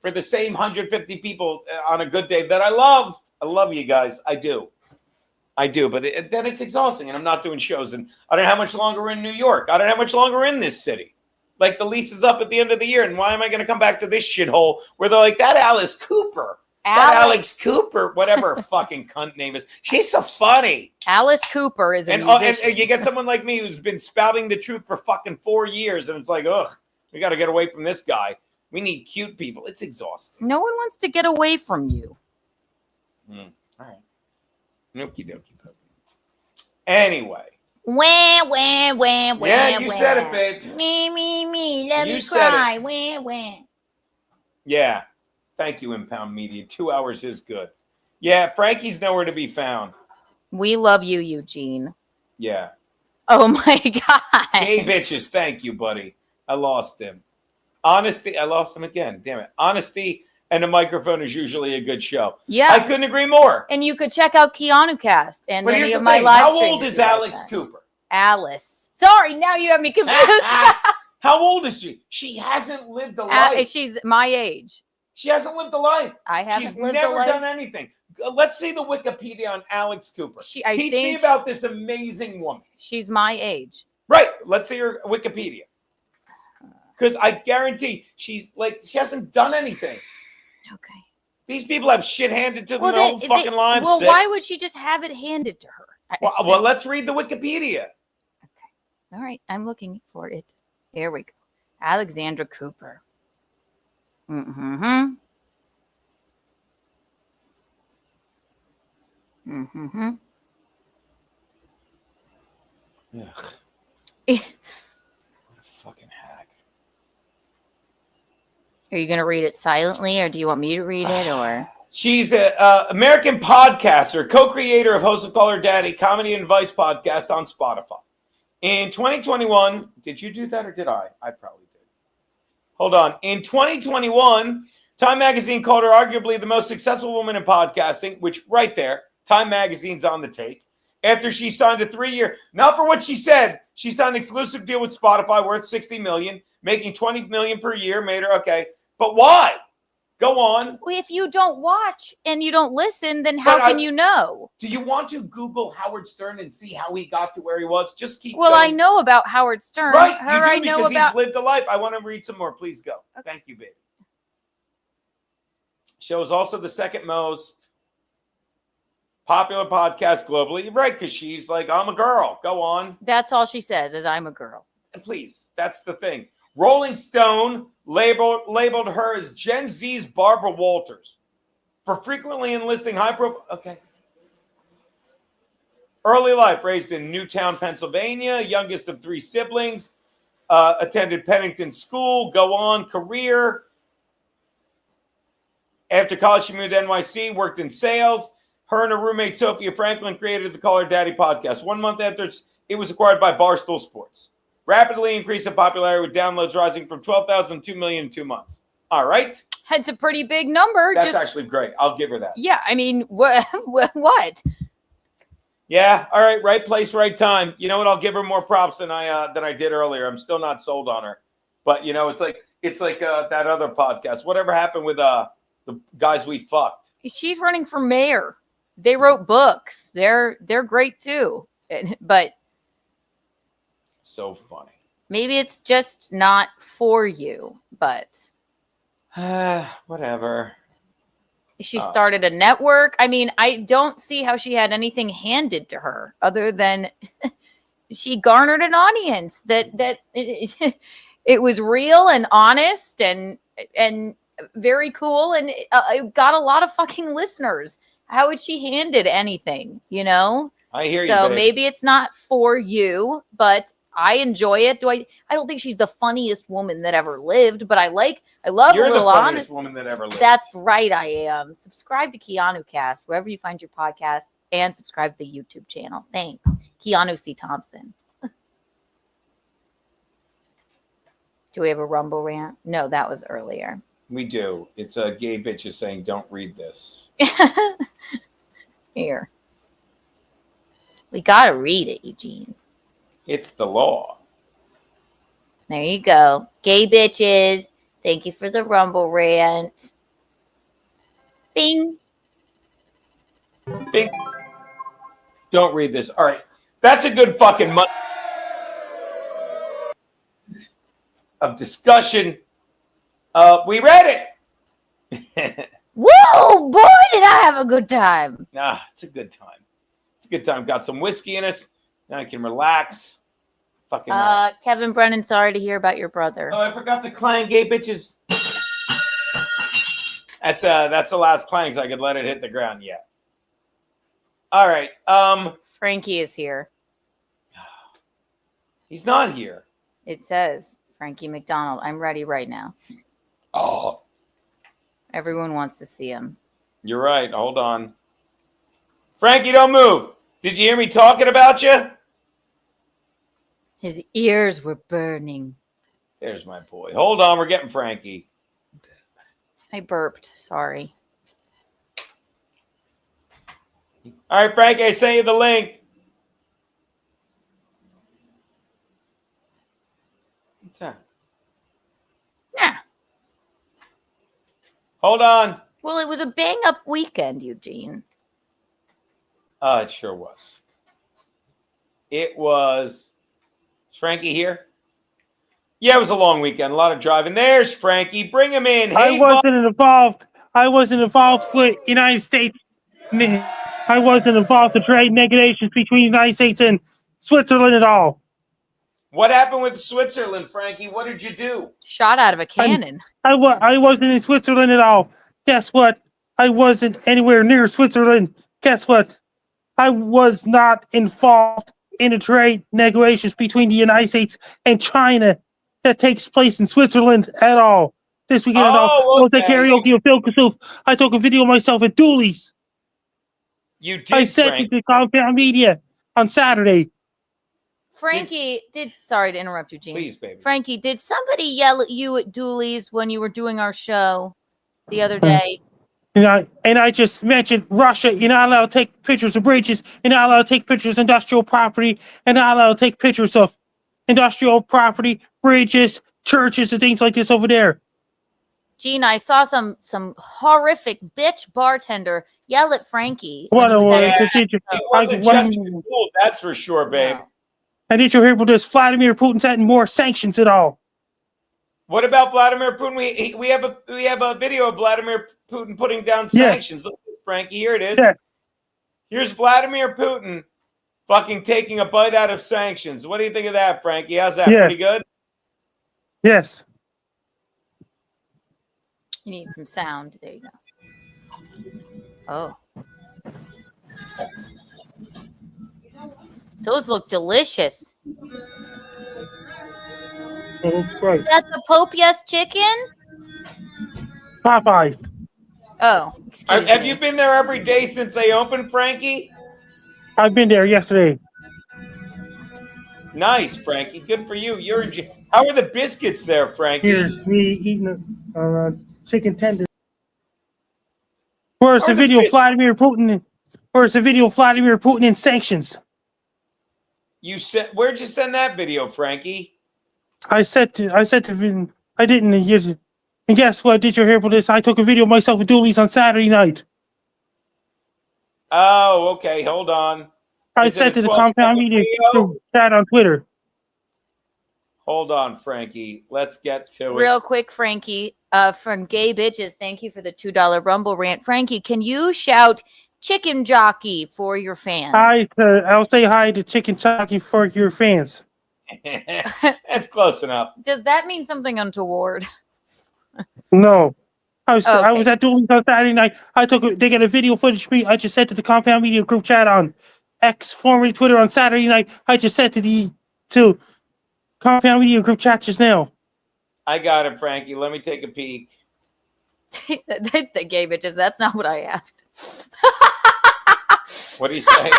for the same 150 people on a good day that I love. I love you guys. I do. But then it's exhausting, and I'm not doing shows. And I don't know how much longer we're in New York. I don't know how much longer we're in this city. Like the lease is up at the end of the year, and why am I going to come back to this shithole where they're like, that Alice Cooper. That Alex Cooper, whatever fucking cunt name is. She's so funny. Alice Cooper is a musician. And you get someone like me who's been spouting the truth for fucking 4 years, and it's like, ugh, we got to get away from this guy. We need cute people. It's exhausting. No one wants to get away from you. All right. Okie dokie. Anyway. Yeah, you said it, babe. Me. Let You me said cry. it. Yeah. Thank you, Impound Media. 2 hours is good. Yeah, Frankie's nowhere to be found. We love you, Eugene. Yeah. Oh my God. Hey, bitches. Thank you, buddy. I lost him. Honesty. I lost him again. Damn it. Honesty and a microphone is usually a good show. Yeah. I couldn't agree more. And you could check out Keanu Cast and But any here's of the my thing. live How streams old if is you like Alex that. Cooper? Alice. Sorry, now you have me confused. How old is she? She hasn't lived a life. She's my age. She hasn't lived a life. I haven't She's lived never a life. done anything. Let's see the Wikipedia on Alex Cooper. I Teach think me about this amazing woman. She's my age. Right. Let's see her Wikipedia. Because I guarantee she hasn't done anything. Okay. These people have shit handed to them their whole fucking lives. Well, why would she just have it handed to her? Well, let's read the Wikipedia. All right, I'm looking for it. Here we go. Alexandra Cooper. Mm-hmm. Ugh. Fucking hack. Are you going to read it silently, or do you want me to read it, or? She's an American podcaster, co-creator of Host of Call Her Daddy, comedy and advice podcast on Spotify. In 2021, did you do that or did I? I probably did. Hold on. In 2021, Time Magazine called her arguably the most successful woman in podcasting, which right there, Time Magazine's on the take. After she signed a 3-year, not for what she said, she signed an exclusive deal with Spotify worth $60 million, making $20 million per year, made her, okay. But why? Go on. Well, if you don't watch and you don't listen, then how can you know? Do you want to Google Howard Stern and see how he got to where he was? Just keep Well, going. I know about Howard Stern. Right, Her, you do I know because about. he's lived a life. I want to read some more. Please go. Okay. Thank you, baby. Show is also the second most popular podcast globally. Right, because she's like, I'm a girl. Go on. That's all she says is I'm a girl. Please, that's the thing. Rolling Stone labeled her as Gen Z's Barbara Walters for frequently enlisting high profile. Okay. Early life, raised in Newtown, Pennsylvania, youngest of 3 siblings, attended Pennington School, go on, career. After college, she moved to NYC, worked in sales. Her and her roommate, Sophia Franklin, created the Call Her Daddy podcast. 1 month after it was acquired by Barstool Sports. Rapidly increased in popularity with downloads rising from 12,000 to 2 million in 2 months. All right. It's a pretty big number. That's actually great. I'll give her that. Yeah, I mean, what? Yeah. All right. Right place, right time. You know what? I'll give her more props than I did earlier. I'm still not sold on her, but it's like that other podcast. Whatever happened with the guys we fucked? She's running for mayor. They wrote books. They're great too, but so funny. Maybe it's just not for you. But whatever. She started a network. I mean, I don't see how she had anything handed to her other than she garnered an audience that it was real and honest and very cool, and it got a lot of fucking listeners. How would she handed anything, I hear you. So babe. maybe it's not for you, but I enjoy it. I don't think she's the funniest woman that ever lived, but I love You're a little the funniest honest. woman that ever lived. That's right, I am. Subscribe to Keanu Cast wherever you find your podcasts, and subscribe to the YouTube channel. Thanks, Keanu C. Thompson. Do we have a Rumble rant? No, that was earlier. We do. It's a gay bitch is saying, "Don't read this." Here, we gotta read it, Eugene. It's the law. There you go. Gay bitches. Thank you for the Rumble rant. Bing. Bing. Don't read this. All right. That's a good fucking month of discussion. We read it. Whoa, boy, did I have a good time. It's a good time. It's a good time. Got some whiskey in us. Now I can relax. Fucking. Kevin Brennan, sorry to hear about your brother. Oh, I forgot to clang, gay bitches. That's the last clang, so I could let it hit the ground. Yeah. All right. Frankie is here. He's not here. It says Frankie McDonald. I'm ready right now. Oh. Everyone wants to see him. You're right. Hold on. Frankie, don't move. Did you hear me talking about you? His ears were burning. There's my boy. Hold on. We're getting Frankie. I burped. Sorry. All right, Frankie, I sent you the link. What's that? Yeah. Hold on. Well, it was a bang-up weekend, Eugene. It sure was. It was. Is Frankie here? Yeah, it was a long weekend. A lot of driving. There's Frankie. Bring him in. Hey, I wasn't involved with United States. I wasn't involved in trade negotiations between the United States and Switzerland at all. What happened with Switzerland, Frankie? What did you do? Shot out of a cannon. I wasn't in Switzerland at all. Guess what? I wasn't anywhere near Switzerland. Guess what? I was not involved in the trade negotiations between the United States and China that takes place in Switzerland at all. This weekend at all. I was at karaoke with Phil Kasuf. I took a video of myself at Dooley's. You did, I sent Frank. it to Compound Media on Saturday. Frankie, sorry to interrupt you, Gene. Please, baby. Frankie, did somebody yell at you at Dooley's when you were doing our show the other day? And I just mentioned Russia. You're not allowed to take pictures of bridges. You're not allowed to take pictures of industrial property. And not allowed to take pictures of industrial property, bridges, churches, and things like this over there. Gene, I saw some horrific bitch bartender yell at Frankie. What a word. It wasn't Jessica Gould, that's for sure, babe. And did you hear about this? Vladimir Putin's adding more sanctions at all. What about Vladimir Putin? We have a video of Vladimir Putin putting down sanctions. Look, Frankie, here it is. Yeah. Here's Vladimir Putin fucking taking a bite out of sanctions. What do you think of that, Frankie? How's that? Yeah. Pretty good? Yes. You need some sound. There you go. Oh. Those look delicious. It looks great. Is that the Pope Yes chicken? Popeyes. Oh, excuse Have me. you been there every day since they opened, Frankie? I've been there yesterday. Nice, Frankie. Good for you. How are the biscuits there, Frankie? Here's me eating a chicken tender. Where's the video of Vladimir Putin? Where's the video of Vladimir Putin in sanctions? Where'd you send that video, Frankie? I didn't use it. And guess what? Did you hear about this? I took a video of myself at Dooley's on Saturday night. Oh, okay. Hold on. I Is it sent a to the 12-second Compound Media video? chat on Twitter. Hold on, Frankie. Let's get to it. Real quick, Frankie, from Gay Bitches, thank you for the $2 Rumble rant. Frankie, can you shout chicken jockey for your fans? I'll say hi to Chicken Jockey for your fans. That's close enough. Does that mean something untoward? No. I was Okay. at Dooley's on Saturday night. They got a video footage of me. I just sent to the Compound Media group chat on X, formerly Twitter, on Saturday night. I just sent to Compound Media group chat just now. I got it, Frankie. Let me take a peek. The Gay Bitches, that's not what I asked. What do you say?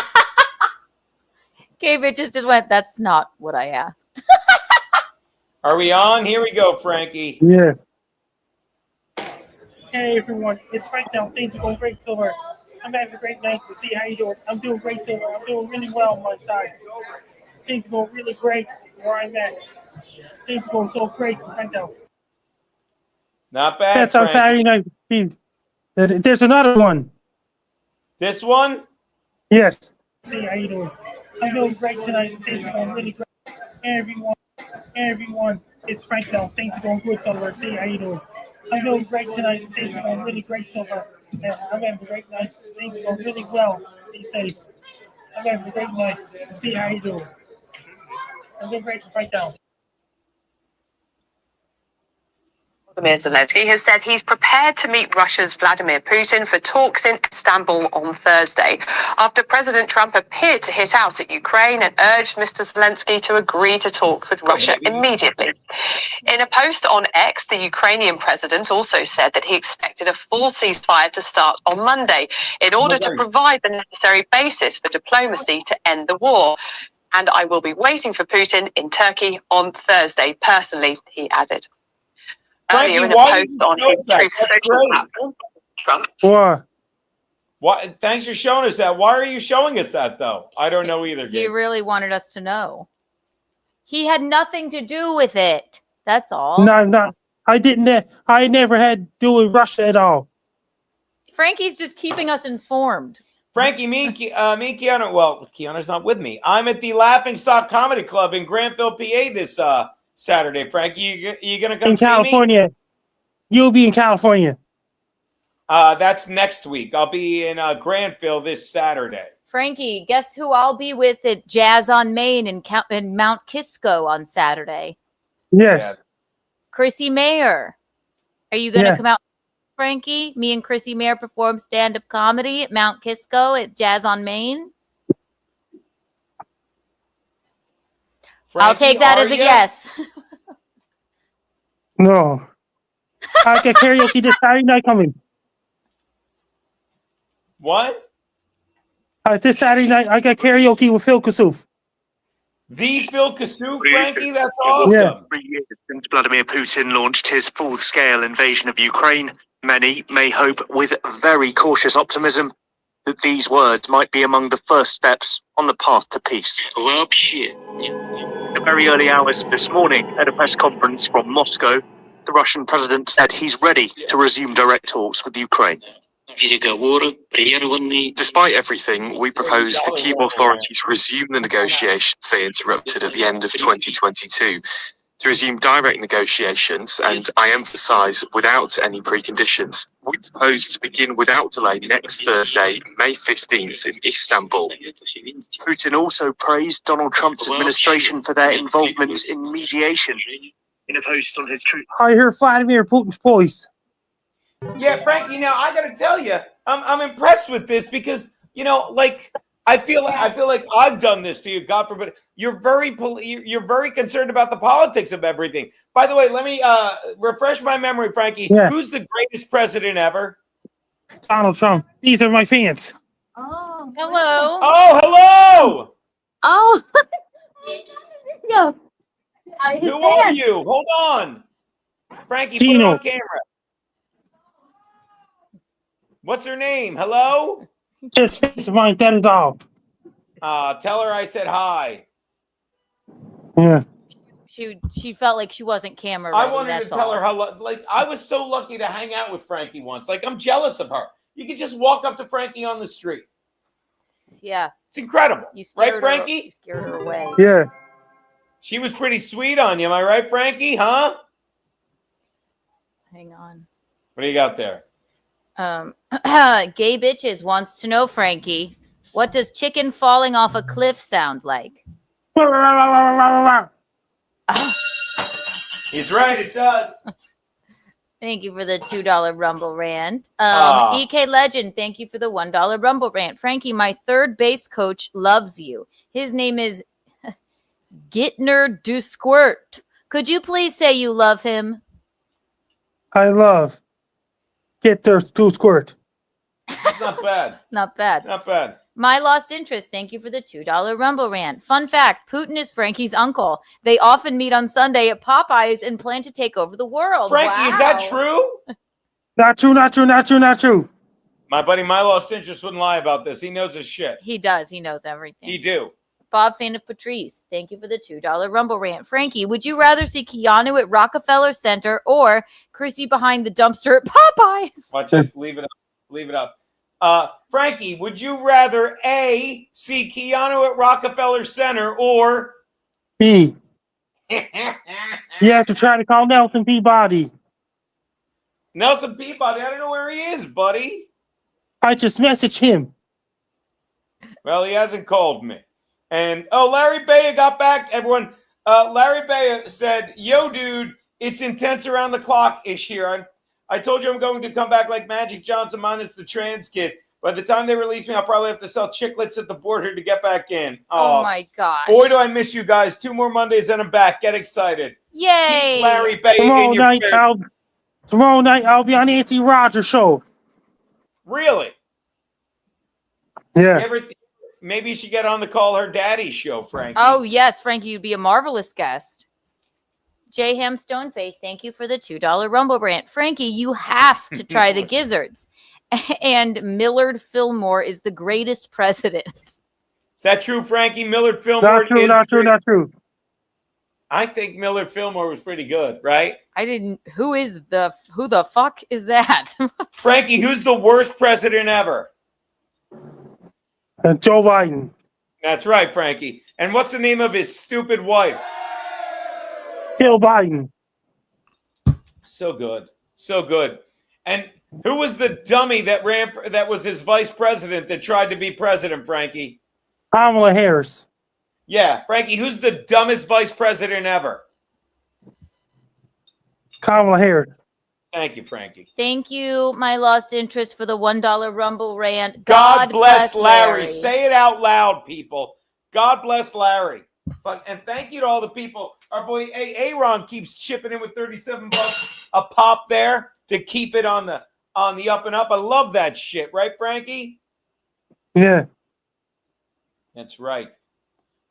Gay Bitches just went, that's not what I asked. Are we on? Here we go, Frankie. Yeah. Hey everyone, it's Frank now. Things are going great so far. I'm having a great night to see how you doing. I'm doing great so far. I'm doing really well on my side. Things are going really great where I'm at. Things are going so great right now. Not bad, That's on Frankie. Saturday night. There's another one. This one? Yes. See how you doing. I'm doing great tonight. Things are going really great. Hey everyone, it's Frank now. Things are going good so far. See how you doing. I'm doing great tonight. Things are going really great so far. I'm having a great night. Things are going really well these days. I'm having a great night. See how you doing. I'm doing great right now. Volodymyr Zelensky has said he's prepared to meet Russia's Vladimir Putin for talks in Istanbul on Thursday, after President Trump appeared to hit out at Ukraine and urged Mr. Zelensky to agree to talk with Russia immediately. In a post on X, the Ukrainian president also said that he expected a full ceasefire to start on Monday in order to provide the necessary basis for diplomacy to end the war. And I will be waiting for Putin in Turkey on Thursday, personally, he added. Frankie, Earlier in a why post did you on show his us that? Truth That's social great. platform, Trump. What? Why? Thanks for showing us that. Why are you showing us that, though? I don't know either. He Gabe. really wanted us to know. He had nothing to do with it. That's all. No. I didn't. I never had to do with Russia at all. Frankie's just keeping us informed. Frankie, me and Keanu. Well, Keanu's not with me. I'm at the Laughing Stock Comedy Club in Granville, PA this Saturday. Frankie, you gonna come In see California. You'll be in California. me? That's next week. I'll be in Granville this Saturday. Frankie, guess who I'll be with at Jazz on Main in Mount Kisco on Saturday? Yes. Chrissy Mayer. Are you going to Yeah. come out, Frankie? Me and Chrissy Mayer perform stand-up comedy at Mount Kisco at Jazz on Main. I'll take that as a yes. No. I got karaoke this Saturday night coming. What? This Saturday night, I got karaoke with Phil Kassouf. The Phil Kassouf, Frankie? That's awesome. Yeah. 3 years since Vladimir Putin launched his full-scale invasion of Ukraine, many may hope with very cautious optimism that these words might be among the first steps on the path to peace. In the very early hours of this morning, at a press conference from Moscow, the Russian president said he's ready to resume direct talks with Ukraine. Despite everything, we propose the Kyiv authorities resume the negotiations they interrupted at the end of 2022, to resume direct negotiations, and I emphasise without any preconditions. We propose to begin without delay next Thursday, May 15th in Istanbul. Putin also praised Donald Trump's administration for their involvement in mediation. In a post on his Truth. I hear Vladimir Putin's voice. Yeah, Frankie. Now I got to tell you, I'm impressed with this because like I feel like I've done this to you. God forbid. You're very concerned about the politics of everything. By the way, let me refresh my memory, Frankie. Yeah. Who's the greatest president ever? Donald Trump. These are my fans. Oh, hello. Oh, hello. Oh, no. Who are you? Hold on, Frankie. Put Geno. it on camera. What's her name? Hello? Just fans of mine, that is all. Tell her I said hi. Yeah. She felt like she wasn't camera I ready, wanted to that's tell all. her how, I was so lucky to hang out with Frankie once. Like, I'm jealous of her. You could just walk up to Frankie on the street. Yeah. It's incredible. You scared right, Frankie? You scared her away. Yeah. She was pretty sweet on you. Am I right, Frankie? Huh? Hang on. What do you got there? Gay Bitches wants to know, Frankie, what does chicken falling off a cliff sound like? He's right, it does. Thank you for the $2 Rumble rant. Aw. EK Legend, thank you for the $1 Rumble rant. Frankie, my third base coach loves you. His name is Gitner Du Squirt. Could you please say you love him? I love Get their two squirt. It's not bad. Not bad. Not bad. My Lost Interest, thank you for the $2 Rumble rant. Fun fact, Putin is Frankie's uncle. They often meet on Sunday at Popeyes and plan to take over the world. Frankie, Wow. is that true? Not true, not true, not true, not true. My buddy, My Lost Interest wouldn't lie about this. He knows his shit. He does. He knows everything. He do. Bob Fan of Patrice, thank you for the $2 Rumble rant. Frankie, would you rather see Keanu at Rockefeller Center or Chrissy behind the dumpster at Popeyes? Watch this. Leave it up. Leave it up. Frankie, would you rather A, see Keanu at Rockefeller Center or B. You have to try to call Nelson Peabody. Nelson Peabody? I don't know where he is, buddy. I just messaged him. Well, he hasn't called me. And, Larry Baya got back, everyone. Larry Baya said, yo, dude, it's intense around the clock-ish here. I told you I'm going to come back like Magic Johnson minus the trans kid. By the time they release me, I'll probably have to sell chiclets at the border to get back in. Oh my gosh. Boy, do I miss you guys. 2 more Mondays and I'm back. Get excited. Yay. Keep Larry Baya Tomorrow in your night, prayers. I'll be on Nancy Rogers' show. Really? Yeah. Maybe you should get on the Call Her Daddy show, Frankie. Oh, yes, Frankie, you'd be a marvelous guest. J. Ham Stoneface, thank you for the $2 Rumble rant. Frankie, you have to try the gizzards. And Millard Fillmore is the greatest president. Is that true, Frankie? Millard Fillmore Not true, is not true, not true. I think Millard Fillmore was pretty good, right? Who the fuck is that? Frankie, who's the worst president ever? Joe Biden. That's right, Frankie. And what's the name of his stupid wife? Joe Biden. So good. So good. And who was the dummy that was his vice president that tried to be president, Frankie? Kamala Harris. Yeah, Frankie, who's the dumbest vice president ever? Kamala Harris. Thank you, Frankie. Thank you, My Lost Interest, for the $1 Rumble rant. God bless Larry. Say it out loud, people. God bless Larry. And thank you to all the people. Our boy Aaron keeps chipping in with $37 a pop there to keep it on the up and up. I love that shit, right, Frankie? Yeah. That's right.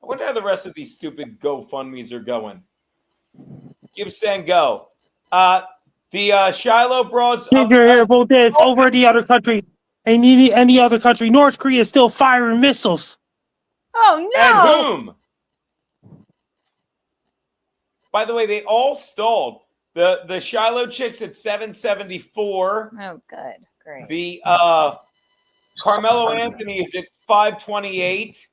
I wonder how the rest of these stupid GoFundMes are going. Give San go. The Shiloh broads. Did you hear about this? Over the other country, any other country, North Korea is still firing missiles. Oh no! At whom? By the way, they all stalled. The Shiloh chicks at 774. Oh, good, great. The Carmelo Anthony is at 528,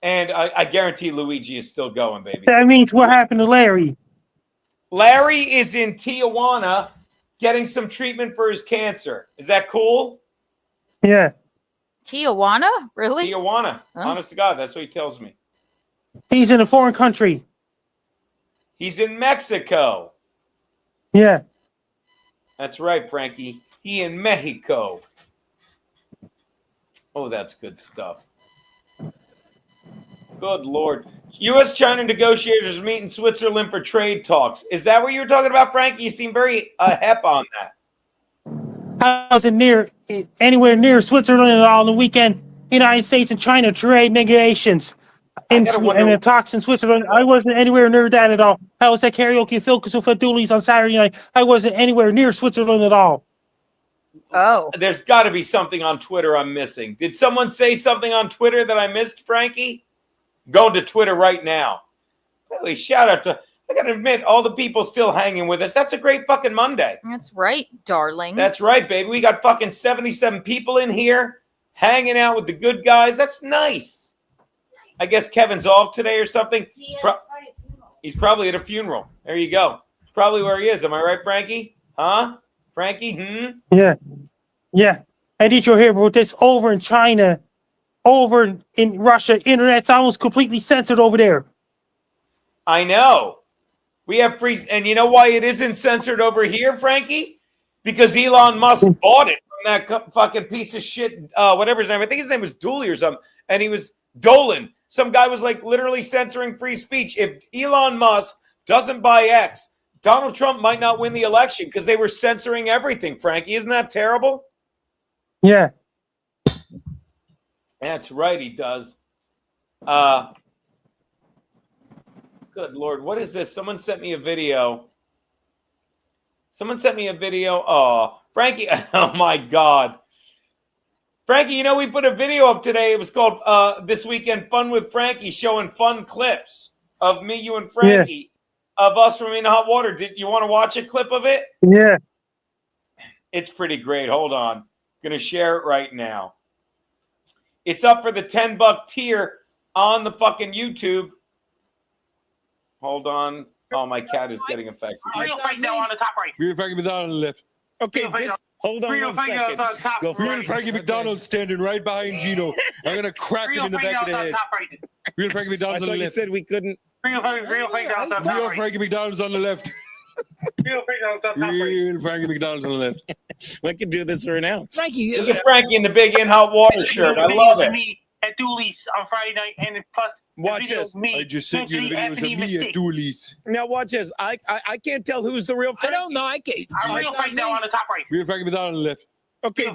and I guarantee Luigi is still going, baby. That means what happened to Larry? Larry is in Tijuana getting some treatment for his cancer. Is that cool? Yeah. Tijuana? Really? Tijuana. Huh? Honest to God, that's what he tells me. He's in a foreign country. He's in Mexico. Yeah. That's right, Frankie. He in Mexico. Oh, that's good stuff. Good Lord. U.S.-China negotiators meet in Switzerland for trade talks. Is that what you were talking about, Frankie? You seem very hep on that. I wasn't anywhere near Switzerland at all on the weekend. United States and China trade negotiations. And the talks in Switzerland, I wasn't anywhere near that at all. I was at karaoke focus with Dooley's on Saturday night. I wasn't anywhere near Switzerland at all. Oh. There's got to be something on Twitter I'm missing. Did someone say something on Twitter that I missed, Frankie? Going to Twitter right now. Really, shout out to, I got to admit, all the people still hanging with us. That's a great fucking Monday. That's right, darling. That's right, baby. We got fucking 77 people in here hanging out with the good guys. That's nice. I guess Kevin's off today or something. He's probably at a funeral. There you go. It's probably where he is. Am I right, Frankie? Huh? Frankie? Yeah. Yeah. And did you hear about this over in China? Over in Russia, internet's almost completely censored over there. I know. We have free, and you know why it isn't censored over here, Frankie? Because Elon Musk bought it from that fucking piece of shit, whatever his name. I think his name was Dooley or something, and he was Dolan. Some guy was like literally censoring free speech. If Elon Musk doesn't buy X, Donald Trump might not win the election because they were censoring everything, Frankie. Isn't that terrible? Yeah. That's right, he does. Good Lord, what is this? Someone sent me a video. Oh, Frankie, oh my God. Frankie, you know, we put a video up today. It was called This Weekend Fun with Frankie, showing fun clips of me, you, and Frankie, of us from In Hot Water. Did you want to watch a clip of it? Yeah. It's pretty great. Hold on. Going to share it right now. It's up for the $10 tier on the fucking YouTube. Hold on. Oh, my cat is getting affected. Real Frank now on the top right. Real Frankie McDonald on the left. Okay, hold on. Real Frank on the top Real right. Frankie McDonald standing right behind Geno. I'm going to crack him in the back of the head. Real Frankie McDonald's on the You left. said we couldn't. Real Frank on the top Real right. Frankie McDonald's on the left. Real Frank on the top right. Real Frankie McDonald's on the left. I can do this right now. Frankie, look at Frankie in the big In Hot Water shirt. I love it. Me at Dooley's on Friday night, and plus Watch this. Me. I just sent you the videos of me at Dooley's. Now watch this. I can't tell who's the real Frankie. I don't know. I can't. I'm Real Frank now on the top right. Real Frankie McDonald on the left. Okay,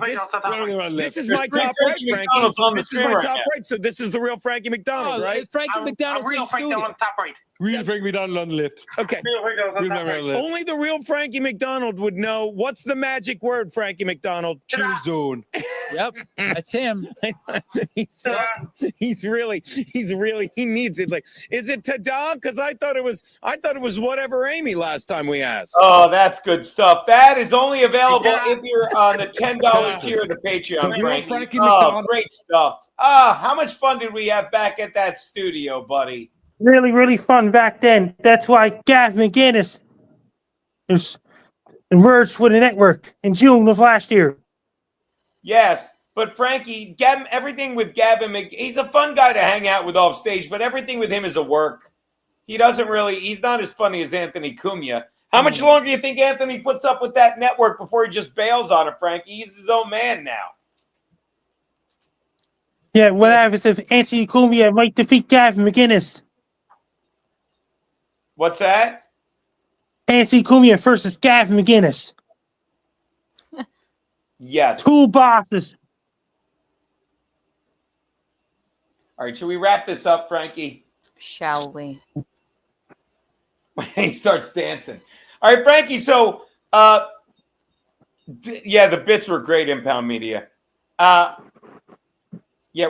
this is my There's top three right, Frankie Frankie. McDonald's on the This is screen my right top now. right. So this is the real Frankie McDonald, right? Frankie McDonald. Real Frank now on the top right. Real Frankie McDonald on the left. Okay. Real Frank on the Real top Frankie right. on the left. Only the real Frankie McDonald would know. What's the magic word, Frankie McDonald? Chill zone. Yep, that's him. He's really, he needs it. Like, is it ta-da? Because I thought it was whatever Amy last time we asked. Oh, that's good stuff. That is only available if you're on the $10 tier of the Patreon, Frankie. Oh, great stuff. How much fun did we have back at that studio, buddy? Really, really fun back then. That's why Gav McGinnis emerged with a network in June of last year. Yes, but Frankie, everything with Gavin, he's a fun guy to hang out with off stage, but everything with him is a work. He's not as funny as Anthony Cumia. How much longer do you think Anthony puts up with that network before he just bails on it, Frankie? He's his own man now. Yeah, what happens if Anthony Cumia might defeat Gavin McGinnis? What's that? Anthony Cumia versus Gavin McGinnis. Yes. 2 bosses. All right, should we wrap this up, Frankie? Shall we? He starts dancing. All right, Frankie. So, yeah, the bits were great, Impound Media. Yeah,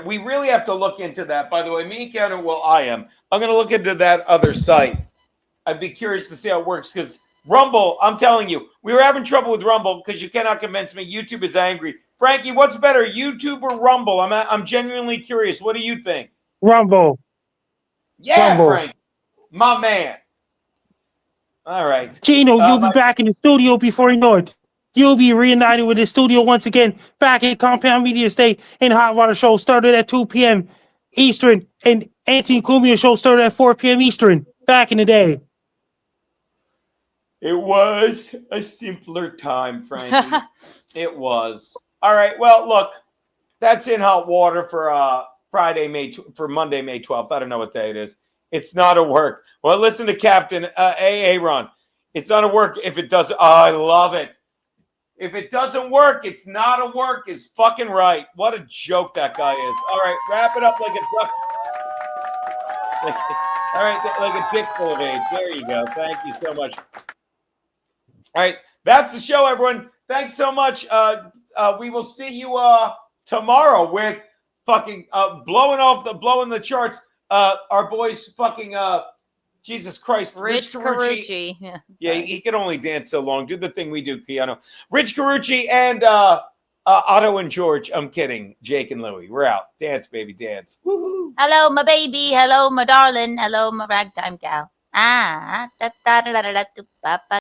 we really have to look into that. By the way, me and Keanu, well, I'm going to look into that other site. I'd be curious to see how it works because Rumble, I'm telling you, we were having trouble with Rumble because you cannot convince me. YouTube is angry. Frankie, what's better, YouTube or Rumble? I'm genuinely curious. What do you think? Rumble. Yeah, Rumble. Frank, my man. All right. Geno, you'll be back in the studio before you know it. You'll be reunited with the studio once again, back at Compound Media State, and Hot Water Show started at 2 p.m. Eastern, and Anthony Cumia Show started at 4 p.m. Eastern, back in the day. It was a simpler time, Frankie. It was. All right. Well, look, that's in hot water for Monday, May 12th. I don't know what day it is. It's not a work. Well, listen to Captain Aaron. It's not a work if it doesn't. Oh, I love it. If it doesn't work, it's not a work is fucking right. What a joke that guy is. All right, wrap it up like a duck. All right, like a dick full of AIDS. There you go. Thank you so much. All right, that's the show, everyone. Thanks so much. We will see you tomorrow with fucking blowing the charts. Our boys fucking Jesus Christ, Rich Carucci. Yeah, he can only dance so long. Do the thing we do, piano. Rich Carucci and Otto and George. I'm kidding. Jake and Louie. We're out. Dance, baby, dance. Woohoo. Hello, my baby. Hello, my darling. Hello, my ragtime gal.